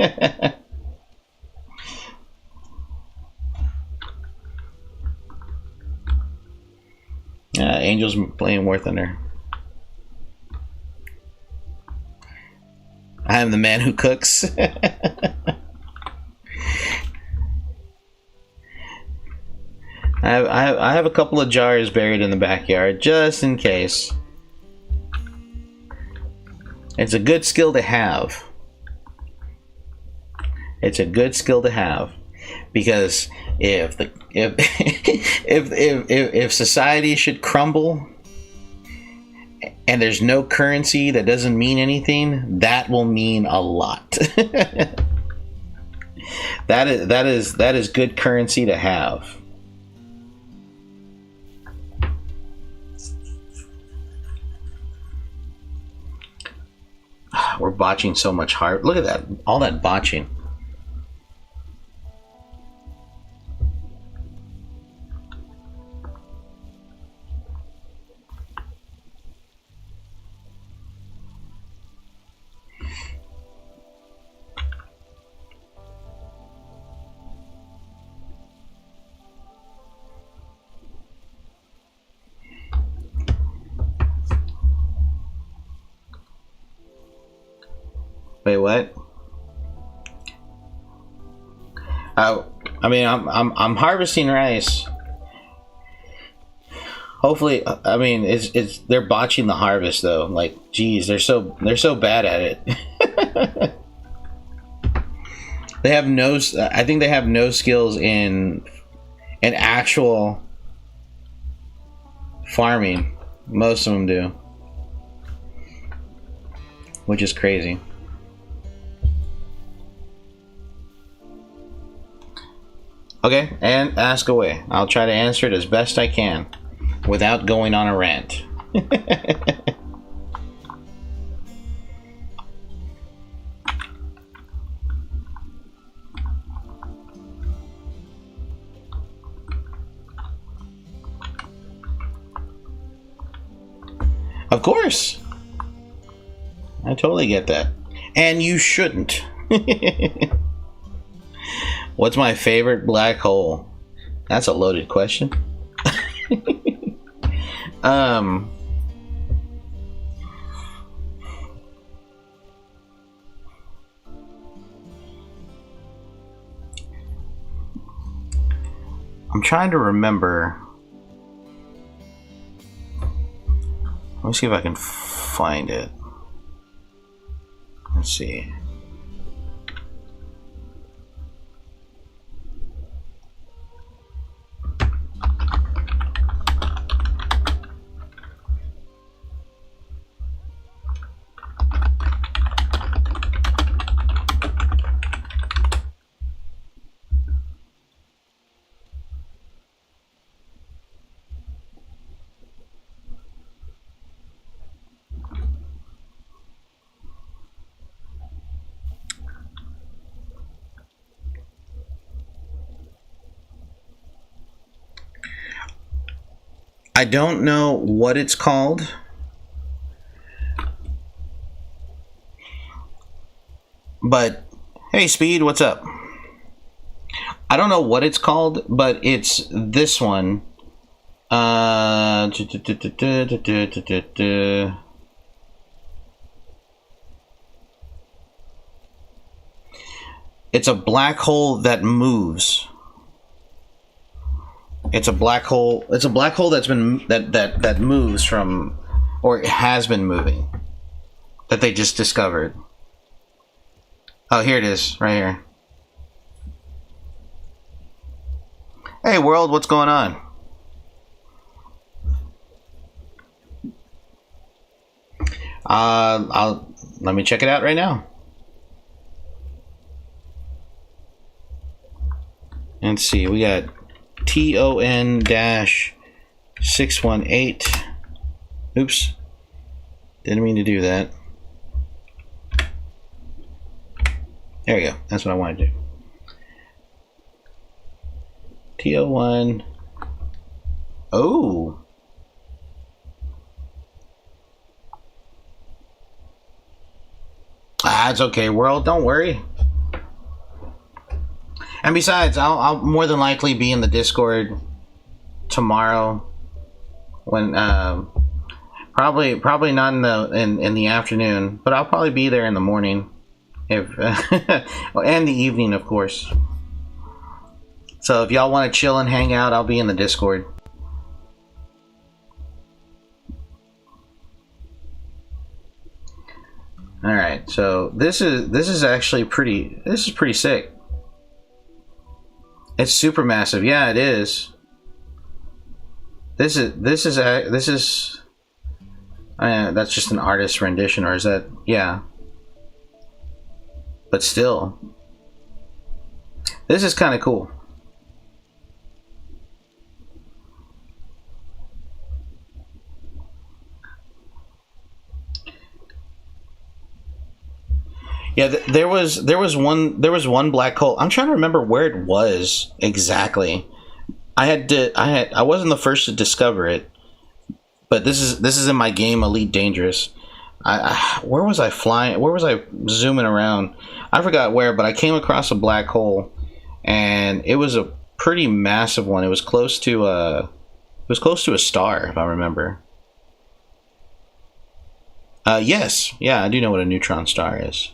Angel's playing War Thunder. I am the man who cooks. I have a couple of jars buried in the backyard just in case. It's a good skill to have. It's a good skill to have, because if society should crumble and there's no currency that doesn't mean anything, that will mean a lot. that is good currency to have. We're botching so much hard. Look at that. All that botching. Wait, what? I mean, I'm harvesting rice. Hopefully, I mean, it's they're botching the harvest though. Like, geez, they're so bad at it. They have no. I think they have no skills in actual farming. Most of them do, which is crazy. Okay, and ask away. I'll try to answer it as best I can without going on a rant. Of course. I totally get that. And you shouldn't. What's my favorite black hole? That's a loaded question. I'm trying to remember. Let me see if I can find it. Let's see. I don't know what it's called. But, hey Speed, what's up? I don't know what it's called, but it's this one. It's a black hole that moves. It's a black hole. It's a black hole that's been that moves from, or it has been moving. That they just discovered. Oh, here it is, right here. Hey, world, what's going on? I'll let me check it out right now. Let's see. We got TON-618. Oops. Didn't mean to do that. There we go. That's what I wanted to do. TO1. Oh. It's okay, world. Don't worry. And besides, I'll more than likely be in the Discord tomorrow. When probably not in the afternoon, but I'll probably be there in the morning, if and the evening, of course. So if y'all want to chill and hang out, I'll be in the Discord. All right, so this is actually pretty. This is pretty sick. It's super massive. Yeah, it is. This is that's just an artist's rendition, or is that? Yeah. But still, this is kind of cool. Yeah, there was one black hole. I'm trying to remember where it was exactly. I wasn't the first to discover it, but this is in my game Elite Dangerous. Where was I flying? Where was I zooming around? I forgot where, but I came across a black hole, and it was a pretty massive one. It was close to a star, if I remember. Yes, yeah, I do know what a neutron star is.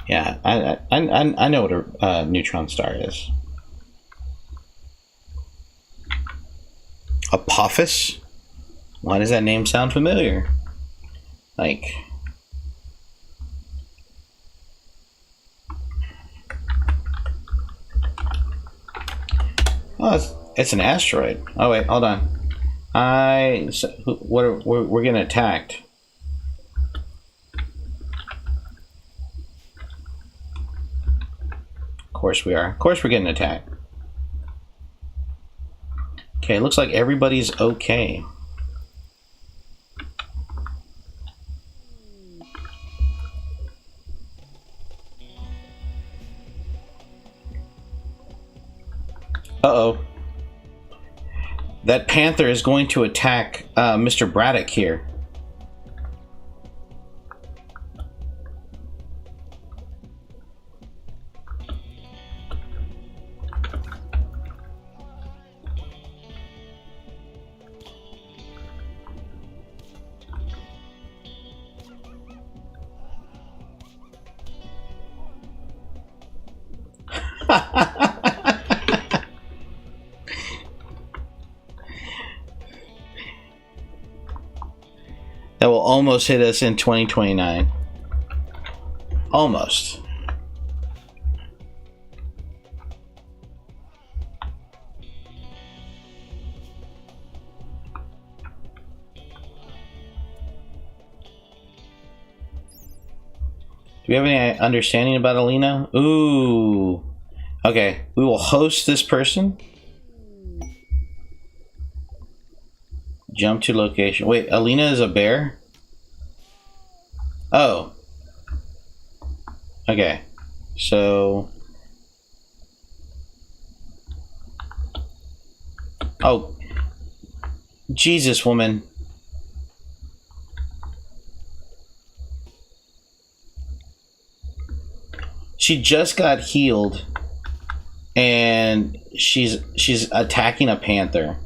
Yeah, I know what a neutron star is. Apophis? Why does that name sound familiar? Like, oh, it's an asteroid. Oh wait, hold on. We're getting attacked. Of course we are. Of course we're getting attacked. Okay, looks like everybody's okay. Uh-oh. That panther is going to attack Mr. Braddock here. That will almost hit us in 2029. Almost. Do we have any understanding about Alina? Ooh. Okay, we will host this person. Jump to location. Wait, Alina is a bear? Oh. Okay. So... Oh. Jesus, woman. She just got healed. And she's attacking a panther.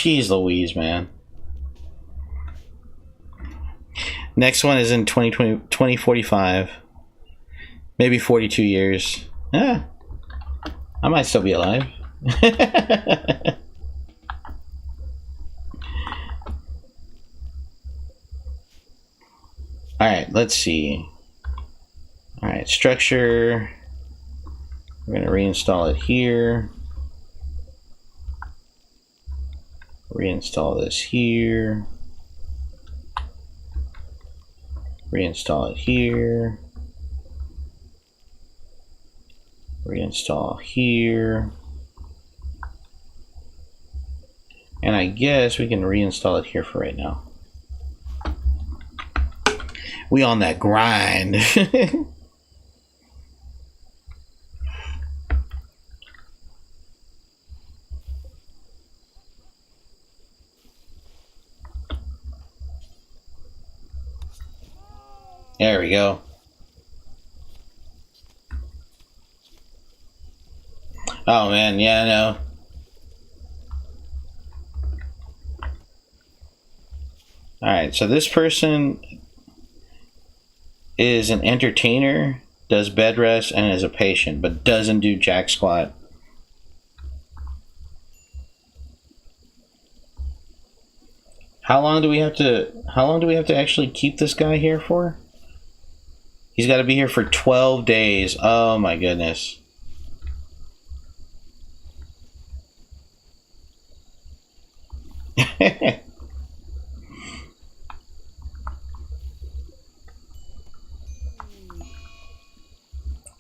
Jeez Louise, man. Next one is in 2045. Maybe 42 years. Yeah. I might still be alive. Alright, let's see. Alright, structure. We're going to reinstall it here. Reinstall this here. Reinstall it here. Reinstall here. And I guess we can reinstall it here for right now. We on that grind. There we go. Oh man, yeah, I know. Alright, so this person is an entertainer, does bed rest, and is a patient, but doesn't do jack squat. How long do we have to actually keep this guy here for? He's got to be here for 12 days. Oh my goodness.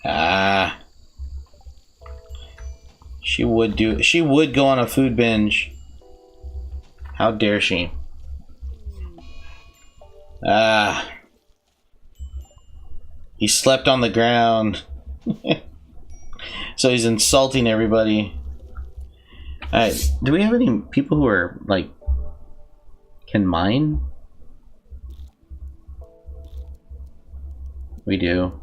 Ah. She would go on a food binge. How dare she? Ah. He slept on the ground. So he's insulting everybody. Alright, do we have any people who are, like, can mine? We do.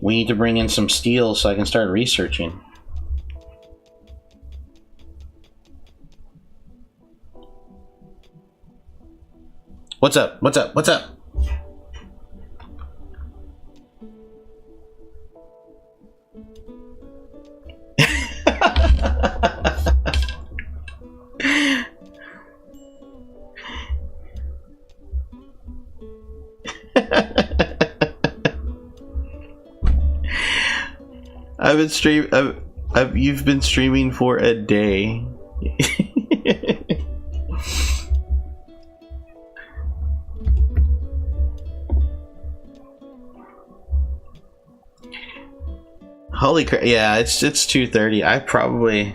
We need to bring in some steel so I can start researching. What's up? What's up? What's up? You've been streaming for a day. Holy crap! Yeah, it's 2:30.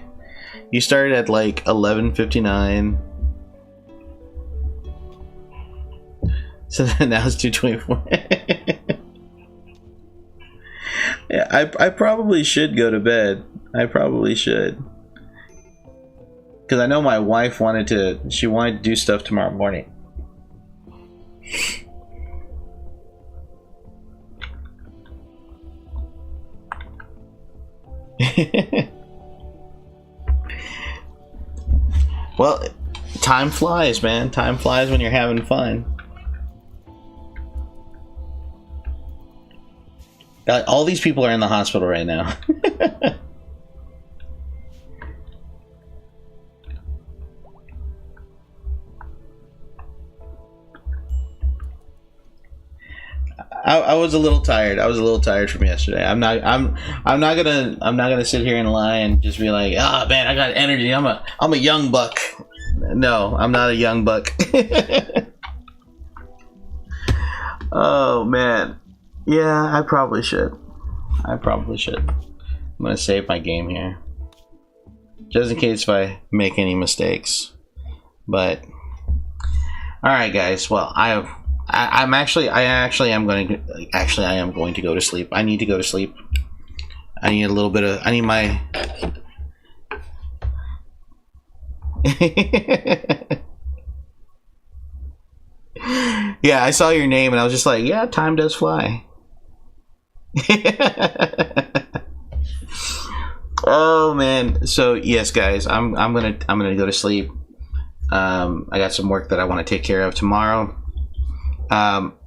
You started at like 11:59, so now it's 2:24. Yeah, I probably should go to bed. I probably should, because I know my wife wanted to do stuff tomorrow morning. Well, time flies, man. Time flies when you're having fun. All these people are in the hospital right now. I was a little tired. I was a little tired from yesterday. I'm not gonna sit here and lie and just be like, oh man, I got energy. I'm a young buck. No, I'm not a young buck. Oh man. Yeah, I probably should. I'm gonna save my game here, just in case if I make any mistakes. But all right, guys. Well, I am going to go to sleep. I need to go to sleep. I need a little bit of. I need my. Yeah, I saw your name and I was just like, yeah, time does fly. Oh man. So yes, guys, I'm gonna go to sleep. I got some work that I want to take care of tomorrow.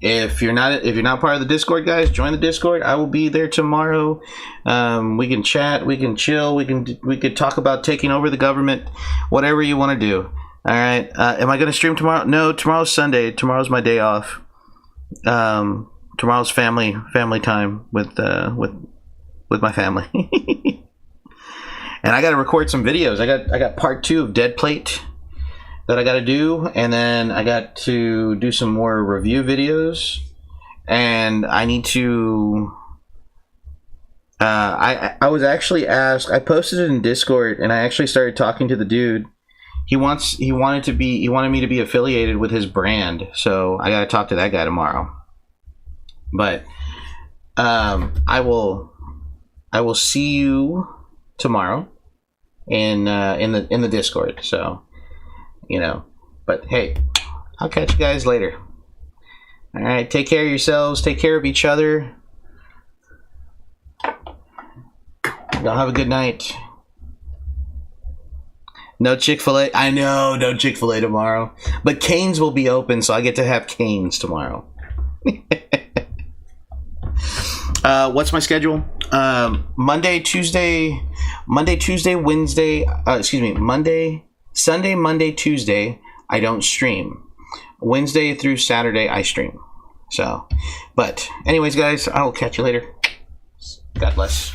If you're not part of the Discord, guys, join the Discord. I will be there tomorrow. We can chat, we can chill, we could talk about taking over the government, whatever you want to do. All right. Am I going to stream tomorrow? No, tomorrow's Sunday. Tomorrow's my day off. Tomorrow's family time with my family. And I got to record some videos. I got part 2 of Dead Plate that I got to do, and then I got to do some more review videos, and I need to I was actually asked, I posted it in Discord, and I actually started talking to the dude. He wanted me to be affiliated with his brand, so I got to talk to that guy tomorrow. But I will see you tomorrow in the Discord. So, you know, but hey, I'll catch you guys later. All right, take care of yourselves, take care of each other. Y'all have a good night. No Chick-fil-A. I know, no Chick-fil-A tomorrow, but Cane's will be open, so I get to have Cane's tomorrow. What's my schedule? Monday, Tuesday, Wednesday, Sunday, Monday, Tuesday, I don't stream. Wednesday through Saturday, I stream. So, but anyways, guys, I will catch you later. God bless.